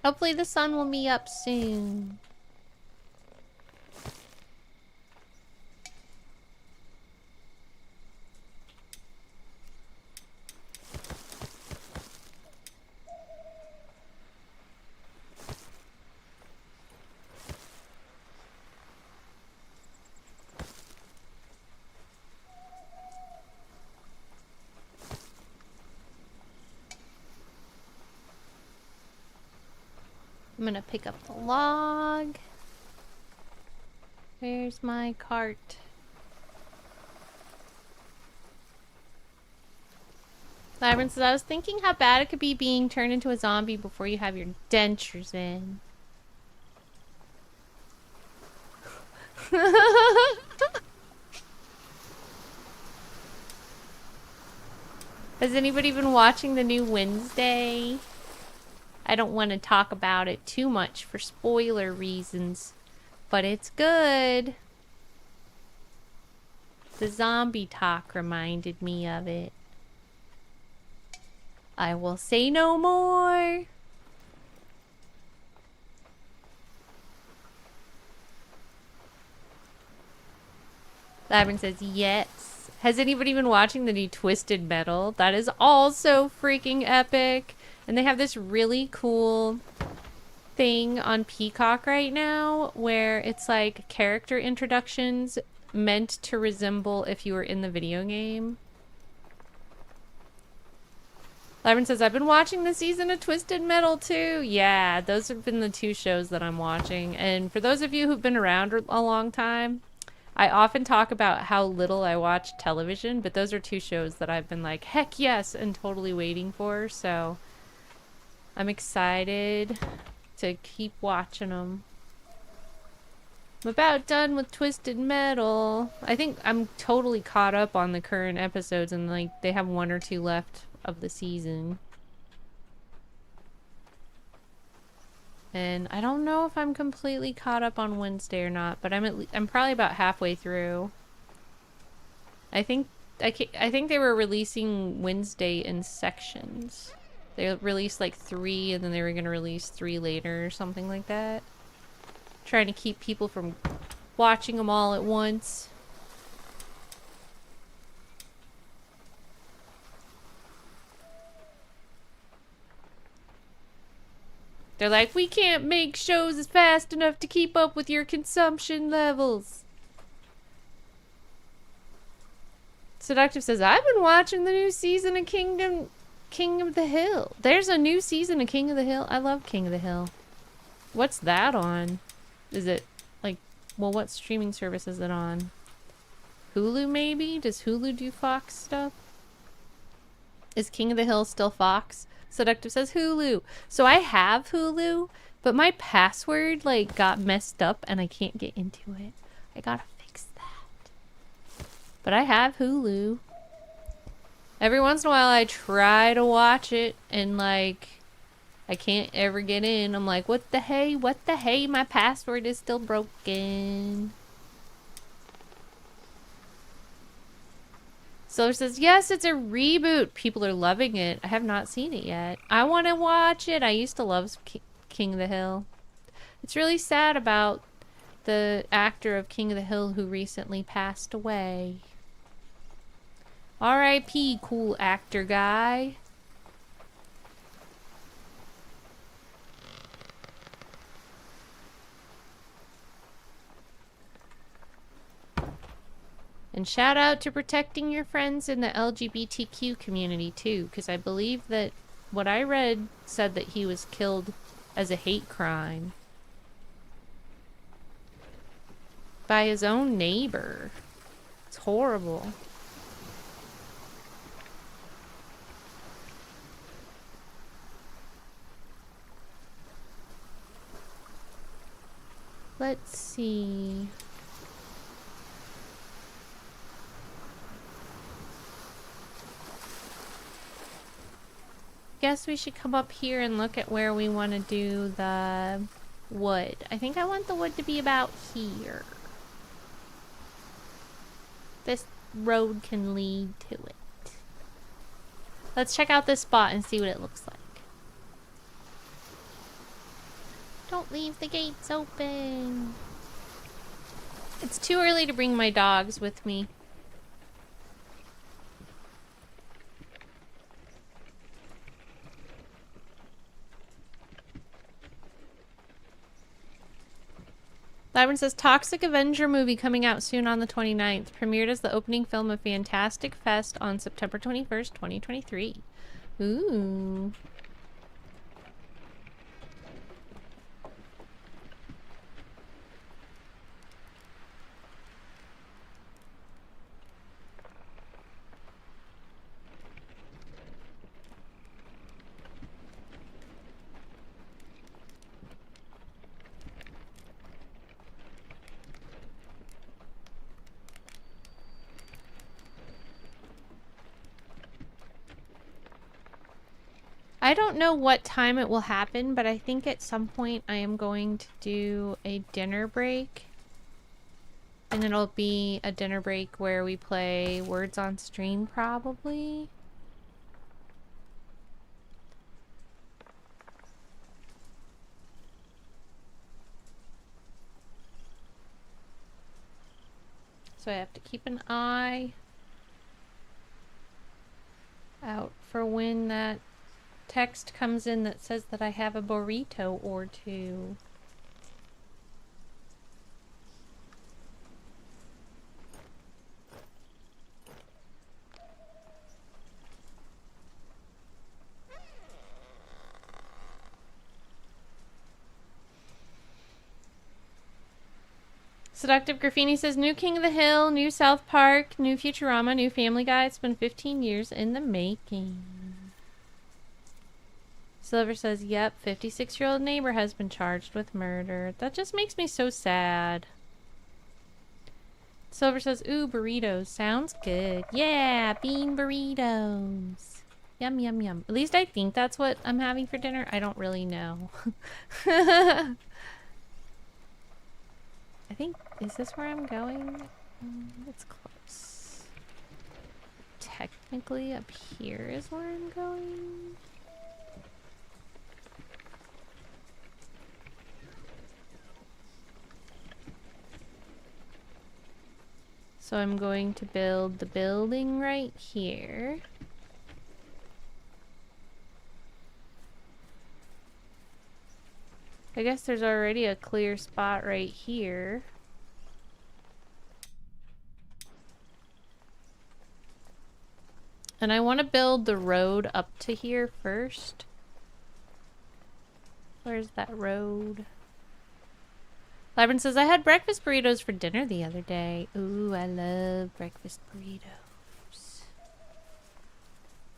Hopefully the sun will be up soon. I'm gonna pick up the log. Where's my cart? Labyrinth says, I was thinking how bad it could be being turned into a zombie before you have your dentures in. Has anybody been watching the new Wednesday? I don't want to talk about it too much for spoiler reasons, but it's good. The zombie talk reminded me of it. I will say no more. Labyrinth says yes. Has anybody been watching the new Twisted Metal? That is also freaking epic. And they have this really cool thing on Peacock right now where it's like character introductions meant to resemble if you were in the video game. Labyrinth says, I've been watching the season of Twisted Metal too. Yeah, those have been the two shows that I'm watching. And for those of you who've been around a long time, I often talk about how little I watch television, but those are two shows that I've been like, heck yes, and totally waiting for, so I'm excited to keep watching them. I'm about done with Twisted Metal. I think I'm totally caught up on the current episodes and like they have one or two left of the season. And I don't know if I'm completely caught up on Wednesday or not, but I'm probably about halfway through. I think they were releasing Wednesday in sections. They released like 3 and then they were going to release 3 later or something like that. Trying to keep people from watching them all at once. They're like, we can't make shows fast enough to keep up with your consumption levels. Seductive says, I've been watching the new season of King of the Hill. There's a new season of King of the Hill. I love King of the Hill. What's that on? Is it like, well, what streaming service is it on? Hulu maybe? Does Hulu do Fox stuff? Is King of the Hill still Fox? Seductive says Hulu. So I have Hulu, but my password like got messed up and I can't get into it. I gotta fix that. But I have Hulu. Every once in a while I try to watch it and like I can't ever get in. I'm like, what the hey? What the hey? My password is still broken. Silver says, yes, it's a reboot. People are loving it. I have not seen it yet. I want to watch it. I used to love King of the Hill. It's really sad about the actor of King of the Hill who recently passed away. R.I.P. cool actor guy. And shout out to protecting your friends in the LGBTQ community too, because I believe that what I read said that he was killed as a hate crime by his own neighbor. It's horrible. Let's see. Guess we should come up here and look at where we want to do the wood. I think I want the wood to be about here. This road can lead to it. Let's check out this spot and see what it looks like. Don't leave the gates open. It's too early to bring my dogs with me. Lyron says, Toxic Avenger movie coming out soon on the 29th. Premiered as the opening film of Fantastic Fest on September 21st, 2023. Ooh. I don't know what time it will happen, but I think at some point I am going to do a dinner break. And it'll be a dinner break where we play Words on Stream, probably. So I have to keep an eye out for when that text comes in that says that I have a burrito or two. Seductive Graffini says, new King of the Hill, new South Park, new Futurama, new Family Guy. It's been 15 years in the making. Silver says, yep, 56-year-old neighbor has been charged with murder. That just makes me so sad. Silver says, ooh, burritos. Sounds good. Yeah, bean burritos. Yum, yum, yum. At least I think that's what I'm having for dinner. I don't really know. I think, is this where I'm going? It's close. Technically up here is where I'm going. So I'm going to build the building right here. I guess there's already a clear spot right here. And I want to build the road up to here first. Where's that road? Lyron says, I had breakfast burritos for dinner the other day. Ooh, I love breakfast burritos.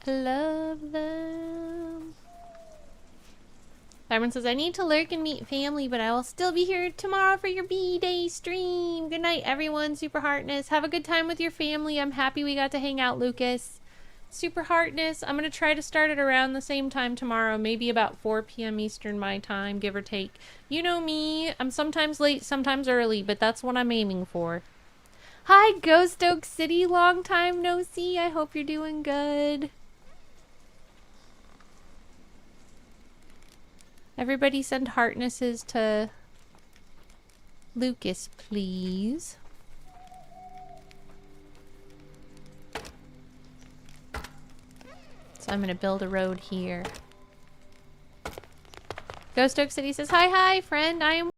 I love them. Lyron says, I need to lurk and meet family, but I will still be here tomorrow for your B-Day stream. Good night, everyone. Super Heartness. Have a good time with your family. I'm happy we got to hang out, Lucas. Super Heartness. I'm going to try to start it around the same time tomorrow, maybe about 4 p.m. Eastern my time, give or take. You know me, I'm sometimes late, sometimes early, but that's what I'm aiming for. Hi, Ghost Oak City. Long time no see. I hope you're doing good. Everybody send heartnesses to Lucas, please. So I'm gonna build a road here. Ghost Oak City says, hi, hi, friend. I am...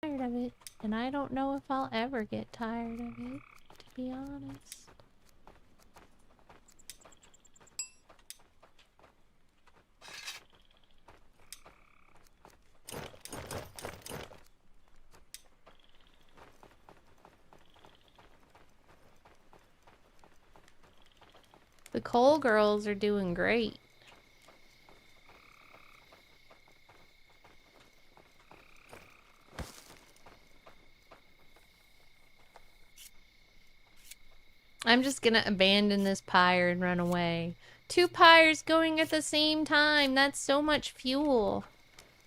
tired of it. And I don't know if I'll ever get tired of it, to be honest. The coal girls are doing great. I'm just gonna abandon this pyre and run away. 2 pyres going at the same time. That's so much fuel.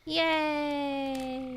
Yay!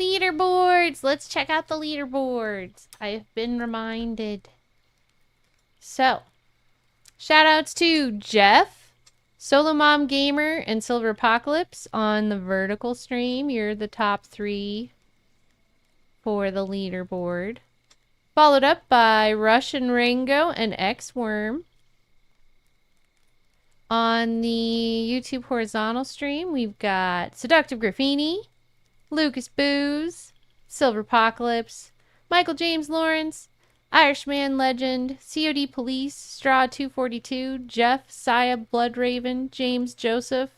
Leaderboards! Let's check out the leaderboards. I have been reminded. So, shoutouts to Jeff, Solo Mom Gamer, and Silver Apocalypse on the vertical stream. You're the top 3 for the leaderboard. Followed up by Russian Rango and X-Worm. On the YouTube horizontal stream, we've got Seductive Graffiti, Lucas Booze, Silver Apocalypse, Michael James Lawrence, Irishman Legend, COD Police, Straw 242, Jeff, Saya Bloodraven, James Joseph,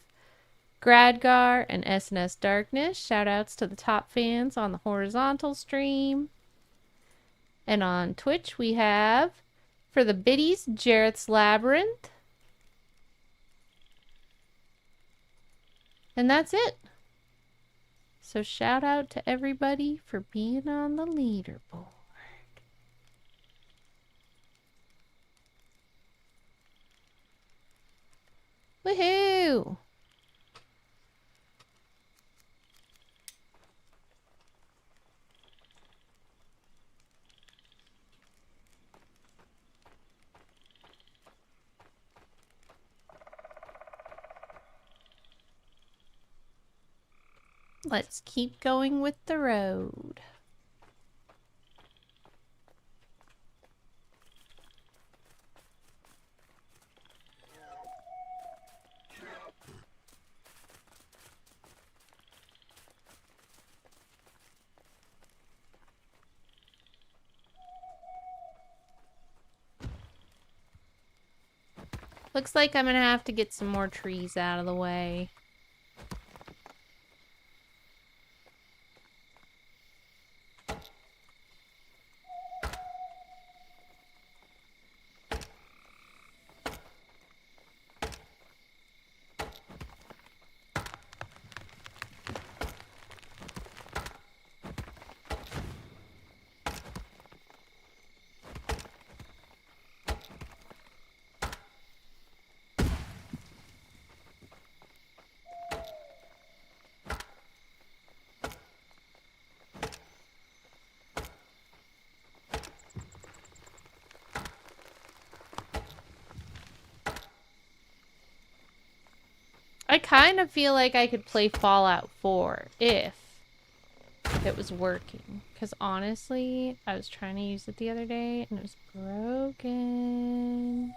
Gradgar, and SNS Darkness. Shoutouts to the top fans on the horizontal stream. And on Twitch we have, for the biddies, Jarrett's Labyrinth. And that's it. So shout out to everybody for being on the leaderboard. Woohoo! Let's keep going with the road. Looks like I'm gonna have to get some more trees out of the way. I kind of feel like I could play Fallout 4 if it was working. Because honestly, I was trying to use it the other day and it was broken.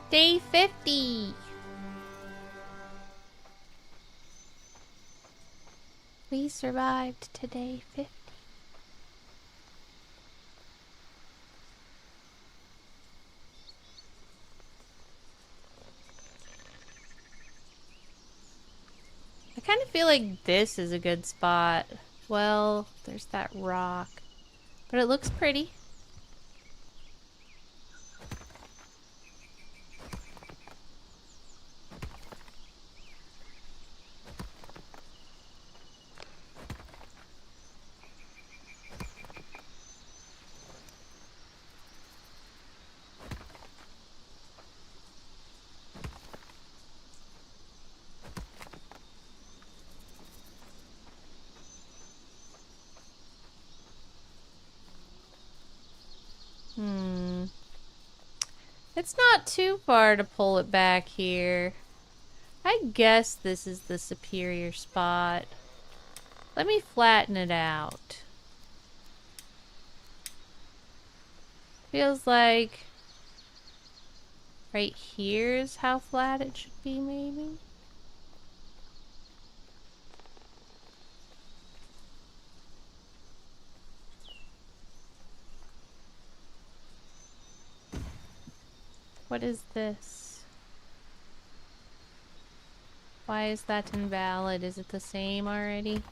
Day 50! We survived to day 50. I kind of feel like this is a good spot. Well, there's that rock. But it looks pretty. It's not too far to pull it back here. I guess this is the superior spot. Let me flatten it out. Feels like right here is how flat it should be, maybe? What is this? Why is that invalid? Is it the same already?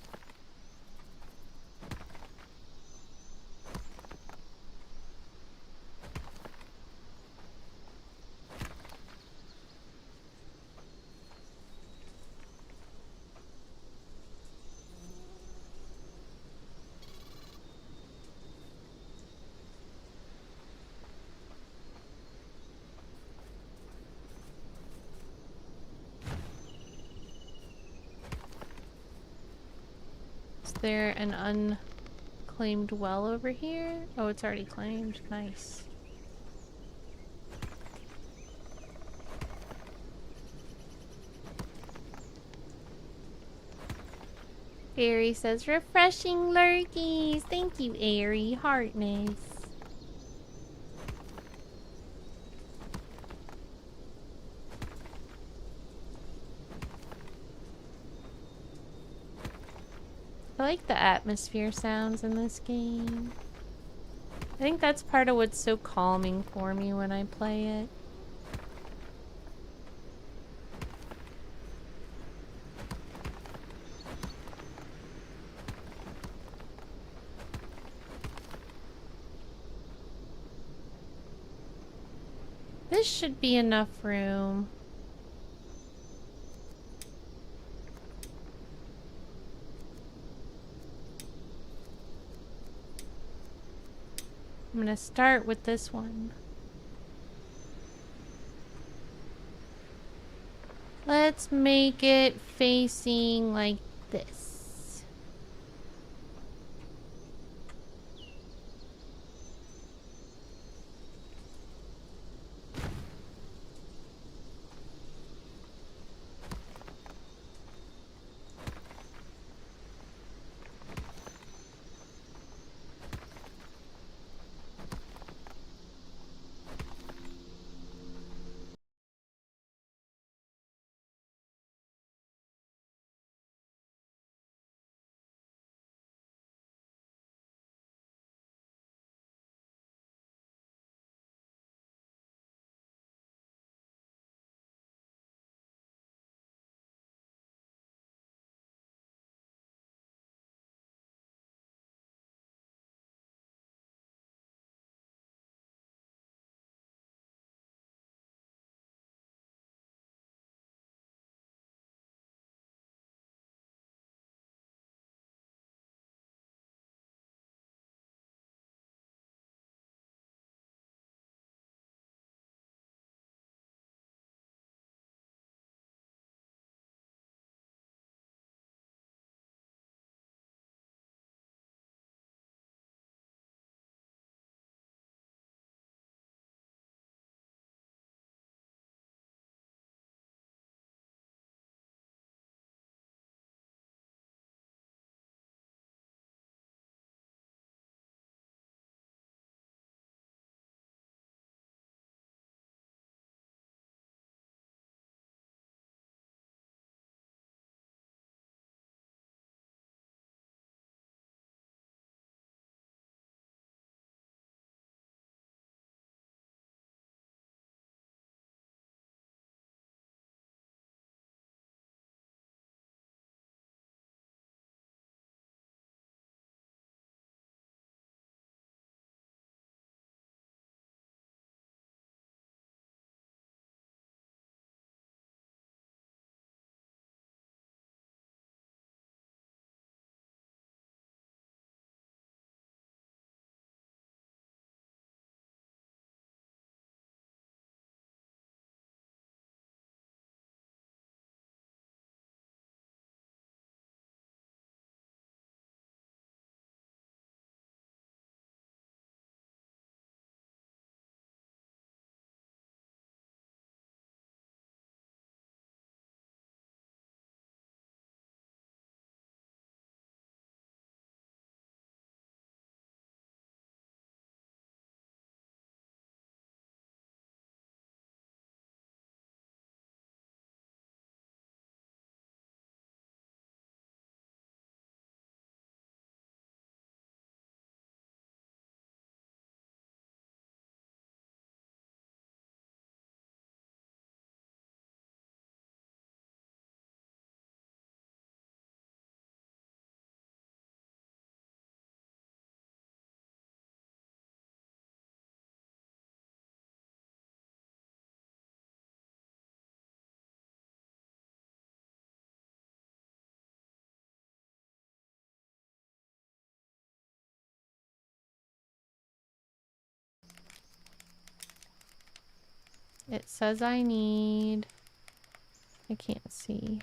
Is there an unclaimed well over here? Oh, it's already claimed. Nice. Airy says, refreshing lurkies. Thank you, Airy. Heartness. I like the atmosphere sounds in this game. I think that's part of what's so calming for me when I play it. This should be enough room. I'm gonna start with this one. Let's make it facing like this. It says I need... I can't see.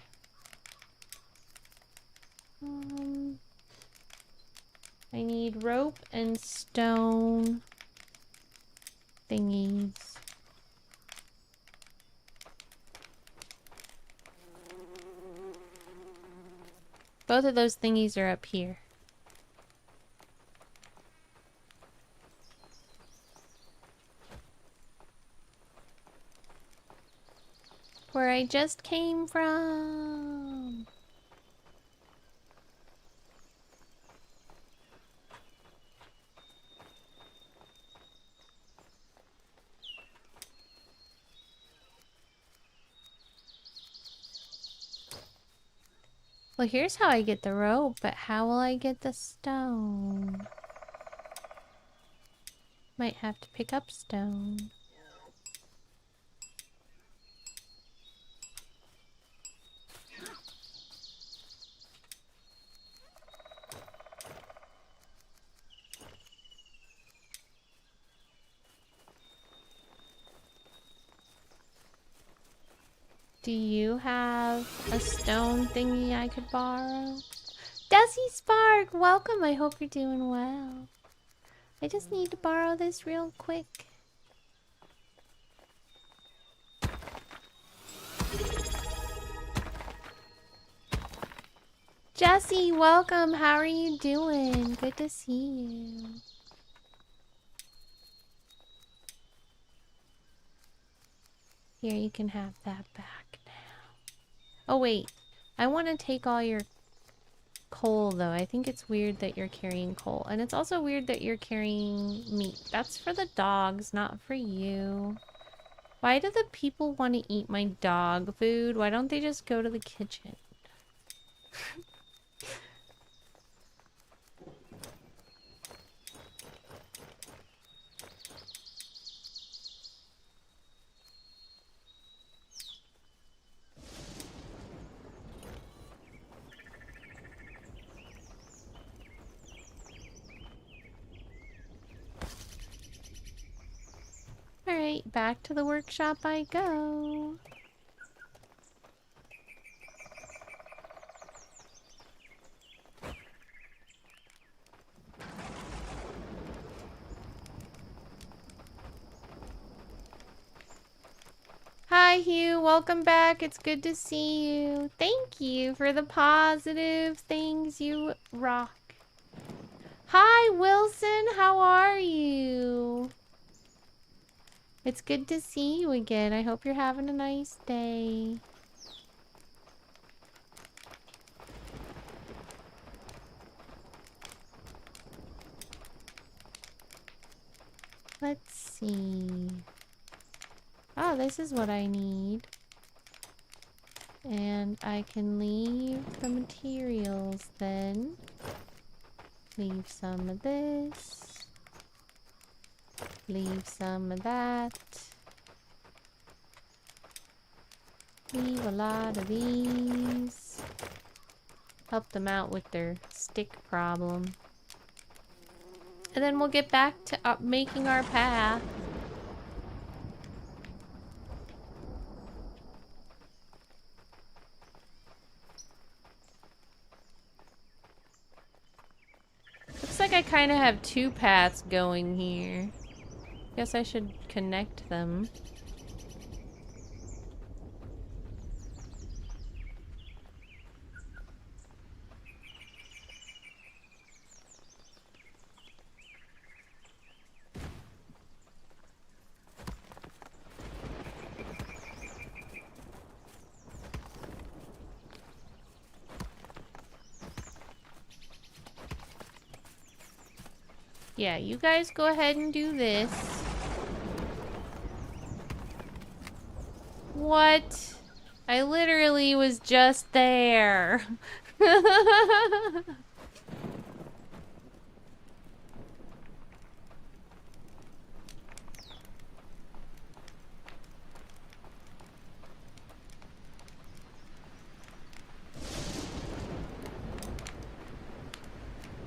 I need rope and stone thingies. Both of those thingies are up here. Where I just came from. Well, here's how I get the rope, but how will I get the stone? Might have to pick up stone. Do you have a stone thingy I could borrow? Desi Spark, welcome. I hope you're doing well. I just need to borrow this real quick. Jesse, welcome. How are you doing? Good to see you. Here, you can have that back now. Oh, wait. I want to take all your coal, though. I think it's weird that you're carrying coal. And it's also weird that you're carrying meat. That's for the dogs, not for you. Why do the people want to eat my dog food? Why don't they just go to the kitchen? Alright, back to the workshop I go. Hi Hugh, welcome back. It's good to see you. Thank you for the positive things. You rock. Hi Wilson, how are you? It's good to see you again. I hope you're having a nice day. Let's see. Oh, this is what I need. And I can leave the materials then. Leave some of this. Leave some of that. Leave a lot of these. Help them out with their stick problem. And then we'll get back to making our path. Looks like I kind of have two paths going here. Guess I should connect them. Yeah, you guys go ahead and do this. What? I literally was just there.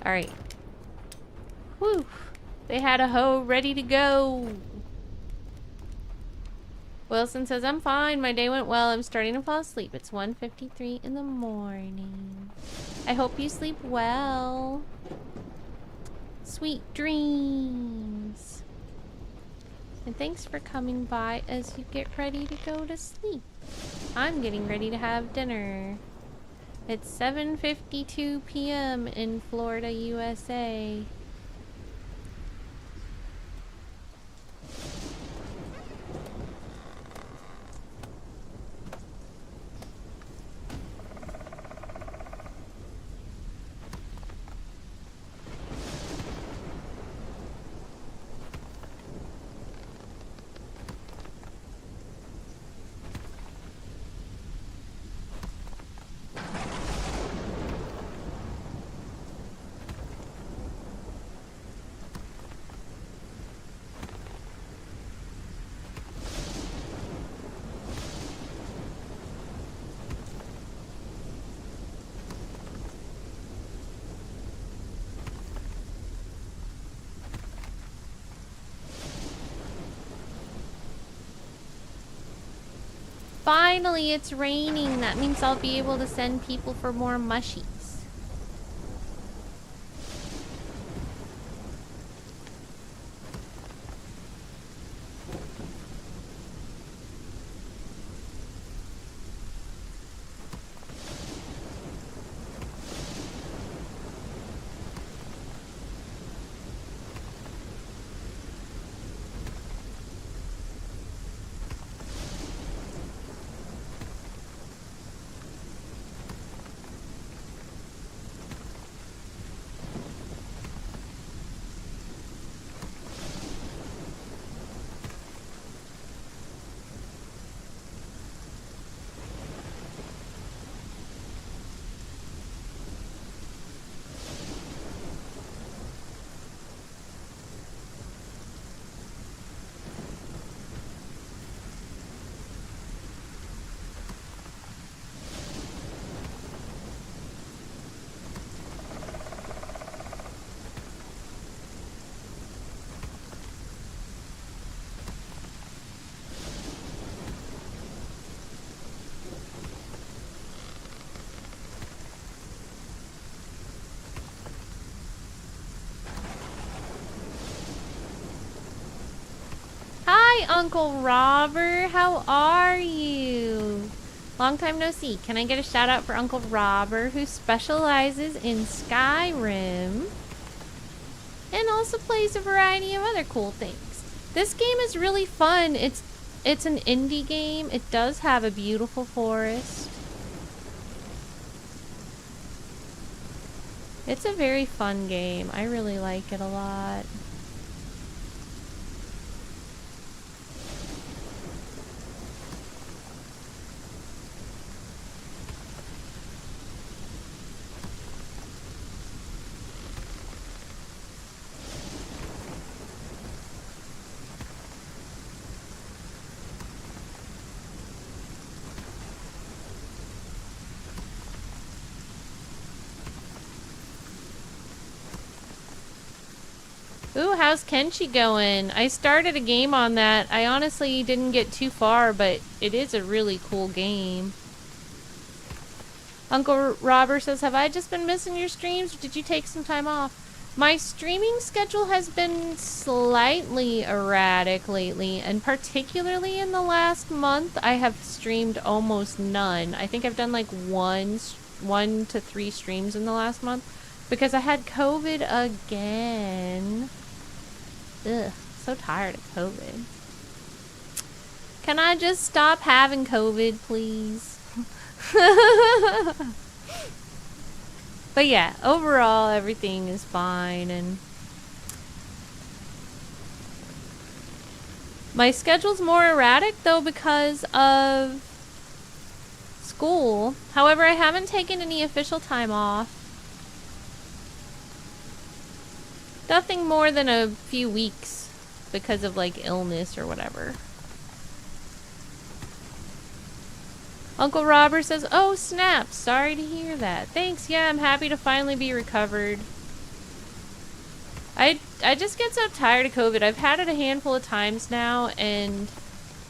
Alright. Whew. They had a hoe ready to go. Wilson says, I'm fine. My day went well. I'm starting to fall asleep. It's 1:53 in the morning. I hope you sleep well. Sweet dreams. And thanks for coming by as you get ready to go to sleep. I'm getting ready to have dinner. It's 7:52 p.m. in Florida, USA. Finally, it's raining. That means I'll be able to send people for more mushies. Hi, Uncle Robert. How are you? Long time no see. Can I get a shout out for Uncle Robert, who specializes in Skyrim and also plays a variety of other cool things? This game is really fun. It's an indie game. It does have a beautiful forest. It's a very fun game. I really like it a lot. Ooh, how's Kenshi going? I started a game on that. I honestly didn't get too far, but it is a really cool game. Uncle Robert says, have I just been missing your streams, or did you take some time off? My streaming schedule has been slightly erratic lately, and particularly in the last month, I have streamed almost none. I think I've done like one to three streams in the last month, because I had COVID again. Ugh, so tired of COVID. Can I just stop having COVID, please? But yeah, overall everything is fine, and my schedule's more erratic though because of school. However, I haven't taken any official time off. Nothing more than a few weeks because of like illness or whatever. Uncle Robert says, oh snap, sorry to hear that. Thanks, yeah, I'm happy to finally be recovered. I just get so tired of COVID. I've had it a handful of times now, and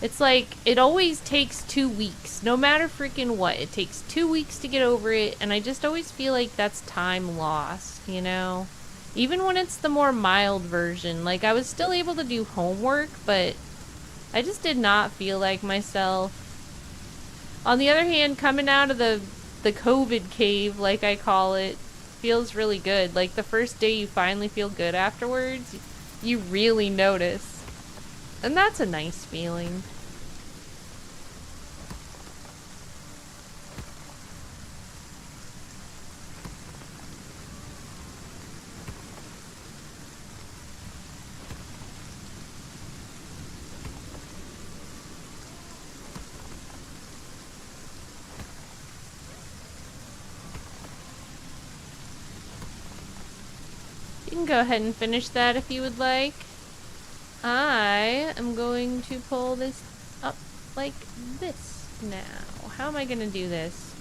It's like, it always takes 2 weeks. No matter freaking what. It takes 2 weeks to get over it. And I just always feel like that's time lost, you know? Even when it's the more mild version. Like, I was still able to do homework, but I just did not feel like myself. On the other hand, coming out of the COVID cave, like I call it, feels really good. Like, the first day you finally feel good afterwards, you really notice. And that's a nice feeling. You can go ahead and finish that if you would like. I am going to pull this up like this now. How am I going to do this?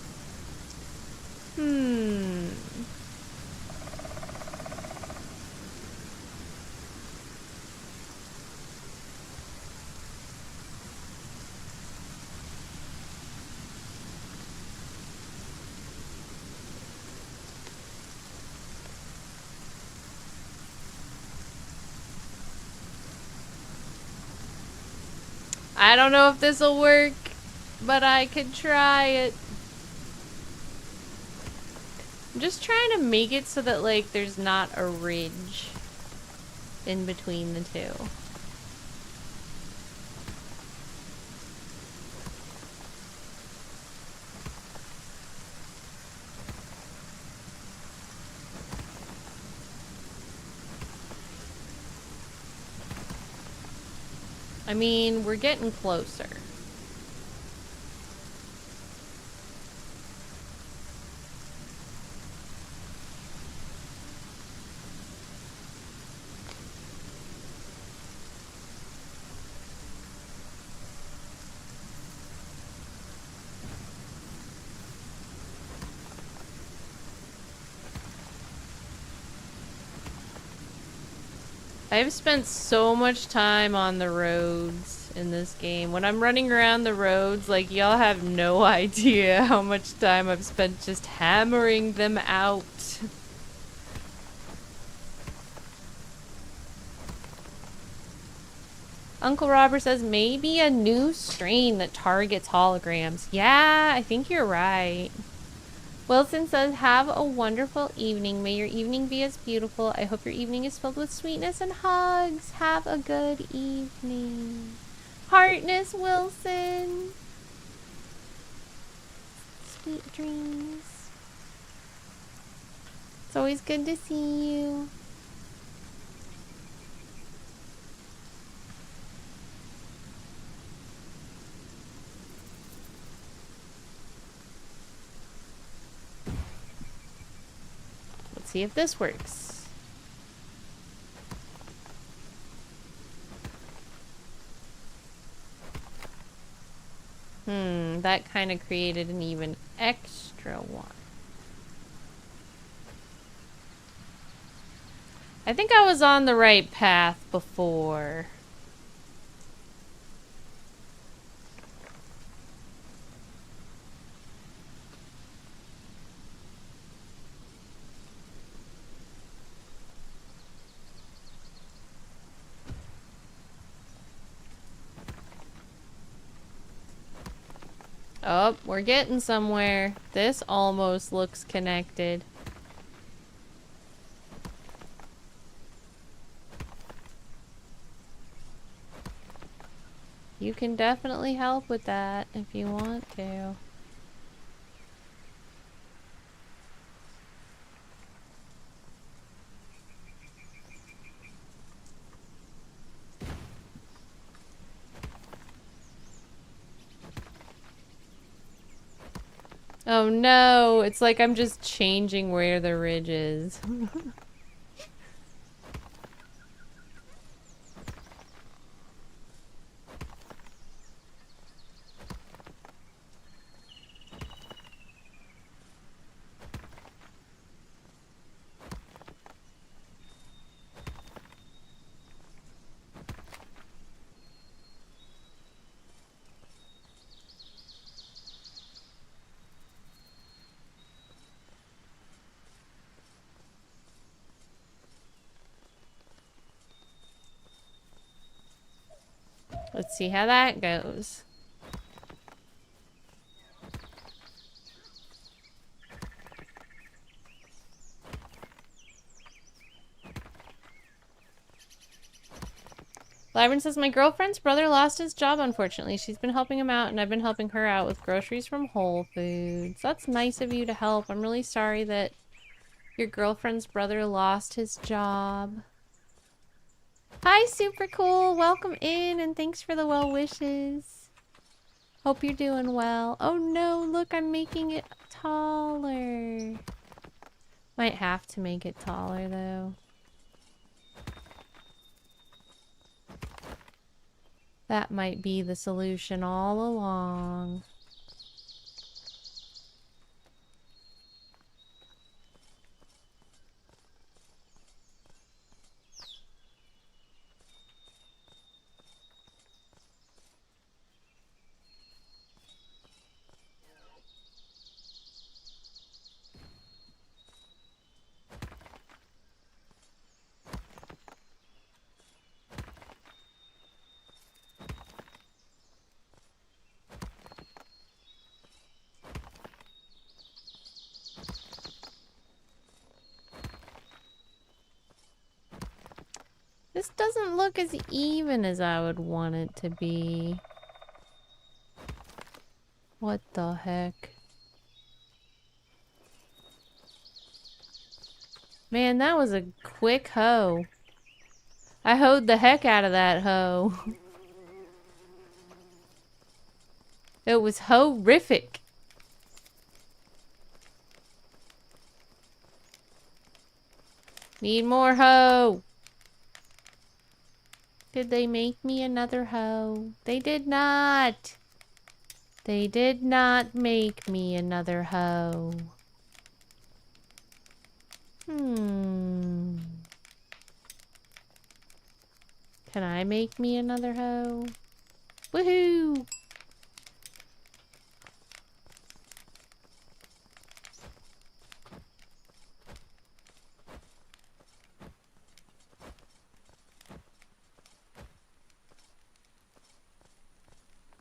I don't know if this will work, but I could try it. I'm just trying to make it so that, like, there's not a ridge in between the two. I mean, we're getting closer. I've spent so much time on the roads in this game. When I'm running around the roads, like, y'all have no idea how much time I've spent just hammering them out. Uncle Robert says maybe a new strain that targets holograms. Yeah, I think you're right. Wilson says, have a wonderful evening. May your evening be as beautiful. I hope your evening is filled with sweetness and hugs. Have a good evening. Heartness, Wilson. Sweet dreams. It's always good to see you. Let's see if this works. That kind of created an even extra one. I think I was on the right path before. Oh, we're getting somewhere. This almost looks connected. You can definitely help with that if you want to. Oh no, it's like I'm just changing where the ridge is. Let's see how that goes. Lyron says, my girlfriend's brother lost his job, unfortunately. She's been helping him out, and I've been helping her out with groceries from Whole Foods. That's nice of you to help. I'm really sorry that your girlfriend's brother lost his job. Hi, super cool. Welcome in, and thanks for the well wishes. Hope you're doing well. Oh no, look, I'm making it taller. Might have to make it taller, though. That might be the solution all along. This doesn't look as even as I would want it to be. What the heck? Man, that was a quick hoe. I hoed the heck out of that hoe. It was horrific. Need more hoe. Did they make me another hoe? They did not. They did not make me another hoe. Can I make me another hoe? Woohoo!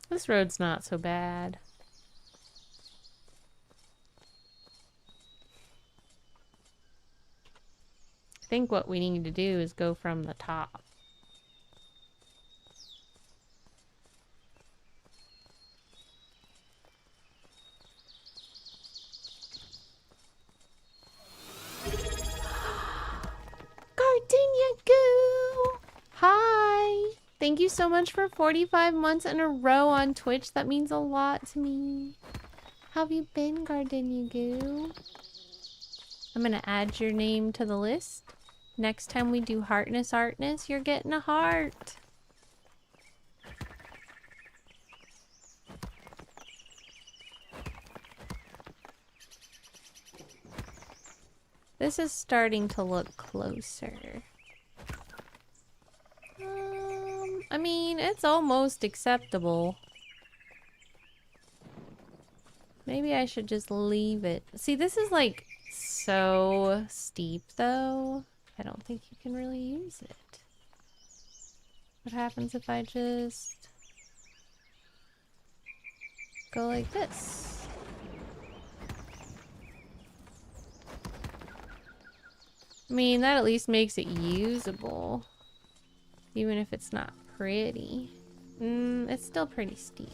This road's not so bad. I think what we need to do is go from the top. Gardenia Goo! Hi! Thank you so much for 45 months in a row on Twitch. That means a lot to me. How have you been, Gardenia Goo? I'm gonna add your name to the list. Next time we do heartness, you're getting a heart. This is starting to look closer. I mean, it's almost acceptable. Maybe I should just leave it. See, this is like so steep though. I don't think you can really use it. What happens if I just go like this? I mean, that at least makes it usable. Even if it's not pretty. It's still pretty steep.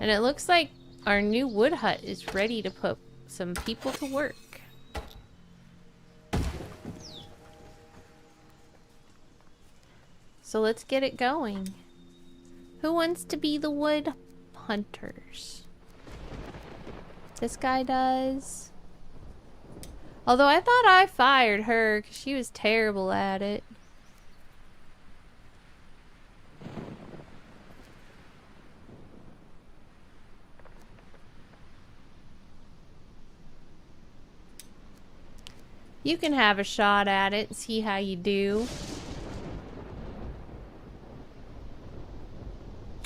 And it looks like our new wood hut is ready to put some people to work. So let's get it going. Who wants to be the wood hunters? This guy does. Although I thought I fired her because she was terrible at it. You can have a shot at it and see how you do.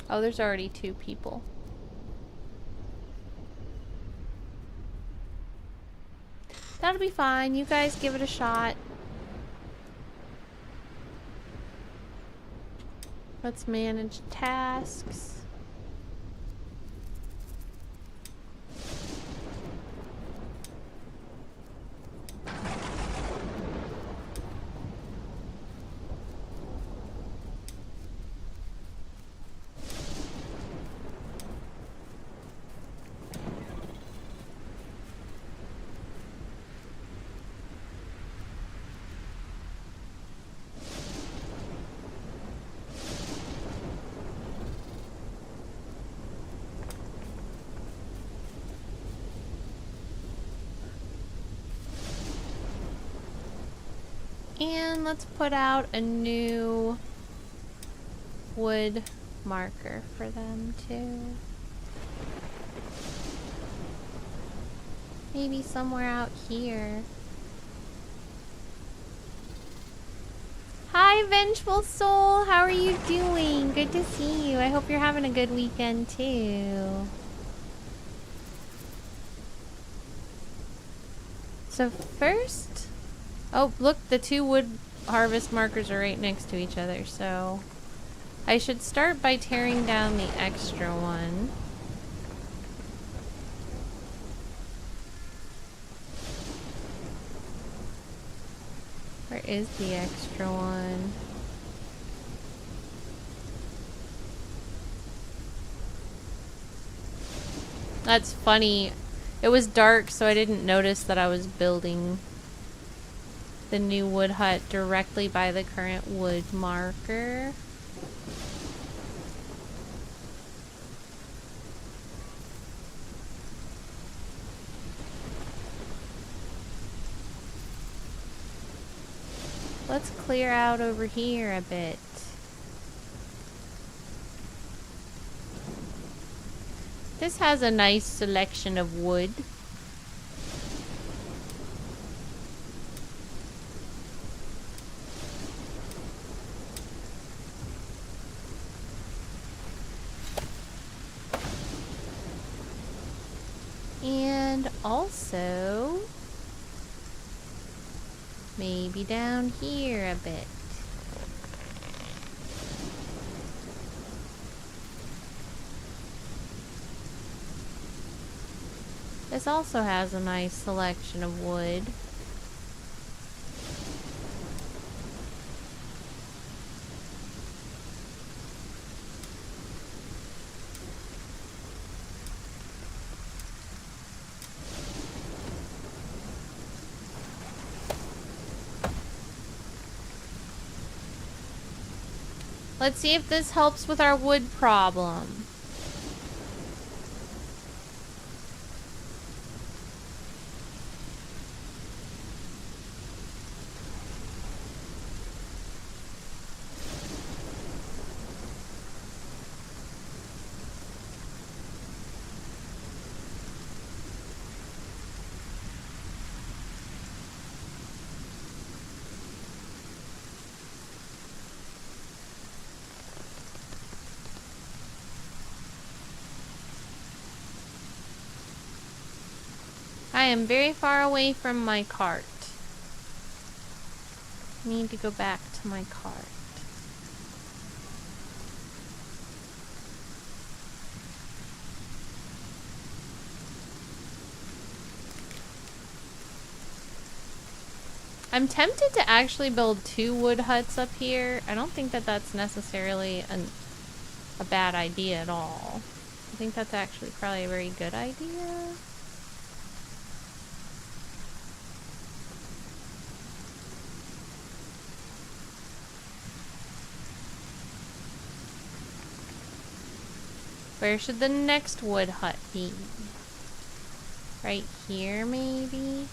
Oh, there's already 2 people. That'll be fine. You guys give it a shot. Let's manage tasks. And let's put out a new wood marker for them too. Maybe somewhere out here. Hi, Vengeful Soul. How are you doing? Good to see you. I hope you're having a good weekend too. So first... Oh, look, the 2 wood harvest markers are right next to each other, so... I should start by tearing down the extra one. Where is the extra one? That's funny. It was dark, so I didn't notice that I was building the new wood hut directly by the current wood marker. Let's clear out over here a bit. This has a nice selection of wood. And also, maybe down here a bit. This also has a nice selection of wood. Let's see if this helps with our wood problem. I am very far away from my cart. Need to go back to my cart. I'm tempted to actually build 2 wood huts up here. I don't think that that's necessarily a bad idea at all. I think that's actually probably a very good idea. Where should the next wood hut be? Right here, maybe?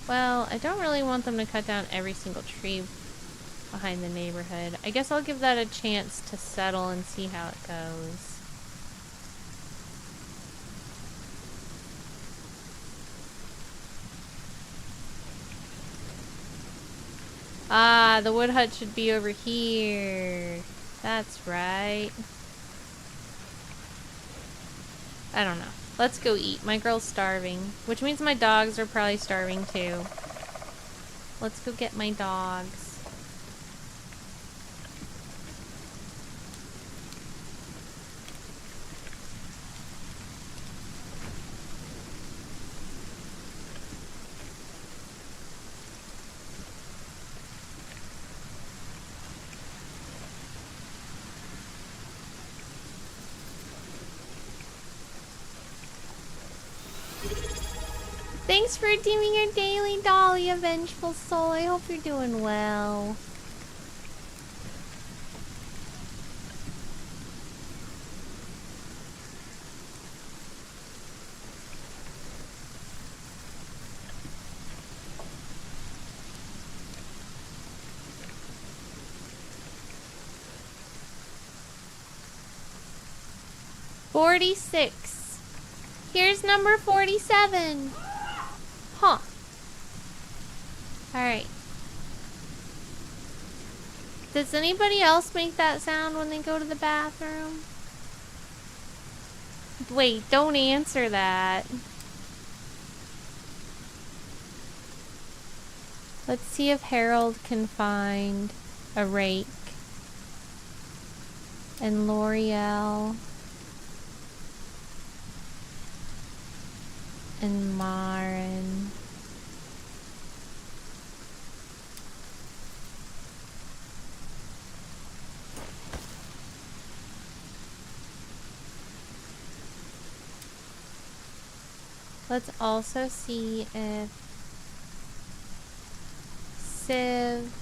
Well, I don't really want them to cut down every single tree behind the neighborhood. I guess I'll give that a chance to settle and see how it goes. Ah, the wood hut should be over here. That's right. I don't know. Let's go eat. My girl's starving. Which means my dogs are probably starving too. Let's go get my dogs. Thanks for redeeming your daily Dahlia, Vengeful Soul. I hope you're doing well. $46. Here's number 47. Huh. Alright. Does anybody else make that sound when they go to the bathroom? Wait, don't answer that. Let's see if Harold can find a rake. And L'Oreal. And Maren. Let's also see if Civ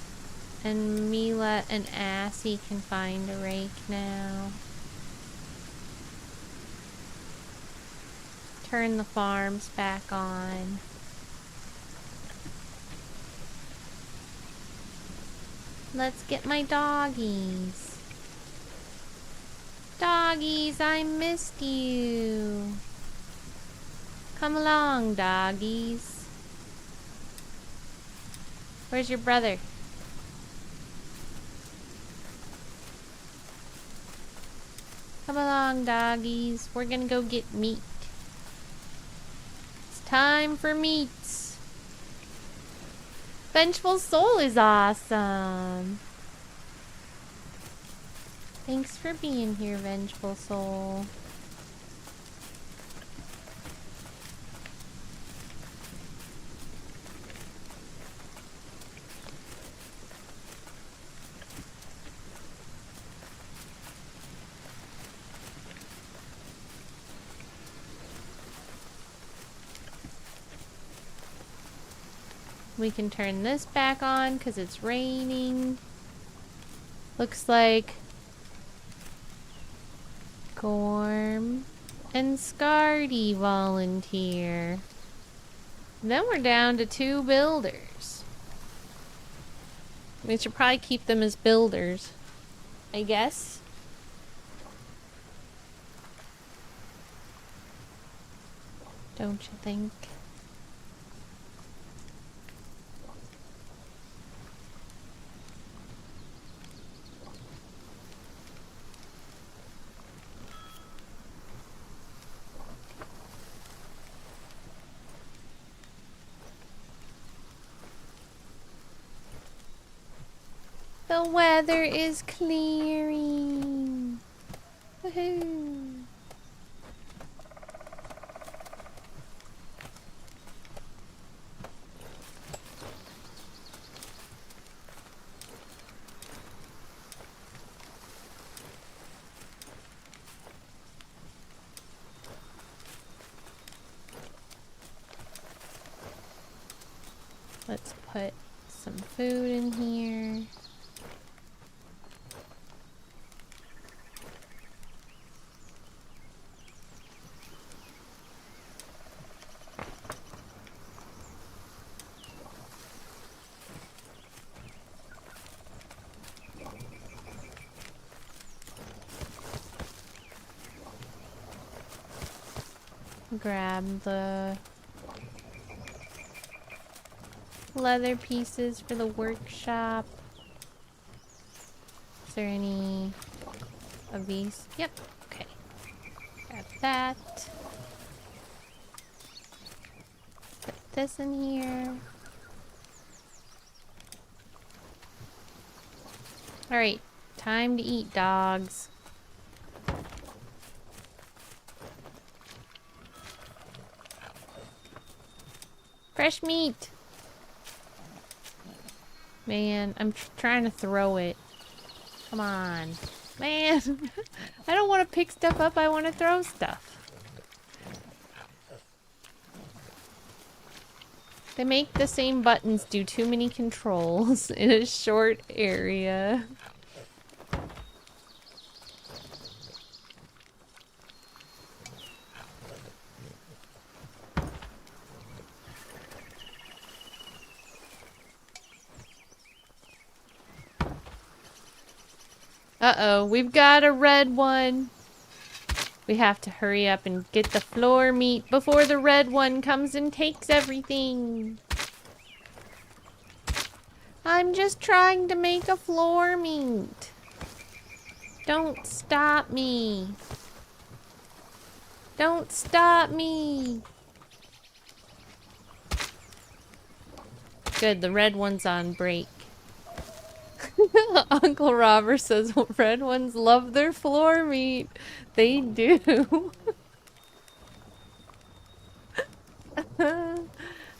and Mila and Assy can find a rake now. Turn the farms back on. Let's get my doggies. Doggies, I missed you. Come along, doggies. Where's your brother? Come along, doggies. We're gonna go get meat. It's time for meats. Vengeful Soul is awesome. Thanks for being here, Vengeful Soul. We can turn this back on because it's raining. Looks like Gorm and Scardy volunteer. Then we're down to 2 builders. We should probably keep them as builders, I guess. Don't you think? The weather is clearing. Woohoo! Let's put some food in here. Grab the leather pieces for the workshop. Is there any of these? Yep. Okay. Grab that. Put this in here. Alright. Time to eat, dogs. Fresh meat! Man, I'm trying to throw it. Come on. Man! I don't want to pick stuff up, I want to throw stuff. They make the same buttons do too many controls in a short area. Uh-oh, we've got a red one. We have to hurry up and get the floor meat before the red one comes and takes everything. I'm just trying to make a floor meat. Don't stop me. Don't stop me. Good, the red one's on break. Uncle Robert says red ones love their floor meat. They do.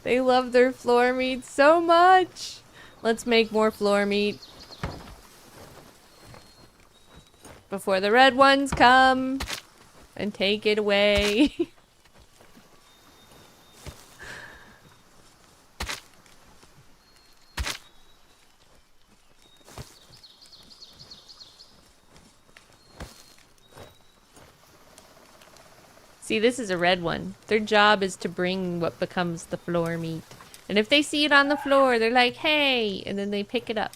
They love their floor meat so much. Let's make more floor meat before the red ones come and take it away. See, this is a red one. Their job is to bring what becomes the floor meat. And if they see it on the floor, they're like, hey! And then they pick it up.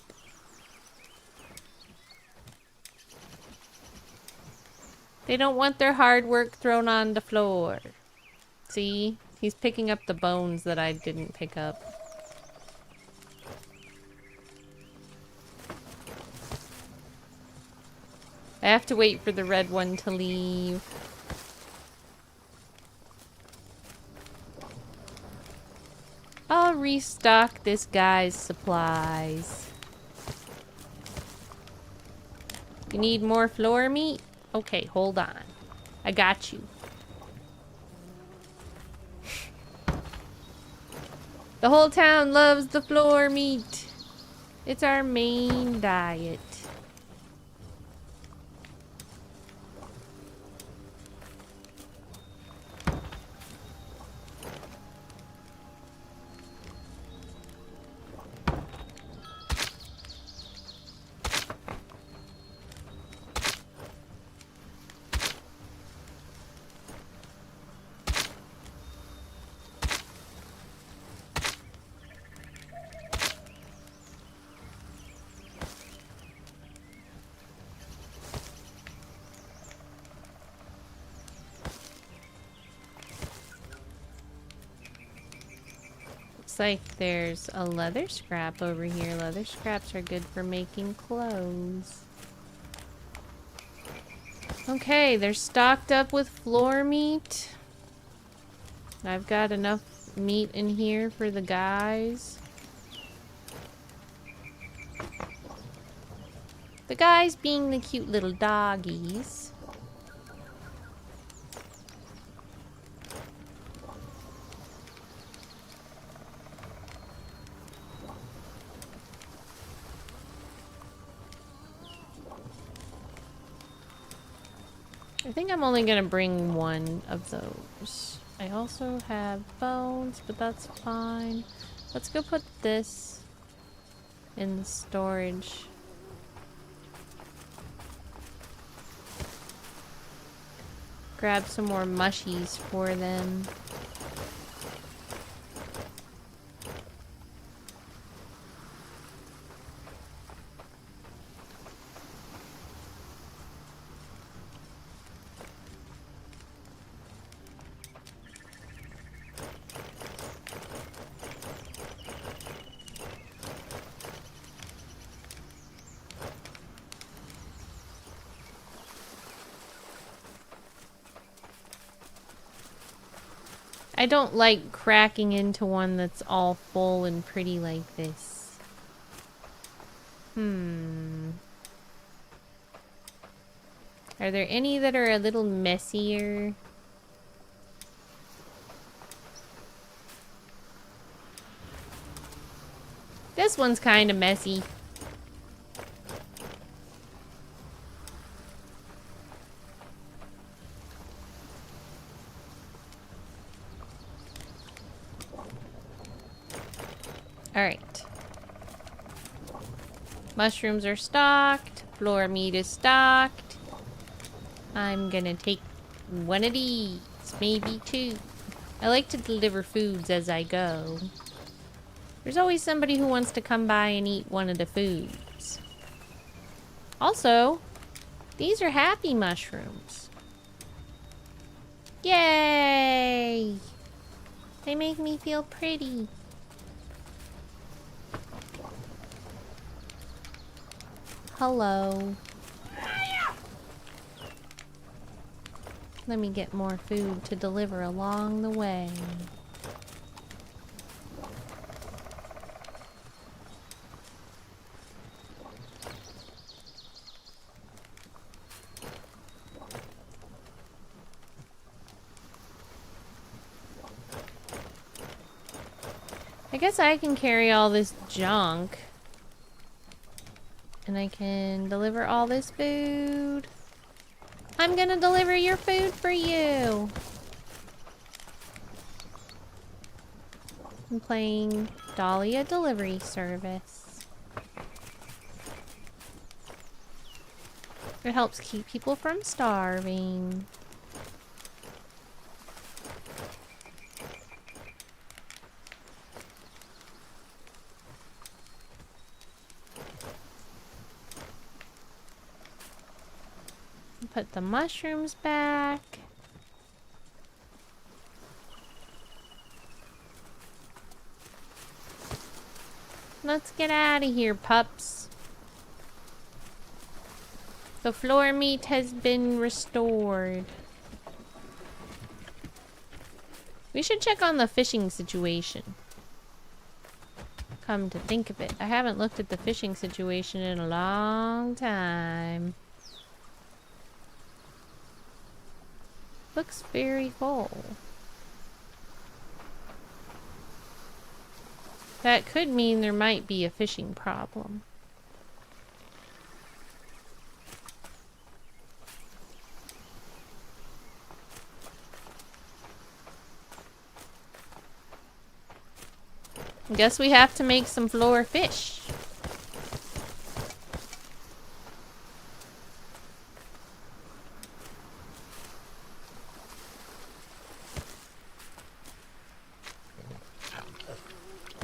They don't want their hard work thrown on the floor. See? He's picking up the bones that I didn't pick up. I have to wait for the red one to leave. I'll restock this guy's supplies. You need more floor meat? Okay, hold on. I got you. The whole town loves the floor meat. It's our main diet. Looks like there's a leather scrap over here. Leather scraps are good for making clothes. Okay, they're stocked up with floor meat. I've got enough meat in here for the guys. The guys being the cute little doggies. I think I'm only gonna bring one of those. I also have bones, but that's fine. Let's go put this in the storage. Grab some more mushies for them. I don't like cracking into one that's all full and pretty like this. Are there any that are a little messier? This one's kind of messy. Alright. Mushrooms are stocked. Floor meat is stocked. I'm gonna take one of these. Maybe two. I like to deliver foods as I go. There's always somebody who wants to come by and eat one of the foods. Also, these are happy mushrooms. Yay! They make me feel pretty. Hello. Let me get more food to deliver along the way. I guess I can carry all this junk. And I can deliver all this food. I'm gonna deliver your food for you. I'm playing Dahlia delivery service. It helps keep people from starving. Put the mushrooms back. Let's get out of here, pups. The floor meat has been restored. We should check on the fishing situation. Come to think of it, I haven't looked at the fishing situation in a long time. Looks very full. That could mean there might be a fishing problem. Guess we have to make some floor fish.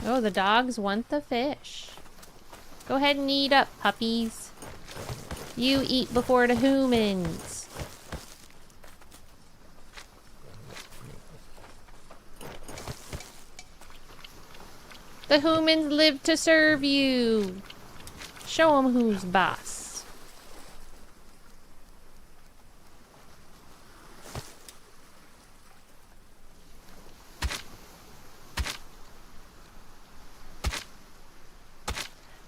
Oh, the dogs want the fish. Go ahead and eat up, puppies. You eat before the humans. The humans live to serve you. Show them who's boss.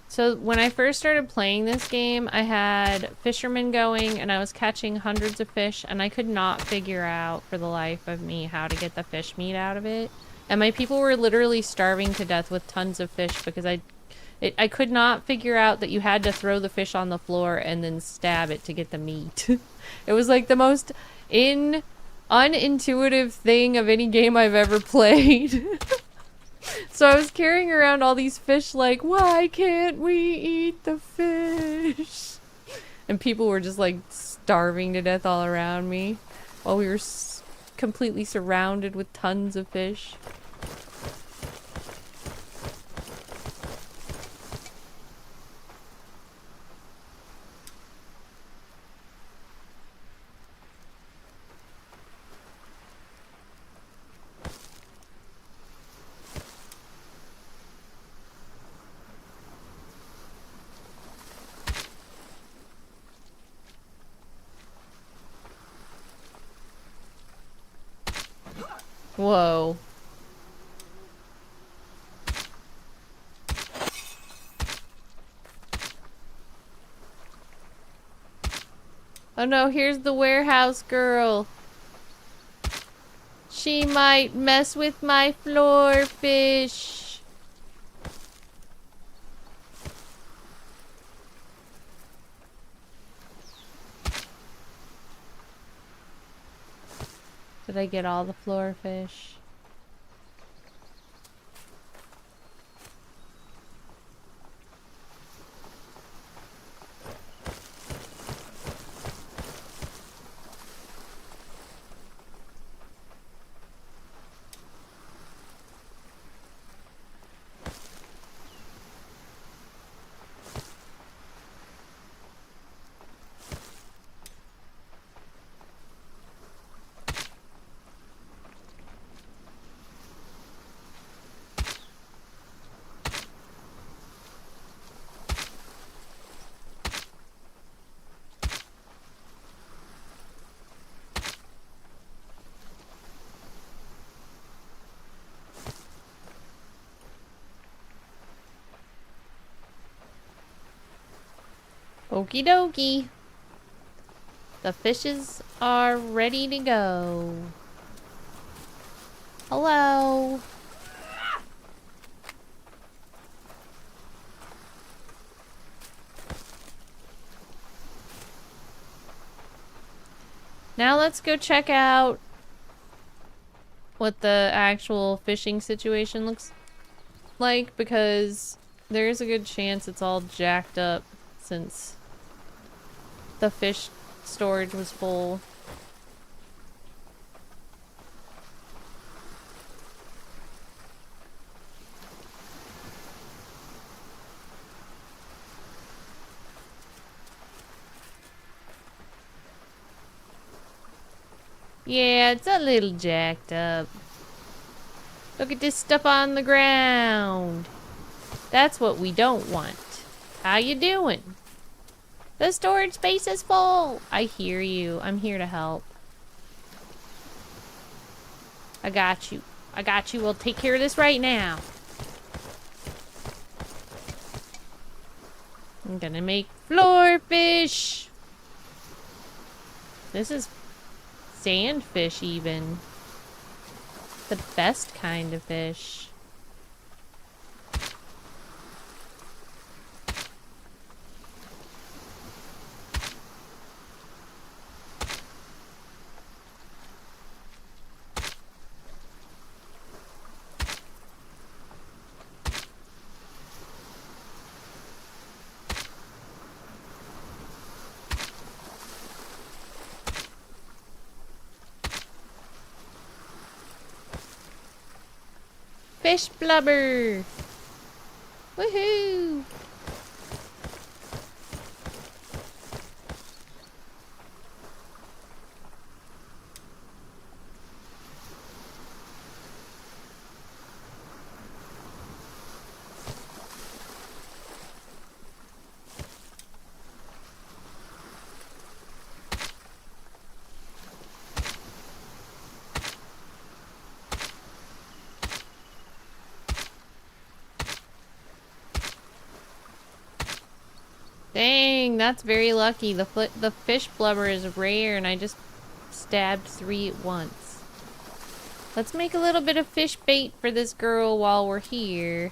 So when I first started playing this game, I had fishermen going and I was catching hundreds of fish and I could not figure out for the life of me how to get the fish meat out of it. And my people were literally starving to death with tons of fish because I could not figure out that you had to throw the fish on the floor and then stab it to get the meat. It was like the most unintuitive thing of any game I've ever played. So I was carrying around all these fish like, why can't we eat the fish? And people were just like starving to death all around me while we were completely surrounded with tons of fish. Whoa. Oh no, here's the warehouse girl. She might mess with my floor fish. Did I get all the floor fish? Okie dokie. The fishes are ready to go. Hello. Now let's go check out what the actual fishing situation looks like, because there's a good chance it's all jacked up since the fish storage was full. Yeah, it's a little jacked up. Look at this stuff on the ground. That's what we don't want. How you doing? The storage space is full. I hear you. I'm here to help. I got you. I got you. We'll take care of this right now. I'm gonna make floor fish. This is sandfish even. The best kind of fish. Fish blubber! Woohoo! Dang, that's very lucky. The fish blubber is rare and I just stabbed 3 at once. Let's make a little bit of fish bait for this girl while we're here.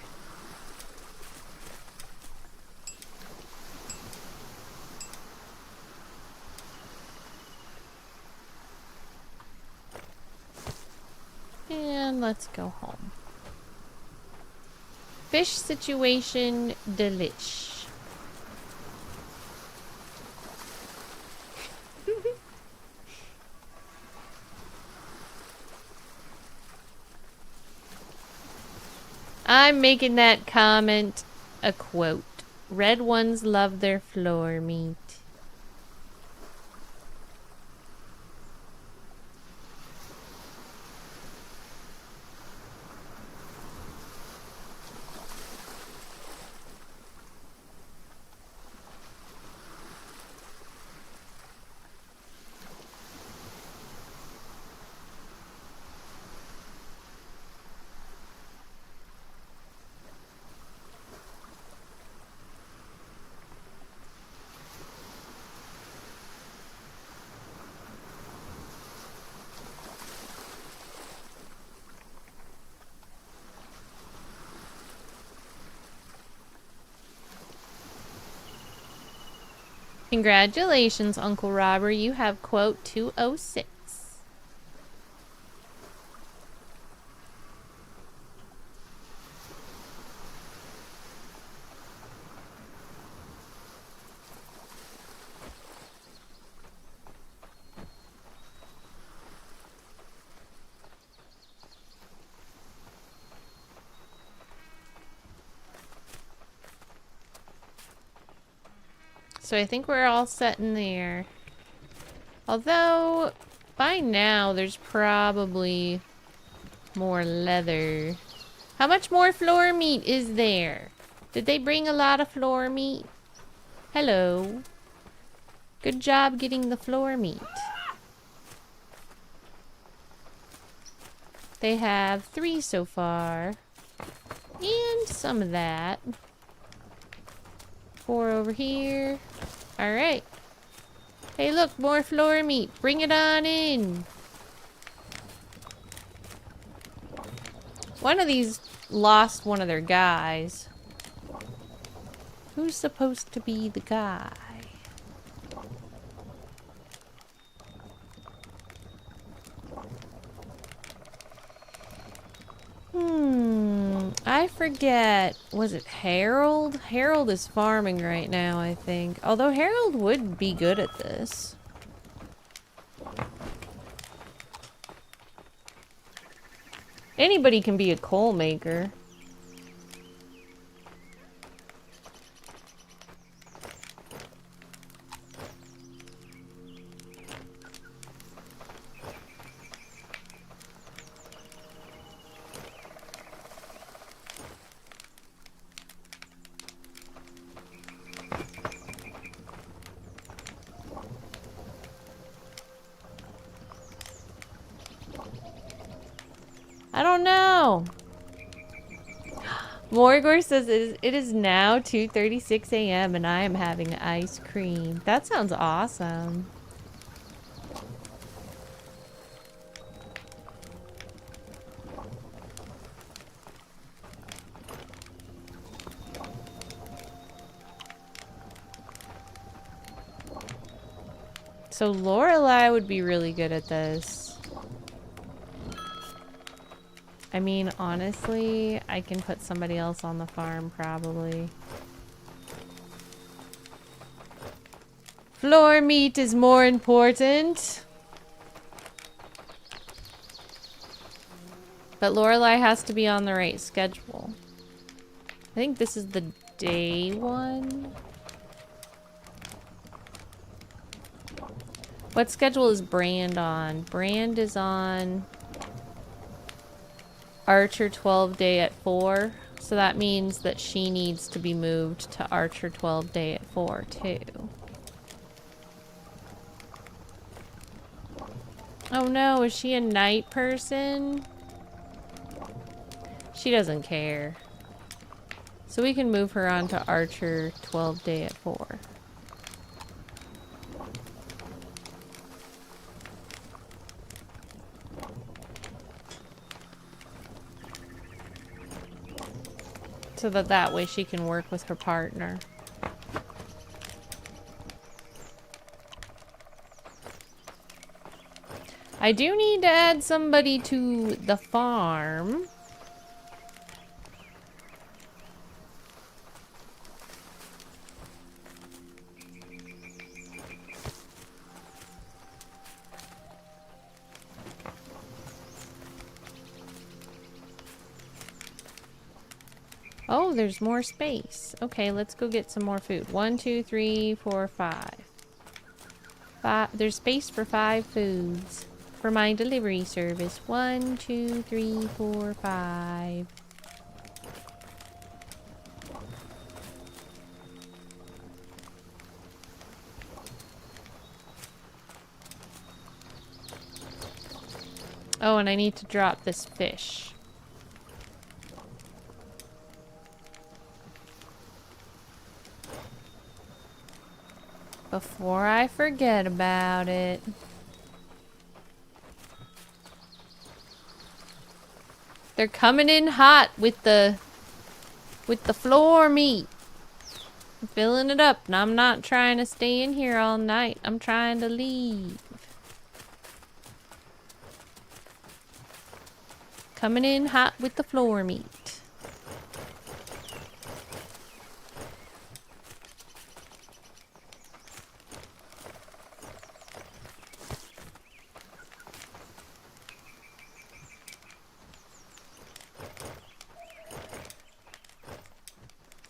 And let's go home. Fish situation delish. I'm making that comment a quote. Red ones love their floor meat. Congratulations, Uncle Robert. You have quote 206. So I think we're all set in there. Although, by now, there's probably more leather. How much more floor meat is there? Did they bring a lot of floor meat? Hello. Good job getting the floor meat. They have 3 so far. And some of that. 4 over here. Alright. Hey look, more floor meat. Bring it on in. One of these lost one of their guys. Who's supposed to be the guy? I forget. Was it Harold? Harold is farming right now, I think. Although Harold would be good at this. Anybody can be a coal maker. I don't know. Morgor says it is now 2:36 a.m. and I am having ice cream. That sounds awesome. So Lorelai would be really good at this. I mean, honestly, I can put somebody else on the farm, probably. Floor meat is more important. But Lorelai has to be on the right schedule. I think this is the day one. What schedule is Brand on? Brand is on Archer 12 day at 4. So that means that she needs to be moved to Archer 12 day at 4 too. Oh no, is she a night person? She doesn't care. So we can move her on to Archer 12 day at 4. So that way she can work with her partner. I do need to add somebody to the farm. Oh, there's more space. Okay, let's go get some more food. 1, 2, 3, 4, 5. There's space for 5 foods for my delivery service. 1, 2, 3, 4, 5. Oh, and I need to drop this fish. Before I forget about it. They're coming in hot with the floor meat. I'm filling it up, and I'm not trying to stay in here all night. I'm trying to leave. Coming in hot with the floor meat.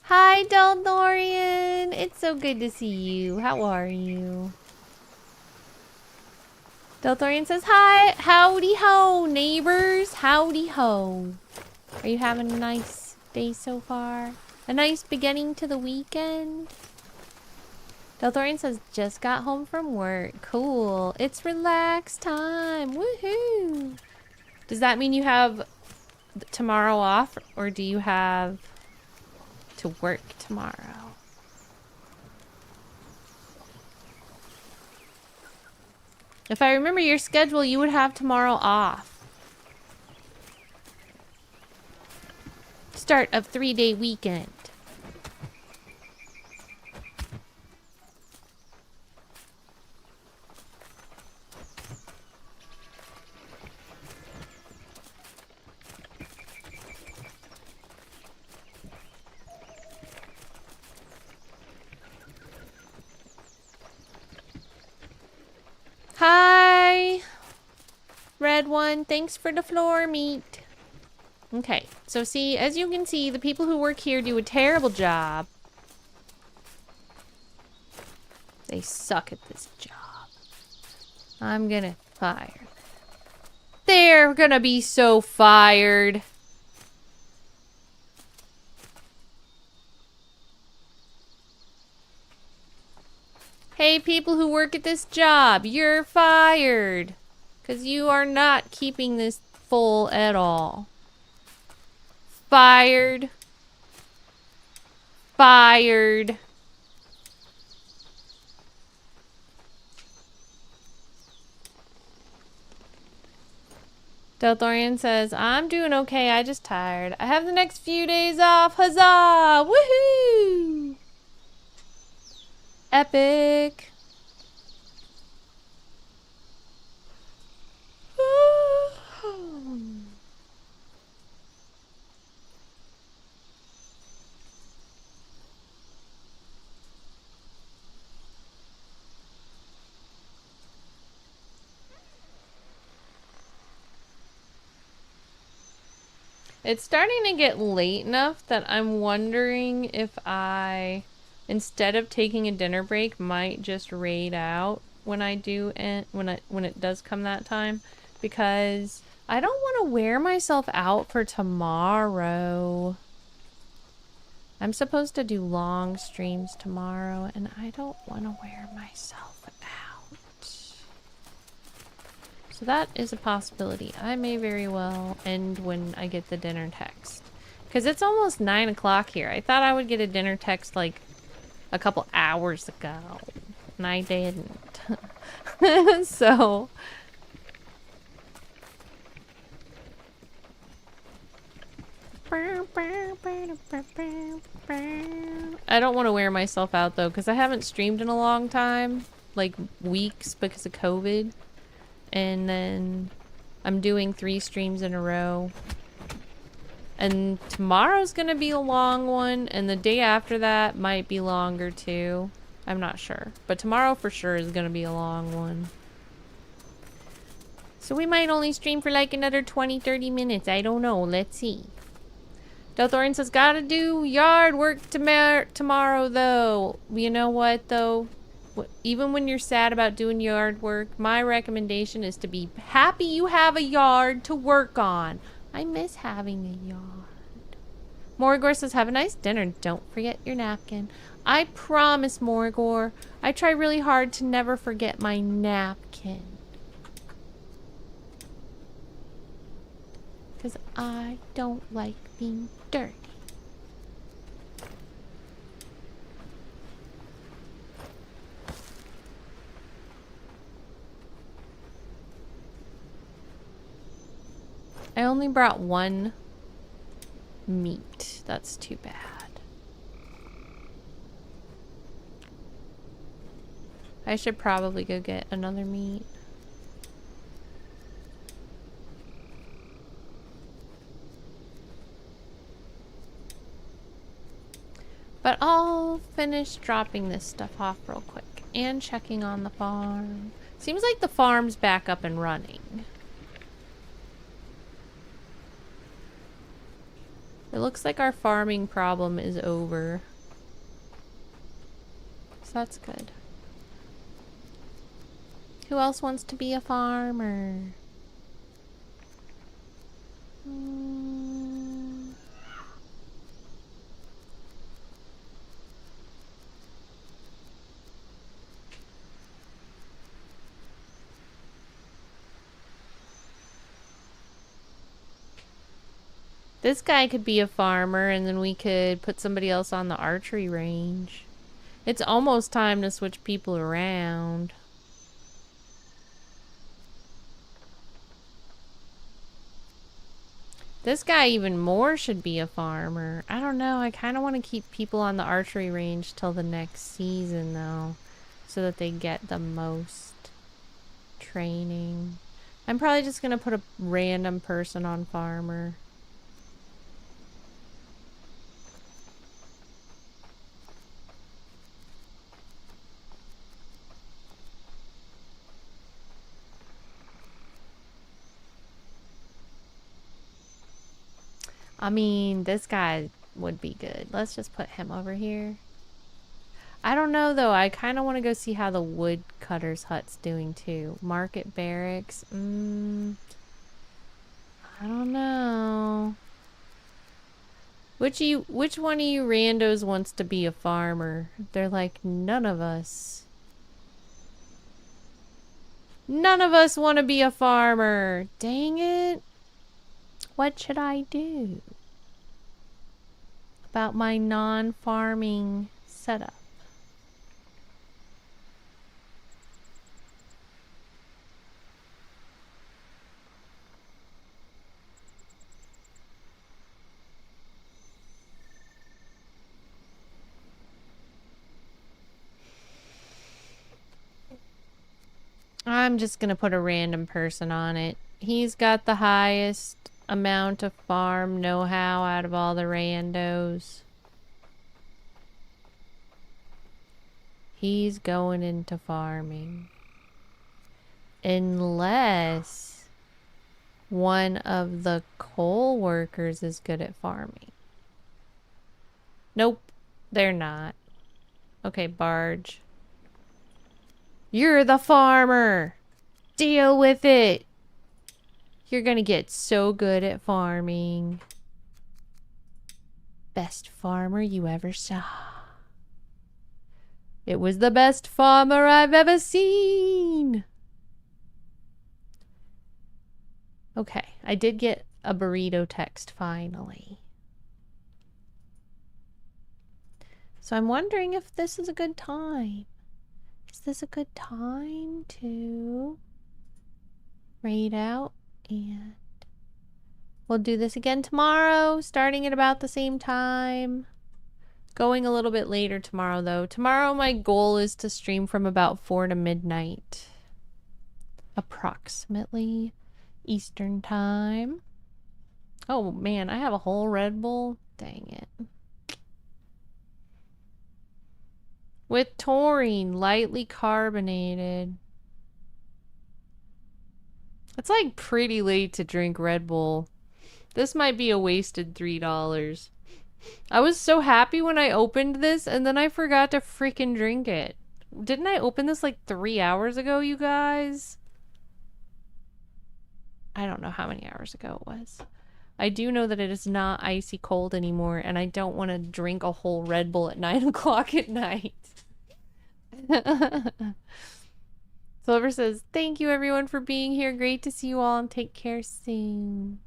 Hi, Daldorian. It's so good to see you. How are you? Daldorian says, hi, howdy ho, neighbors. Howdy ho. Are you having a nice day so far? A nice beginning to the weekend? Daldorian says, just got home from work. Cool. It's relax time. Woohoo. Does that mean you have tomorrow off, or do you have to work tomorrow? If I remember your schedule, you would have tomorrow off. Start of 3-day weekend. Hi, red one. Thanks for the floor meat. Okay, so see, as you can see, the people who work here do a terrible job. They suck at this job. I'm gonna fire them. They're gonna be so fired. Hey, people who work at this job, you're fired. Because you are not keeping this full at all. Fired. Fired. Delthorian says, I'm doing okay, I just tired. I have the next few days off. Huzzah! Woohoo! Epic. It's starting to get late enough that I'm wondering if I, instead of taking a dinner break, might just raid out when I do, and when it does come that time, because I don't want to wear myself out for tomorrow. I'm supposed to do long streams tomorrow, and I don't want to wear myself out. So that is a possibility. I may very well end when I get the dinner text. Because it's almost 9 o'clock here. I thought I would get a dinner text like a couple hours ago. And I didn't. So... I don't want to wear myself out though, because I haven't streamed in a long time. Like weeks because of COVID. And then I'm doing 3 streams in a row. And tomorrow's gonna be a long one, and the day after that might be longer too. I'm not sure. But tomorrow for sure is gonna be a long one. So we might only stream for like another 20-30 minutes. I don't know. Let's see. Delthorian says, gotta do yard work tomorrow, though. You know what, though? Even when you're sad about doing yard work, my recommendation is to be happy you have a yard to work on. I miss having a yard. Morgor says, have a nice dinner. Don't forget your napkin. I promise, Morgor. I try really hard to never forget my napkin. Because I don't like being dirty. I only brought one meat. That's too bad. I should probably go get another meat. But I'll finish dropping this stuff off real quick and checking on the farm. Seems like the farm's back up and running. It looks like our farming problem is over. So that's good. Who else wants to be a farmer? This guy could be a farmer, and then we could put somebody else on the archery range. It's almost time to switch people around. This guy even more should be a farmer. I don't know. I kind of want to keep people on the archery range till the next season, though, so that they get the most training. I'm probably just going to put a random person on farmer. I mean, this guy would be good. Let's just put him over here. I don't know, though. I kind of want to go see how the woodcutter's hut's doing, too. Market barracks. I don't know. Which one of you randos wants to be a farmer? They're like, none of us. None of us want to be a farmer. Dang it. What should I do about my non-farming setup? I'm just gonna put a random person on it. He's got the highest amount of farm know-how out of all the randos. He's going into farming. Unless one of the coal workers is good at farming. Nope, they're not. Okay, barge. You're the farmer! Deal with it! You're gonna get so good at farming. Best farmer you ever saw. It was the best farmer I've ever seen. Okay, I did get a burrito text finally. So I'm wondering if this is a good time. Is this a good time to raid out? And we'll do this again tomorrow, starting at about the same time. Going a little bit later tomorrow, though. Tomorrow, my goal is to stream from about 4 to midnight. Approximately Eastern time. Oh, man, I have a whole Red Bull. Dang it. With taurine, lightly carbonated. It's like pretty late to drink Red Bull This might be a wasted $3. I was so happy when I opened this, and then I forgot to freaking drink it. Didn't I open this like 3 hours ago, you guys? I don't know how many hours ago it was. I do know that it is not icy cold anymore, and I don't want to drink a whole Red Bull at 9 o'clock at night. Silver says, thank you everyone for being here. Great to see you all, and take care soon.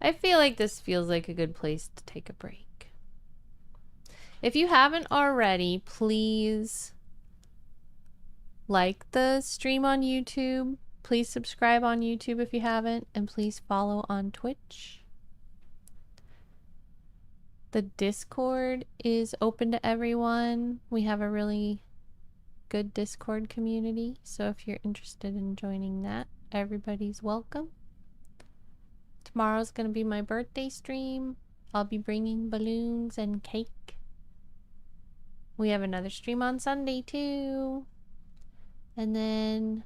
I feel like this feels like a good place to take a break. If you haven't already, please like the stream on YouTube. Please subscribe on YouTube if you haven't, and please follow on Twitch. The Discord is open to everyone. We have a really good Discord community, so if you're interested in joining that, everybody's welcome. Tomorrow's gonna be my birthday stream. I'll be bringing balloons and cake. We have another stream on Sunday too. And then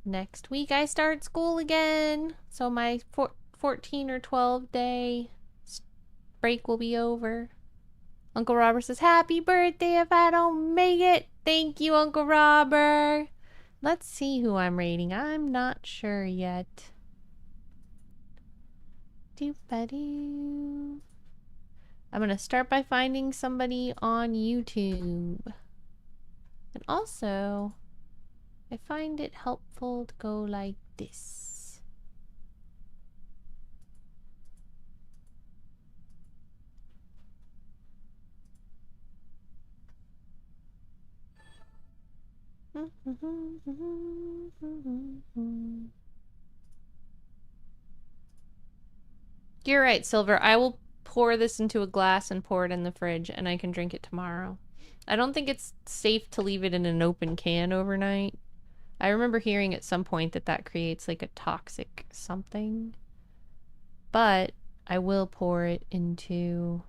next week I start school again. So my 14 or 12 day break will be over. Uncle Robert says, happy birthday if I don't make it. Thank you, Uncle Robert. Let's see who I'm rating. I'm not sure yet. I'm gonna start by finding somebody on YouTube. And also, I find it helpful to go like this. You're right, Silver. I will pour this into a glass and pour it in the fridge, and I can drink it tomorrow. I don't think it's safe to leave it in an open can overnight. I remember hearing at some point that that creates like a toxic something. But I will pour it into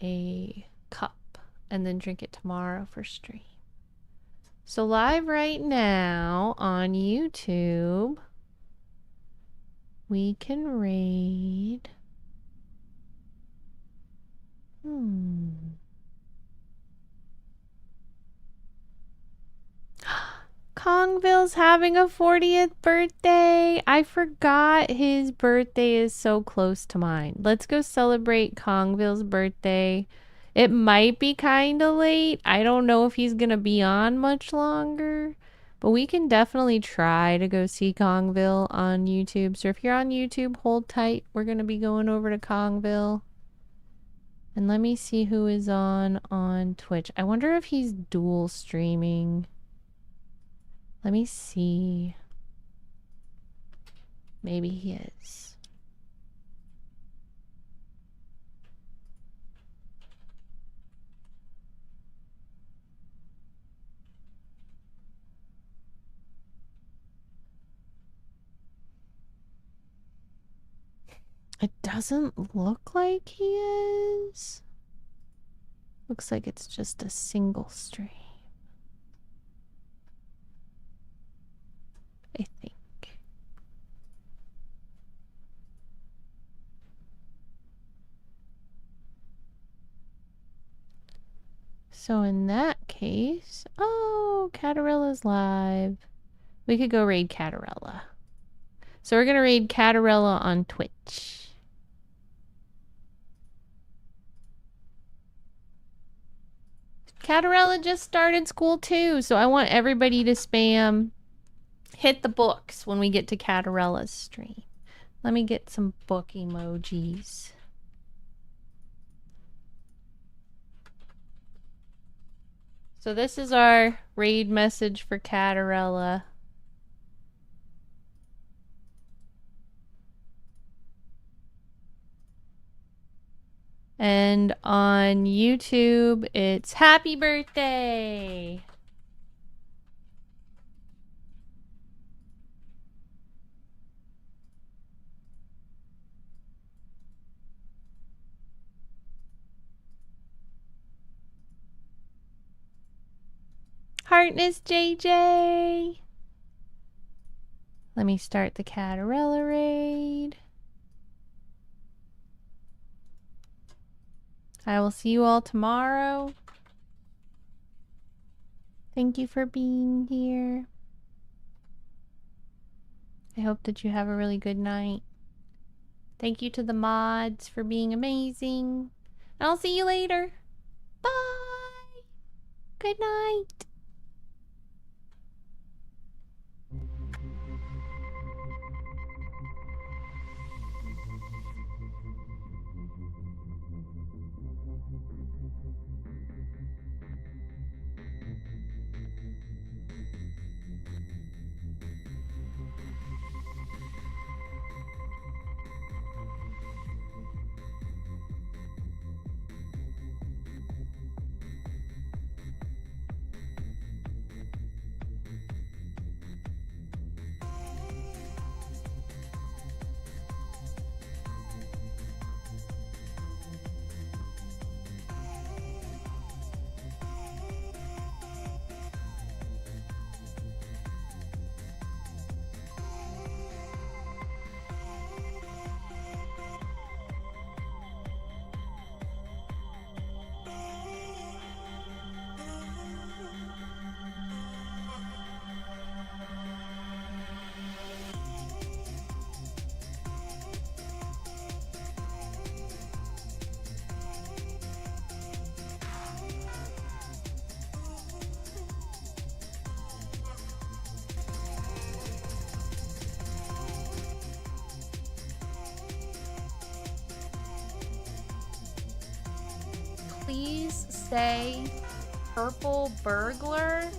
a cup and then drink it tomorrow for stream. So live right now on YouTube, we can raid. Kongville's having a 40th birthday. I forgot his birthday is so close to mine. Let's go celebrate Kongville's birthday. It might be kind of late. I don't know if he's going to be on much longer. But we can definitely try to go see Kongville on YouTube. So if you're on YouTube, hold tight. We're going to be going over to Kongville. And let me see who is on Twitch. I wonder if he's dual streaming. Let me see. Maybe he is. It doesn't look like he is. Looks like it's just a single stream. I think. So in that case, oh, Catarella's live. We could go raid Catarella. So we're gonna raid Catarella on Twitch. Catarella just started school too, so I want everybody to spam hit the books when we get to Catarella's stream. Let me get some book emojis. So this is our raid message for Catarella. And on YouTube, it's happy birthday. heartness, JJ. Let me start the Catarella raid. I will see you all tomorrow. Thank you for being here. I hope that you have a really good night. Thank you to the mods for being amazing. I'll see you later. Bye. Good night. Please say purple burglar